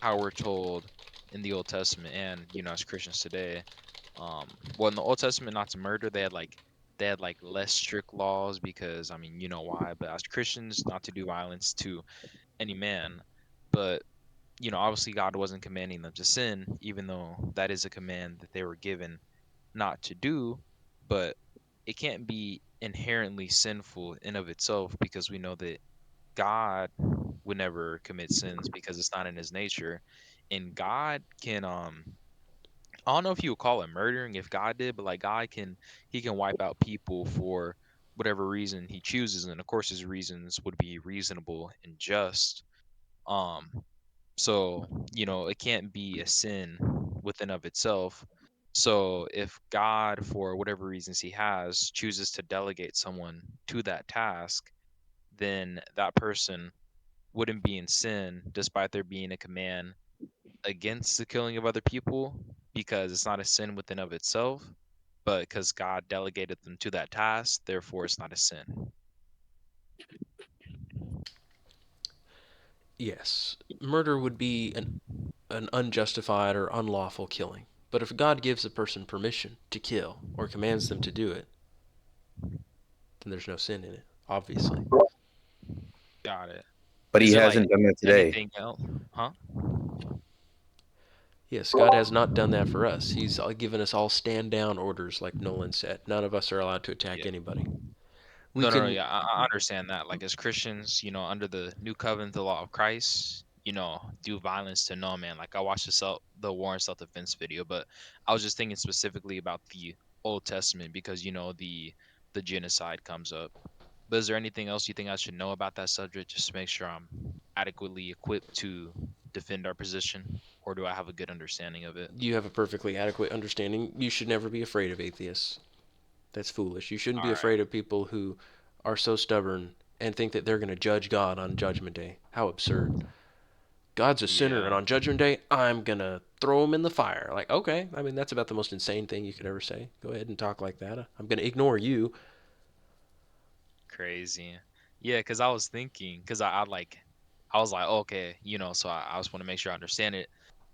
how we're told in the Old Testament and as Christians today, well, in the Old Testament not to murder, they had like they had like less strict laws because I mean, you know why, but as Christians not to do violence to any man. But obviously God wasn't commanding them to sin, even though that is a command that they were given not to do, but it can't be inherently sinful in of itself because we know that God would never commit sins because it's not in his nature. And God can I don't know if you would call it murdering if God did, but like God can he can wipe out people for whatever reason he chooses, and of course his reasons would be reasonable and just. Um so, it can't be a sin within of itself. So if God, for whatever reasons he has, chooses to delegate someone to that task, then that person wouldn't be in sin despite there being a command against the killing of other people because it's not a sin within of itself, but because God delegated them to that task, therefore it's not a sin. Yes, murder would be an unjustified or unlawful killing. But if God gives a person permission to kill or commands them to do it, then there's no sin in it, obviously. Got it. But Is he there like hasn't done that today. anything else? Huh? Yes, God has not done that for us. He's given us all stand down orders, like Nolan said. None of us are allowed to attack Yeah. anybody. We No, no, no. can. Yeah, I understand that. Like as Christians, under the new covenant, the law of Christ, do violence to no man. Like I watched the war and self defense video, but I was just thinking specifically about the Old Testament because the genocide comes up. But is there anything else you think I should know about that subject, just to make sure I'm adequately equipped to defend our position, or do I have a good understanding of it? You have a perfectly adequate understanding. You should never be afraid of atheists. That's foolish. You shouldn't All be right. afraid of people who are so stubborn and think that they're going to judge God on Judgment Day. How absurd. God's a sinner, and Yeah. on Judgment Day, I'm going to throw him in the fire. Like, okay, I mean, that's about the most insane thing you could ever say. Go ahead and talk like that. I'm going to ignore you. Crazy. Yeah, because I was thinking, because I was like, okay, so I just want to make sure I understand it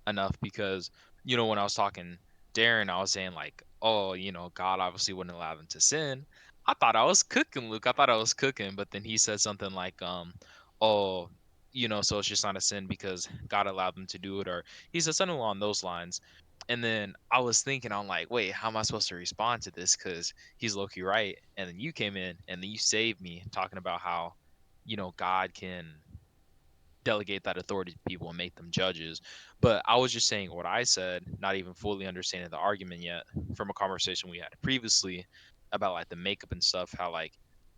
enough because, when I was talking Darren, I was saying like, oh, God obviously wouldn't allow them to sin. I thought I was cooking, Luke. I thought I was cooking, but then he said something like, oh, so it's just not a sin because God allowed them to do it, or he said something along those lines. And then I was thinking, I'm like, wait, how am I supposed to respond to this? Because he's low key right. And then you came in and then you saved me talking about how, God can delegate that authority to people and make them judges. But I was just saying what I said, not even fully understanding the argument yet from a conversation we had previously about like the makeup and stuff, how like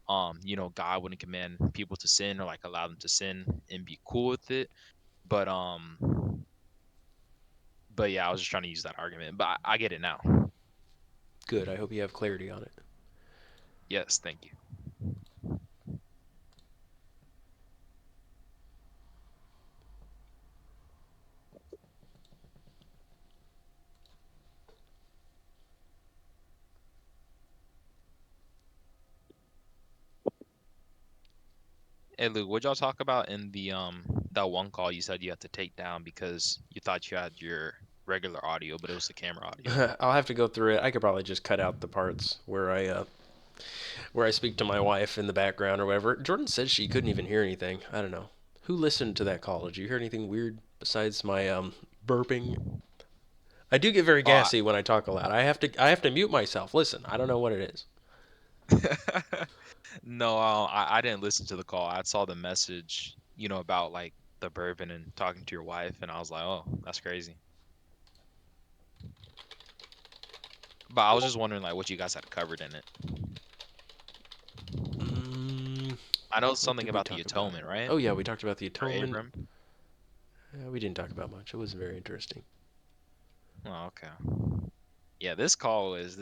God wouldn't command people to sin or like allow them to sin and be cool with it. But but yeah, I was just trying to use that argument. But I get it now. Good. I hope you have clarity on it. Yes, thank you. Hey Luke, what y'all talk about in the that one call you said you had to take down because you thought you had your regular audio, but it was the camera audio. I'll have to go through it. I could probably just cut out the parts where I speak to my wife in the background or whatever. Jordan said she couldn't even hear anything. I don't know. Who listened to that call? Did you hear anything weird besides my burping? I do get very Oh, gassy when I talk aloud. I have to mute myself. Listen, I don't know what it is. no, I didn't listen to the call. I saw the message, about like the bourbon and talking to your wife, and I was like, oh, that's crazy. But I was just wondering like what you guys had covered in it. Mm, I know what something did we about the talk about? atonement, right? Oh yeah, we talked about the For atonement. Abram. We didn't talk about much. It wasn't very interesting. Oh, okay. Yeah, this call is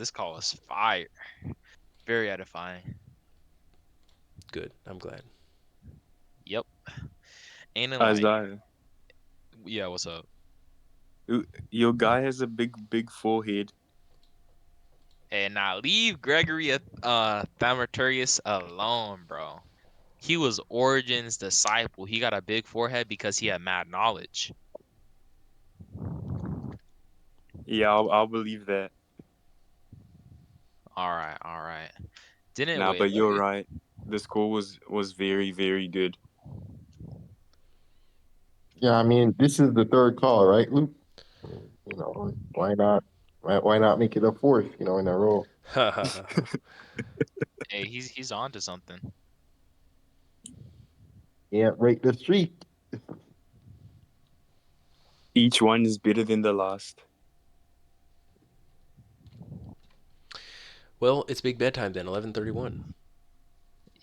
fire. Very edifying. Good. I'm glad. Yep. And then like, Isaiah, yeah, what's up? your guy has a big forehead. And now leave Gregory Thaumaturgus alone, bro. He was Origen's disciple. He got a big forehead because he had mad knowledge. Yeah, I'll believe that. All right, all right. Didn't Nah, wait. but you're right. The score was very very good. Yeah, I mean, this is the third call, right, Luke? You know, why not? Why not make it a fourth? You know, in a row. Hey, he's on to something. Can't break the streak. Each one is better than the last. Well, it's big bedtime then, 11:31.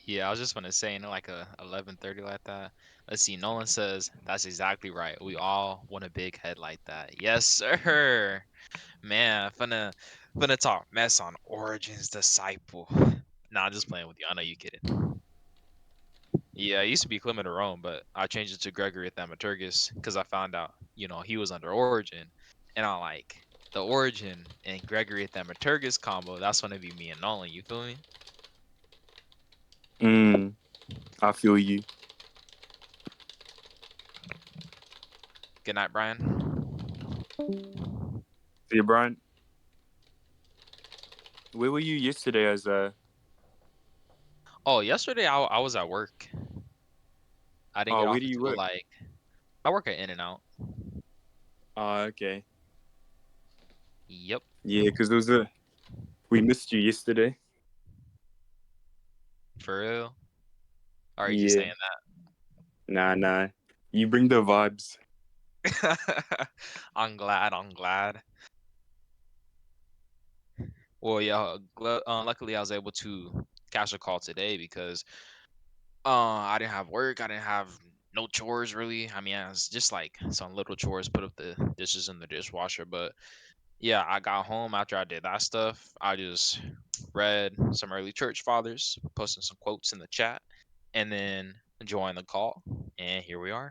Yeah, I was just gonna say, like a 11:30 like that. Let's see. Nolan says that's exactly right. We all want a big head like that. Yes, sir. Man, finna talk mess on Origin's disciple. Nah, I'm just playing with you. I know you kidding. Yeah, I used to be Clement of Rome, but I changed it to Gregory Thaumaturgus because I found out, he was under Origin, and I like the Origin and Gregory Thaumaturgus combo. That's gonna be me and Nolan. You feel me? Mm, I feel you. Good night, Brian. See, Brian, where were you yesterday? As Oh, yesterday I was at work. I didn't get where off do you until work? like I work at In and Out. Okay. Yep, Yeah, because we missed you yesterday. for real. Or are you just Yeah. saying Nah, nah. You bring the vibes. that? I'm glad. I'm glad. Well, yeah. Luckily, I was able to catch a call today because I didn't have work. I didn't have no chores really. I mean, it's just like some little chores, put up the dishes in the dishwasher. But yeah, I got home after I did that stuff. I just read some early church fathers, posted some quotes in the chat, and then joined the call. And here we are.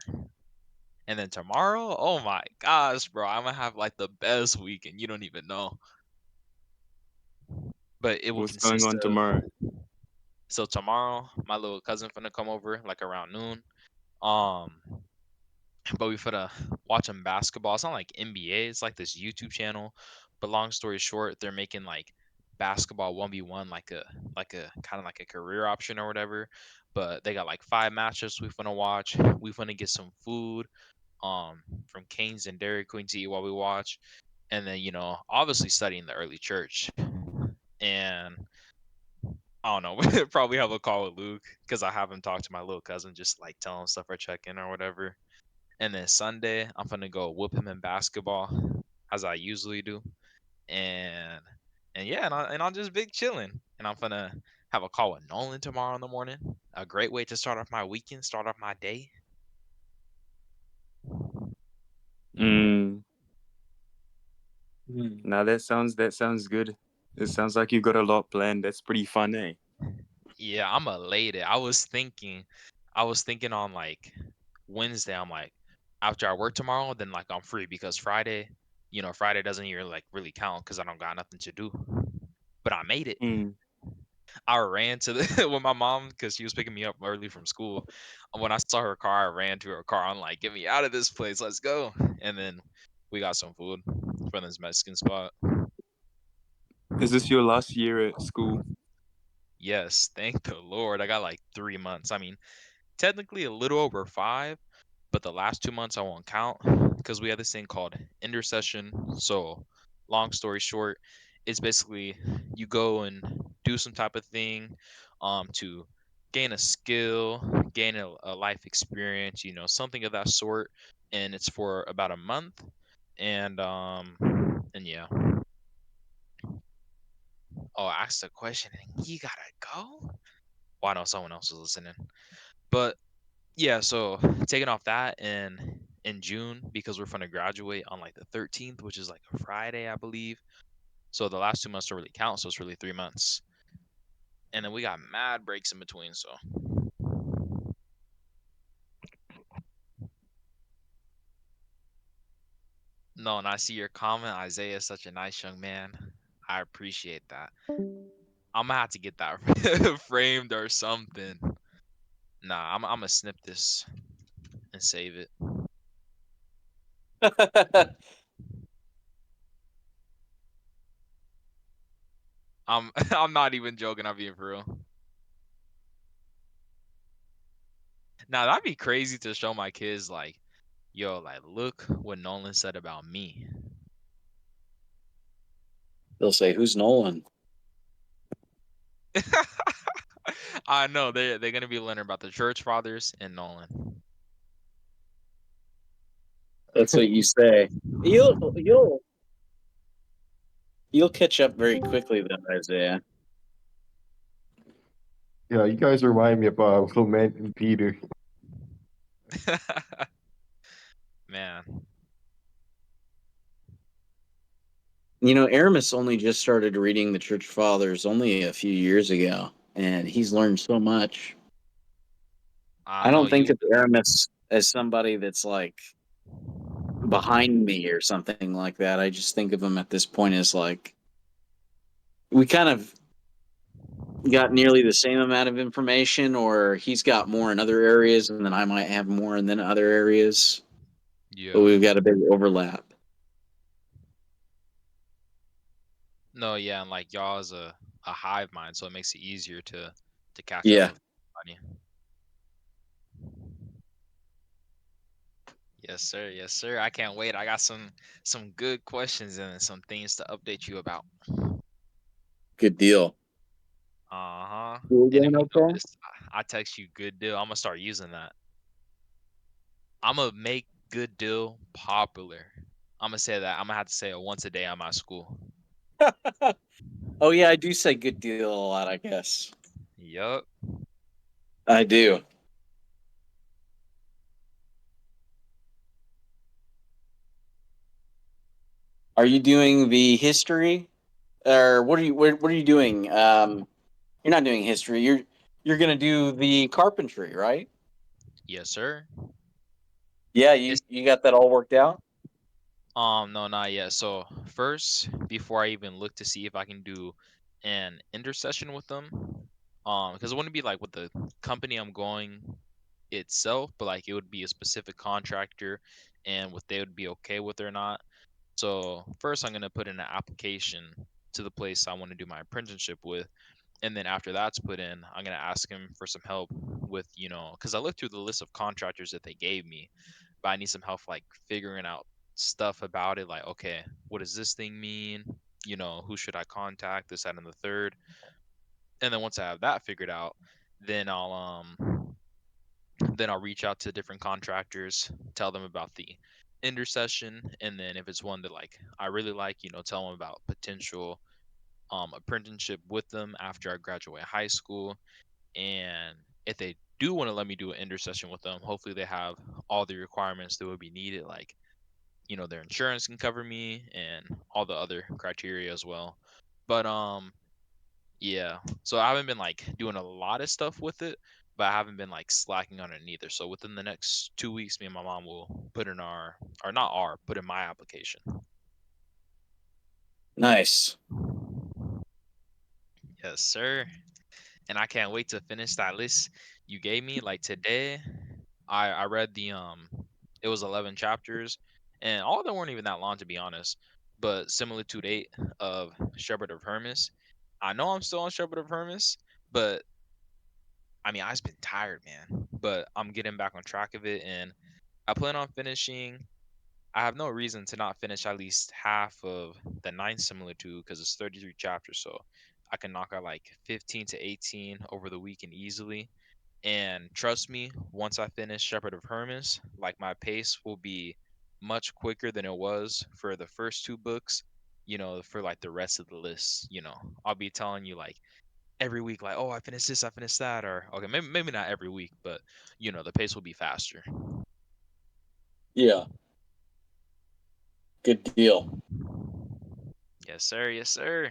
And then tomorrow, oh my gosh, bro, I'm gonna have like the best weekend. You don't even know. But it will What's going consist on of tomorrow? so tomorrow, my little cousin finna come over like around noon. Um, but we finna watch some basketball. It's not like NBA. It's like this YouTube channel. But long story short, they're making like basketball 1v1 like a kind of like a career option or whatever. But they got like 5 matches we finna watch. We finna get some food from Canes and Dairy Queen to eat while we watch. And then, obviously studying the early church. And I don't know, we'll probably have a call with Luke because I haven't talked to my little cousin, just like tell him stuff or check in or whatever. And then Sunday, I'm gonna go whoop him in basketball, as I usually do. And and yeah, and I'll just big chilling. And I'm gonna have a call with Nolan tomorrow in the morning. A great way to start off my weekend, start off my day. Mm. Now that sounds good. It sounds like you got a lot planned. That's pretty fun, eh? Yeah, I'm elated. I was thinking on like Wednesday. I'm like, after I work tomorrow, then like I'm free because Friday, Friday doesn't even like really count because I don't got nothing to do. But I made it. Mm. I ran to the with my mom because she was picking me up early from school. And when I saw her car, I ran to her car. I'm like, "Get me out of this place. Let's go." And then we got some food from this Mexican spot. Is this your last year at school? Yes, thank the Lord. I got like 3 months. I mean, technically a little over 5, but the last 2 months I won't count because we have this thing called intercession. So, long story short, it's basically you go and do some type of thing to gain a skill, gain a life experience, something of that sort, and it's for about a month. And yeah. Oh, I asked a question and you gotta go. Well, I know someone else is listening, but yeah, so taking off that in June because we're gonna graduate on like the 13th, which is like a Friday, I believe. So the last 2 months don't really count, so it's really 3 months. And then we got mad breaks in between, so no, and I see your comment. Isaiah is such a nice young man. I appreciate that. I'm gonna have to get that framed or something. Nah, I'm gonna snip this and save it. I'm not even joking. I'm being for real. Now that'd be crazy to show my kids like, yo, like look what Nolan said about me. They'll say, "Who's Nolan?" I know they're gonna be learning about the church fathers and Nolan. That's what you say. You'll catch up very quickly, then, Isaiah. Yeah, you guys remind me of Clement and Peter. Man, You know, Aramis only just started reading the Church Fathers only a few years ago, and he's learned so much. I I know don't think you. of Aramis as somebody that's like behind me or something like that. I just think of him at this point as like we kind of got nearly the same amount of information, or he's got more in other areas, and then I might have more in then other areas, but Yeah. we've got a big overlap. No, yeah, and like y'all is a hive mind, so it makes it easier to catch up Yeah, with everybody. Yes, sir. Yes, sir. I can't wait. I got some good questions and some things to update you about. good deal. Uh-huh. You And if going you okay? notice, I text you good deal. I'm gonna start using that. I'm gonna make good deal popular. I'm gonna say that. I'm gonna have to say it once a day at my school. Oh yeah, I do say good deal a lot. I guess Yup. I do. Are you doing the history, or what are you doing? You're not doing history. You're gonna do the carpentry, right? Yes, sir. Yeah, It's you got that all worked out. no, not yet. So first, before I even look to see if I can do an intercession with them, because it wouldn't be like with the company I'm going itself, but like it would be a specific contractor and what they would be okay with or not. So first, I'm gonna put in an application to the place I want to do my apprenticeship with, and then after that's put in, I'm gonna ask him for some help with because I looked through the list of contractors that they gave me, but I need some help like figuring out stuff about it. Like, okay, what does this thing mean? Who should I contact? This, that, and the third. And then once I have that figured out, then I'll reach out to different contractors, tell them about the intercession, and then if it's one that like I really like, tell them about potential apprenticeship with them after I graduate high school. And if they do want to let me do an intercession with them, hopefully they have all the requirements that would be needed, like their insurance can cover me and all the other criteria as well. But yeah, so I haven't been like doing a lot of stuff with it, but I haven't been like slacking on it neither. So within the next 2 weeks, me and my mom will put in or not put in my application. Nice. Yes, sir. And I can't wait to finish that list you gave me. Like today, I read it was 11 chapters, and all of them weren't even that long to be honest. But Similitude 8 of Shepherd of Hermas. I know I'm still on Shepherd of Hermas, but I mean I've been tired, man. But I'm getting back on track of it, and I plan on finishing. I have no reason to not finish at least half of the ninth similitude because it's 33 chapters, so I can knock out like 15 to 18 over the weekend easily. And trust me, once I finish Shepherd of Hermas, like my pace will be much quicker than it was for the first two books, for like the rest of the list. I'll be telling you like every week, like, oh, I finished this, I finished that, or okay, maybe not every week, but the pace will be faster. Yeah, good deal. Yes, sir. Yes, sir.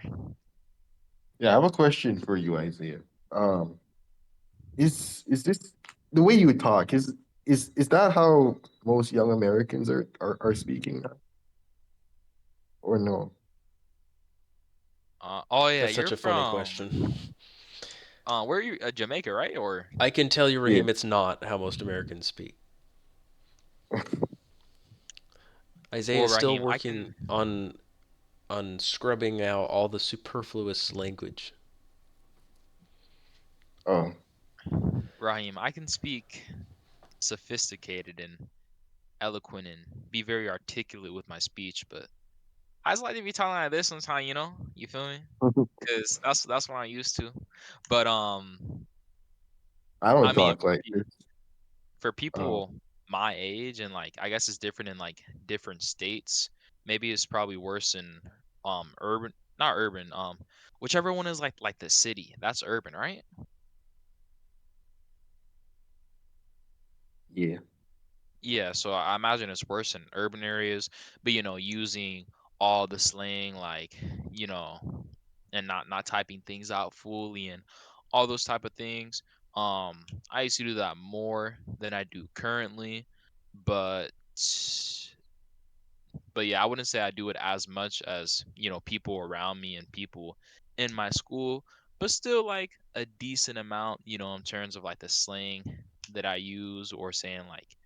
Yeah, I have a question for you, Isaiah. Um, is this the way you talk? Is that how most young Americans are speaking now, or no? Oh yeah, That's such you're a funny from question. where are you? Jamaica, right? Or I can tell you, Yeah. Raheem, it's not how most Americans speak. Isaiah well, is still Raheem, I working can. on on scrubbing out all the superfluous language. Oh, Raheem, I can speak sophisticated and eloquent and be very articulate with my speech, but I just like to be talking like this sometimes, you know? You feel me? Cause that's what I'm used to. But I I don't mean, talk like this. for Uh, people my age and like I guess it's different in like different states. Maybe it's probably worse in urban, not urban, whichever one is like the city. That's urban, right? yeah. Yeah, so I imagine it's worse in urban areas, but using all the slang like, you know, and not typing things out fully and all those type of things. I used to do that more than I do currently, but yeah, I wouldn't say I do it as much as, people around me and people in my school, but still like a decent amount, in terms of like the slang that I use or saying like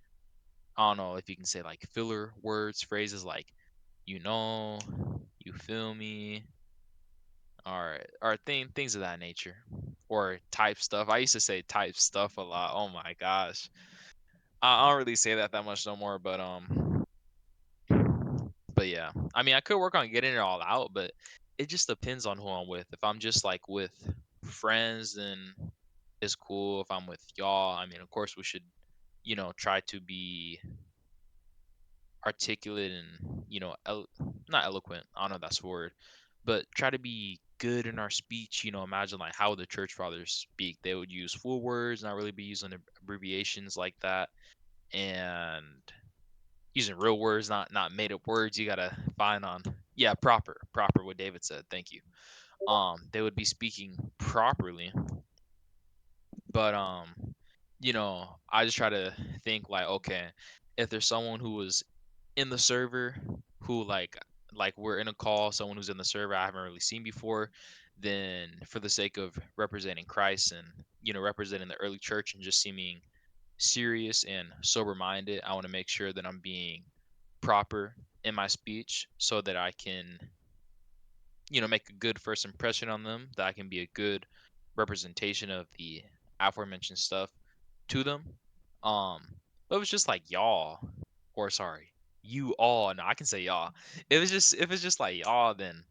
I don't know if you can say like filler words, phrases like you know, you feel me, or things of that nature, or type stuff. I used to say type stuff a lot. Oh my gosh, I don't really say that much no more. But yeah, I mean, I could work on getting it all out, but it just depends on who I'm with. If I'm just like with friends, then it's cool. If I'm with y'all, I mean, of course we should, try to be articulate and not eloquent. I don't know if that's the word, but try to be good in our speech. Imagine like how the church fathers speak. They would use full words, not really be using abbreviations like that, and using real words, not made up words. You gotta find on yeah proper what David said. Thank you. They would be speaking properly, but I just try to think like okay, if there's someone who was in the server who like we're in a call, someone who's in the server I haven't really seen before, then for the sake of representing Christ and representing the early church and just seeming serious and sober minded, I want to make sure that I'm being proper in my speech so that I can make a good first impression on them, that I can be a good representation of the aforementioned stuff to them. Um, but it was just like y'all, or sorry, you all. No, I can say y'all. If it's just like y'all, then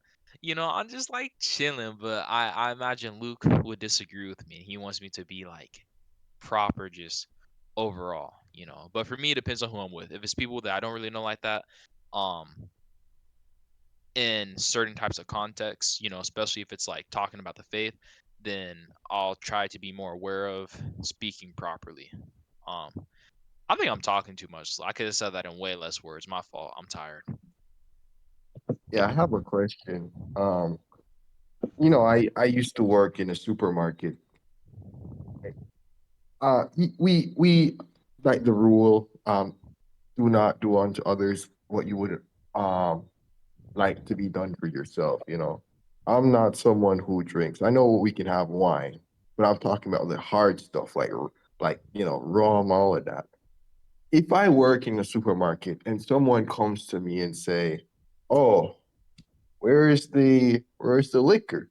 I'm just like chilling. But I imagine Luke would disagree with me. He wants me to be like proper, just overall. But for me, it depends on who I'm with. If it's people that I don't really know like that, um, in certain types of contexts, especially if it's like talking about the faith, then I'll try to be more aware of speaking properly. Um, I think I'm talking too much. So I could have said that in way less words. My fault. I'm tired. Yeah, I have a question. I used to work in a supermarket. We like the rule, do not do unto others what you would um like to be done for yourself. I'm not someone who drinks. I know we can have wine, but I'm talking about the hard stuff like rum, all of that. If I work in a supermarket and someone comes to me and say, "Oh, where's the liquor?"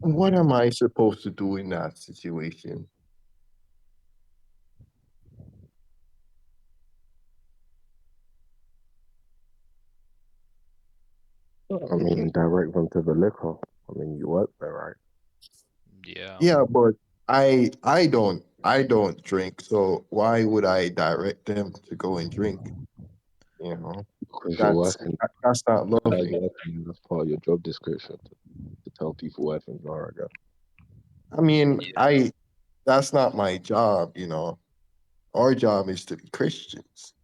What am I supposed to do in that situation? I mean, direct them to the liquor. I mean, you work there, right? Yeah. Yeah, but I don't drink, so why would I direct them to go and drink? You know, Because you're that's working, that's not like loving. you're working, that's part of your job description to tell people where things are, I guess. I mean, Yeah. I that's not my job. Our job is to be Christians.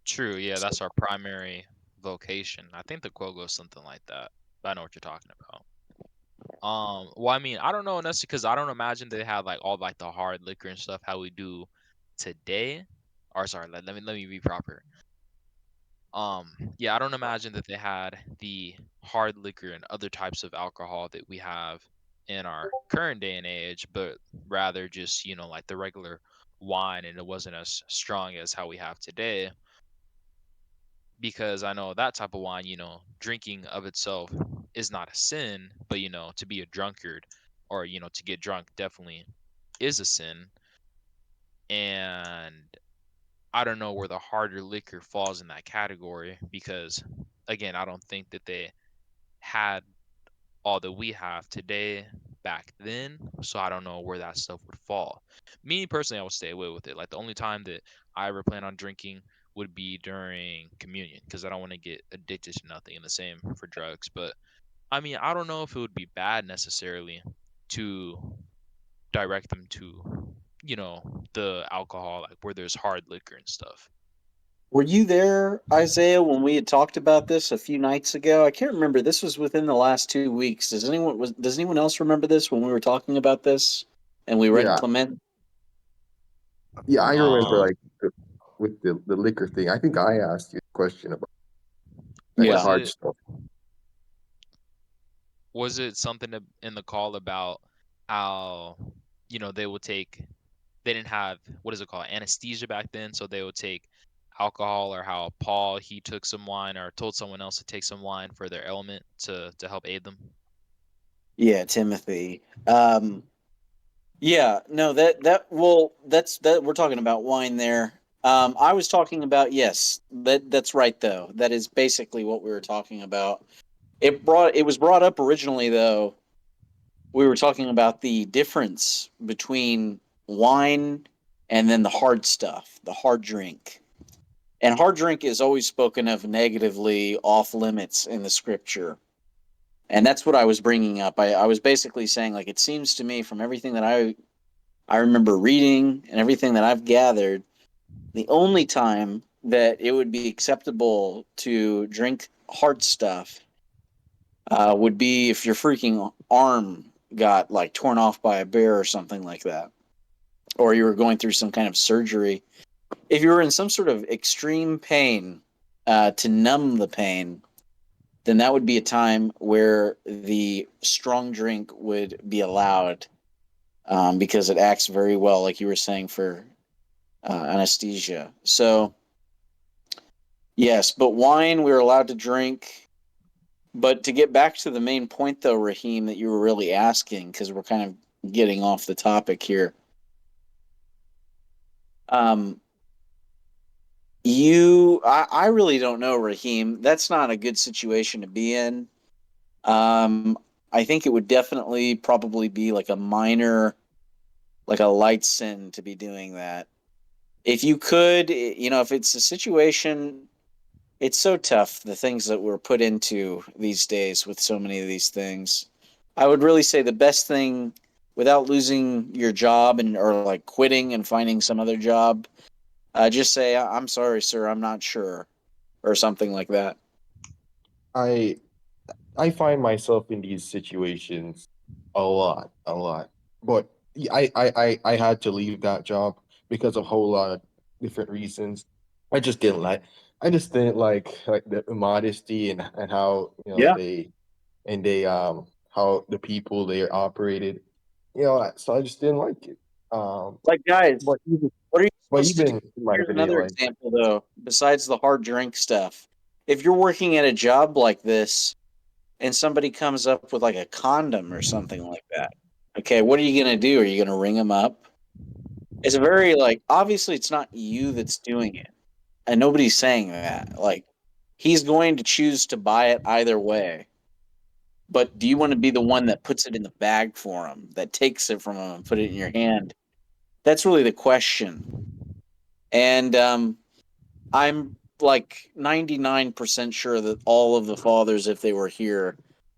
True. Yeah, that's our primary vocation. I think the quote goes something like that. But I know what you're talking about. Well, I mean, I don't know necessarily because I don't imagine they have like all like the hard liquor and stuff how we do today. Or sorry, let me be proper. Yeah, I don't imagine that they had the hard liquor and other types of alcohol that we have in our current day and age, but rather just, like the regular wine and it wasn't as strong as how we have today. because I know that type of wine, drinking of itself is not a sin, but to be a drunkard or to get drunk definitely is a sin. And I don't know where the harder liquor falls in that category because again, I don't think that they had all that we have today back then. So I don't know where that stuff would fall. Me personally, I would stay away with it. Like the only time that I ever plan on drinking would be during communion because I don't want to get addicted to nothing. And the same for drugs. But I mean, I don't know if it would be bad necessarily to direct them to, the alcohol, like where there's hard liquor and stuff. Were you there, Isaiah, when we had talked about this a few nights ago? I can't remember. This was within the last 2 weeks. Does anyone else remember this when we were talking about this and we read Yeah, Clement? yeah, I remember Um, like with the liquor thing. I think I asked you a question about like the Yeah. was hard it stuff. was it something in the call about how they would take they didn't have what is it called anesthesia back then, so they would take alcohol, or how Paul he took some wine or told someone else to take some wine for their ailment to help aid them. Yeah, Timothy. Yeah, no, that's we're talking about wine there. I was talking about, yes, that's right though. That is basically what we were talking about. It was brought up originally though. We were talking about the difference between wine and then the hard stuff, the hard drink. And hard drink is always spoken of negatively, off limits in the scripture. And that's what I was bringing up. I was basically saying, like, it seems to me from everything that I remember reading and everything that I've gathered, the only time that it would be acceptable to drink hard stuff would be if your freaking arm got like torn off by a bear or something like that, or you were going through some kind of surgery. If you were in some sort of extreme pain, to numb the pain, then that would be a time where the strong drink would be allowed, because it acts very well, like you were saying, for anesthesia. So, yes, but wine we're allowed to drink. But to get back to the main point, though, Raheem, that you were really asking, because we're kind of getting off the topic here. Um, I really don't know, Raheem. That's not a good situation to be in. Um, I think it would definitely probably be like a minor, like a light sin to be doing that. If you could, if it's a situation, it's so tough, the things that we're put into these days with so many of these things. I would really say the best thing, without losing your job and or like quitting and finding some other job, just say, I'm sorry, sir, I'm not sure," or something like that. I I find myself in these situations a lot. But I had to leave that job because of a whole lot of different reasons. I just didn't like. I just didn't like the modesty and how Yeah. they how the people they operated. So I just didn't like it. Like, guys, But even what are you but supposed to do? even in my Here's everyday another life, example, though, besides the hard drink stuff. If you're working at a job like this and somebody comes up with like a condom or something like that, okay, what are you going to do? Are you going to ring them up? It's very, like, obviously it's not you that's doing it. And nobody's saying that. Like, he's going to choose to buy it either way. But do you want to be the one that puts it in the bag for him, that takes it from him and put it in your hand? That's really the question. And I'm like 99% sure that all of the fathers, if they were here,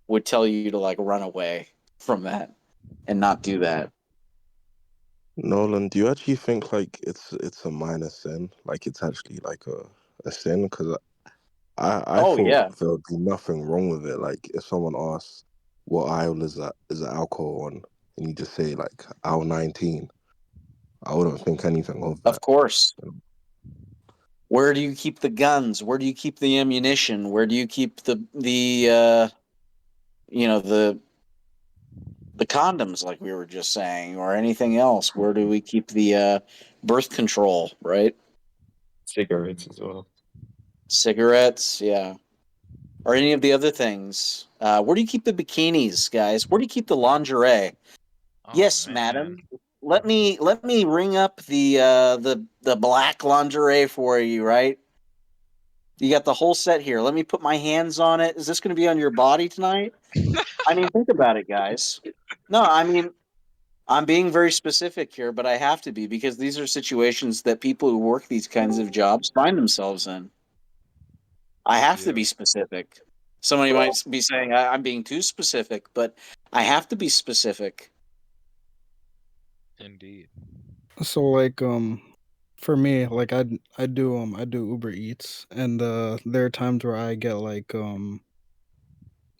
would tell you to like run away from that and not do that. Nolan, do you actually think like it's a minor sin? Like it's actually like a sin? Because I Oh, think yeah, there would be nothing wrong with it. Like if someone asks what aisle is the alcohol on, and you just say like aisle 19, I wouldn't think anything of of that. course. Where do you keep the guns? Where do you keep the ammunition? Where do you keep you know the condoms, like we were just saying, or anything else? Where do we keep the birth control, right? cigarettes as well. Cigarettes, yeah. Or any of the other things. Where do you keep the bikinis, guys? Where do you keep the lingerie? Oh Yes, man. madam. Let me ring up the black lingerie for you, right? You got the whole set here. Let me put my hands on it. Is this going to be on your body tonight? I mean, think about it, guys. No, I mean, I'm being very specific here, but I have to be because these are situations that people who work these kinds of jobs find themselves in. I have to Yeah, be specific. Somebody might be saying I'm being too specific, but I have to be specific. indeed. So like for me, like I do Uber Eats, and there are times where I get like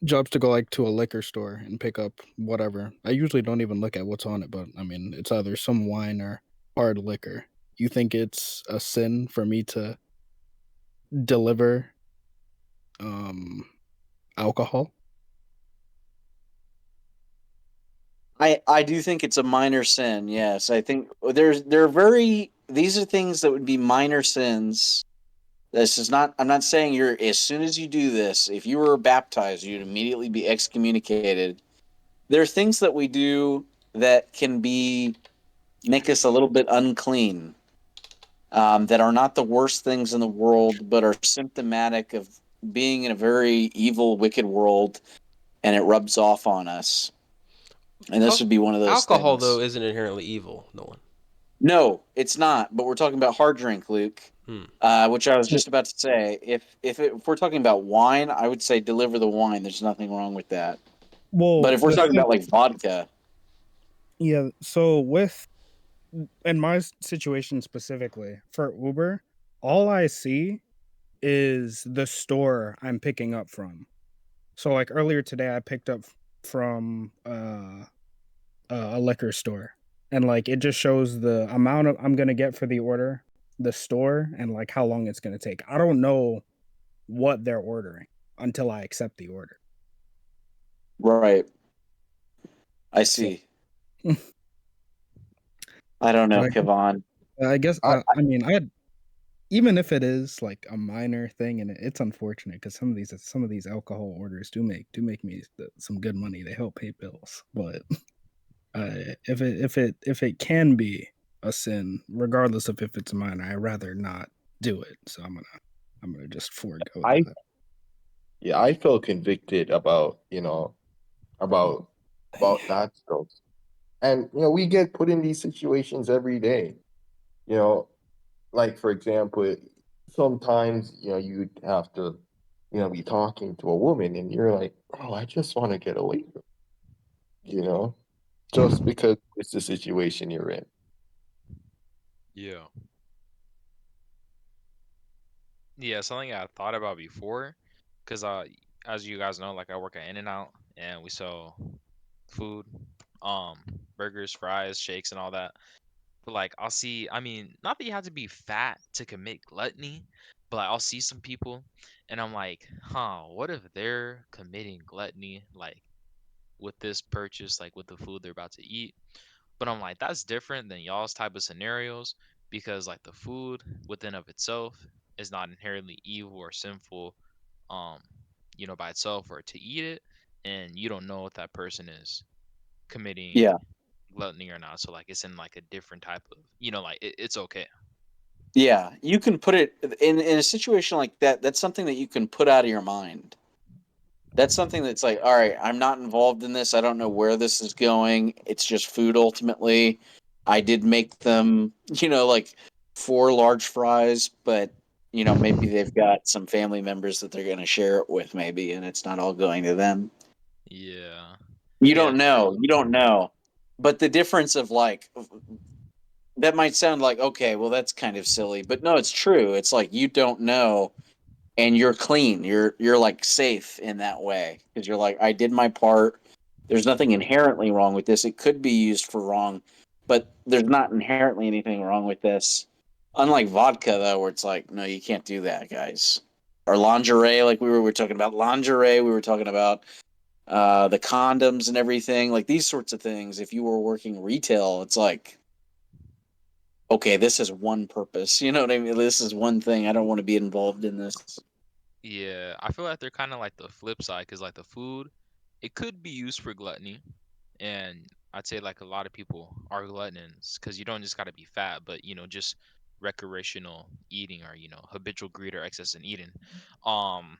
jobs to go like to a liquor store and pick up whatever. I usually don't even look at what's on it, but I mean it's either some wine or hard liquor. You think it's a sin for me to deliver um alcohol? I do think it's a minor sin. Yes, I think they're very. These are things that would be minor sins. This is not. I'm not saying you're. As soon as you do this, if you were baptized, you'd immediately be excommunicated. There are things that we do that can be make us a little bit unclean. That are not the worst things in the world, but are symptomatic of being in a very evil, wicked world, and it rubs off on us. And this would be one of those Alcohol though things. isn't inherently evil. No one. No, it's not. But we're talking about hard drink, Luke. Hmm. Which I was just about to say. If we're talking about wine, I would say deliver the wine. There's nothing wrong with that. But Well, if we're talking about like vodka, yeah, so with in my situation specifically for Uber, all I see is the store I'm picking up from. So like earlier today I picked up from a liquor store, and like it just shows the amount of I'm going to get for the order, the store, and like how long it's going to take. I don't know what they're ordering until I accept the order. right? I So see. I don't so know, Kevon. I guess I, I mean I even if it is like a minor thing, and it's unfortunate because some of these alcohol orders do make me some good money. They help pay bills, but if it can be a sin, regardless of if it's minor, I'd rather not do it. So I'm gonna just forego I that. yeah, I felt convicted about, about that stuff. And we get put in these situations every day. You know, like for example, sometimes, you'd have to, be talking to a woman and you're like, oh, I just want to get away from it, just because it's the situation you're in. Yeah. Yeah, something I thought about before, because as you guys know, like I work at In-N-Out and we sell food, um, burgers, fries, shakes, and all that. But like I'll see, I mean, not that you have to be fat to commit gluttony, but like, I'll see some people, and I'm like, huh, what if they're committing gluttony, like with this purchase, like with the food they're about to eat? But I'm like, that's different than y'all's type of scenarios because like the food within of itself is not inherently evil or sinful, um, by itself or to eat it, and you don't know if that person is committing Yeah, gluttony or not. So like it's in like a different type of, like it's okay. yeah. You can put it in a situation like that. That's something that you can put out of your mind. That's something that's like, all right, I'm not involved in this. I don't know where this is going. It's just food ultimately. I did make them, like four large fries, but maybe they've got some family members that they're going to share it with, maybe, and it's not all going to them. Yeah. You Yeah, don't know. true. You don't know. But the difference of like that might sound like okay, well that's kind of silly, but no, it's true. It's like you don't know and you're clean. You're like safe in that way because you're like I did my part. There's nothing inherently wrong with this. It could be used for wrong, but there's not inherently anything wrong with this. Unlike vodka though, where it's like no, you can't do that, guys. Or lingerie, like we were talking about lingerie. We were talking about the condoms and everything, like these sorts of things. If you were working retail, it's like okay, this is one purpose. You know what I mean? This is one thing. I don't want to be involved in this. Yeah, I feel like they're kind of like the flip side because like the food, it could be used for gluttony, and I'd say like a lot of people are gluttons because you don't just got to be fat, but just recreational eating or habitual greed or excess in eating. Um,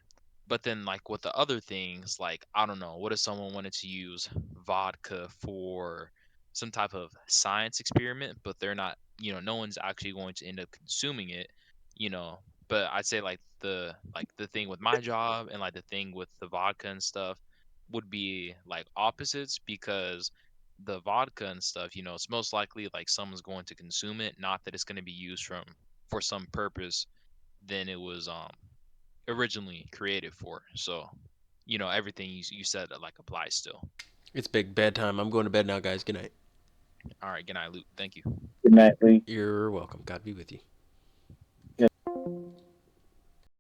but then like with the other things, like I don't know, what if someone wanted to use vodka for some type of science experiment, but they're not, no one's actually going to end up consuming it, you know. But I'd say like the thing with my job and like the thing with the vodka and stuff would be like opposites because the vodka and stuff, it's most likely like someone's going to consume it, not that it's going to be used for some purpose than it was originally created for. So, everything you said like applies still. It's big bad time. I'm going to bed now, guys. Good night. All right, good night, Luke. Thank you. Good night, Lee. You're welcome. God be with you.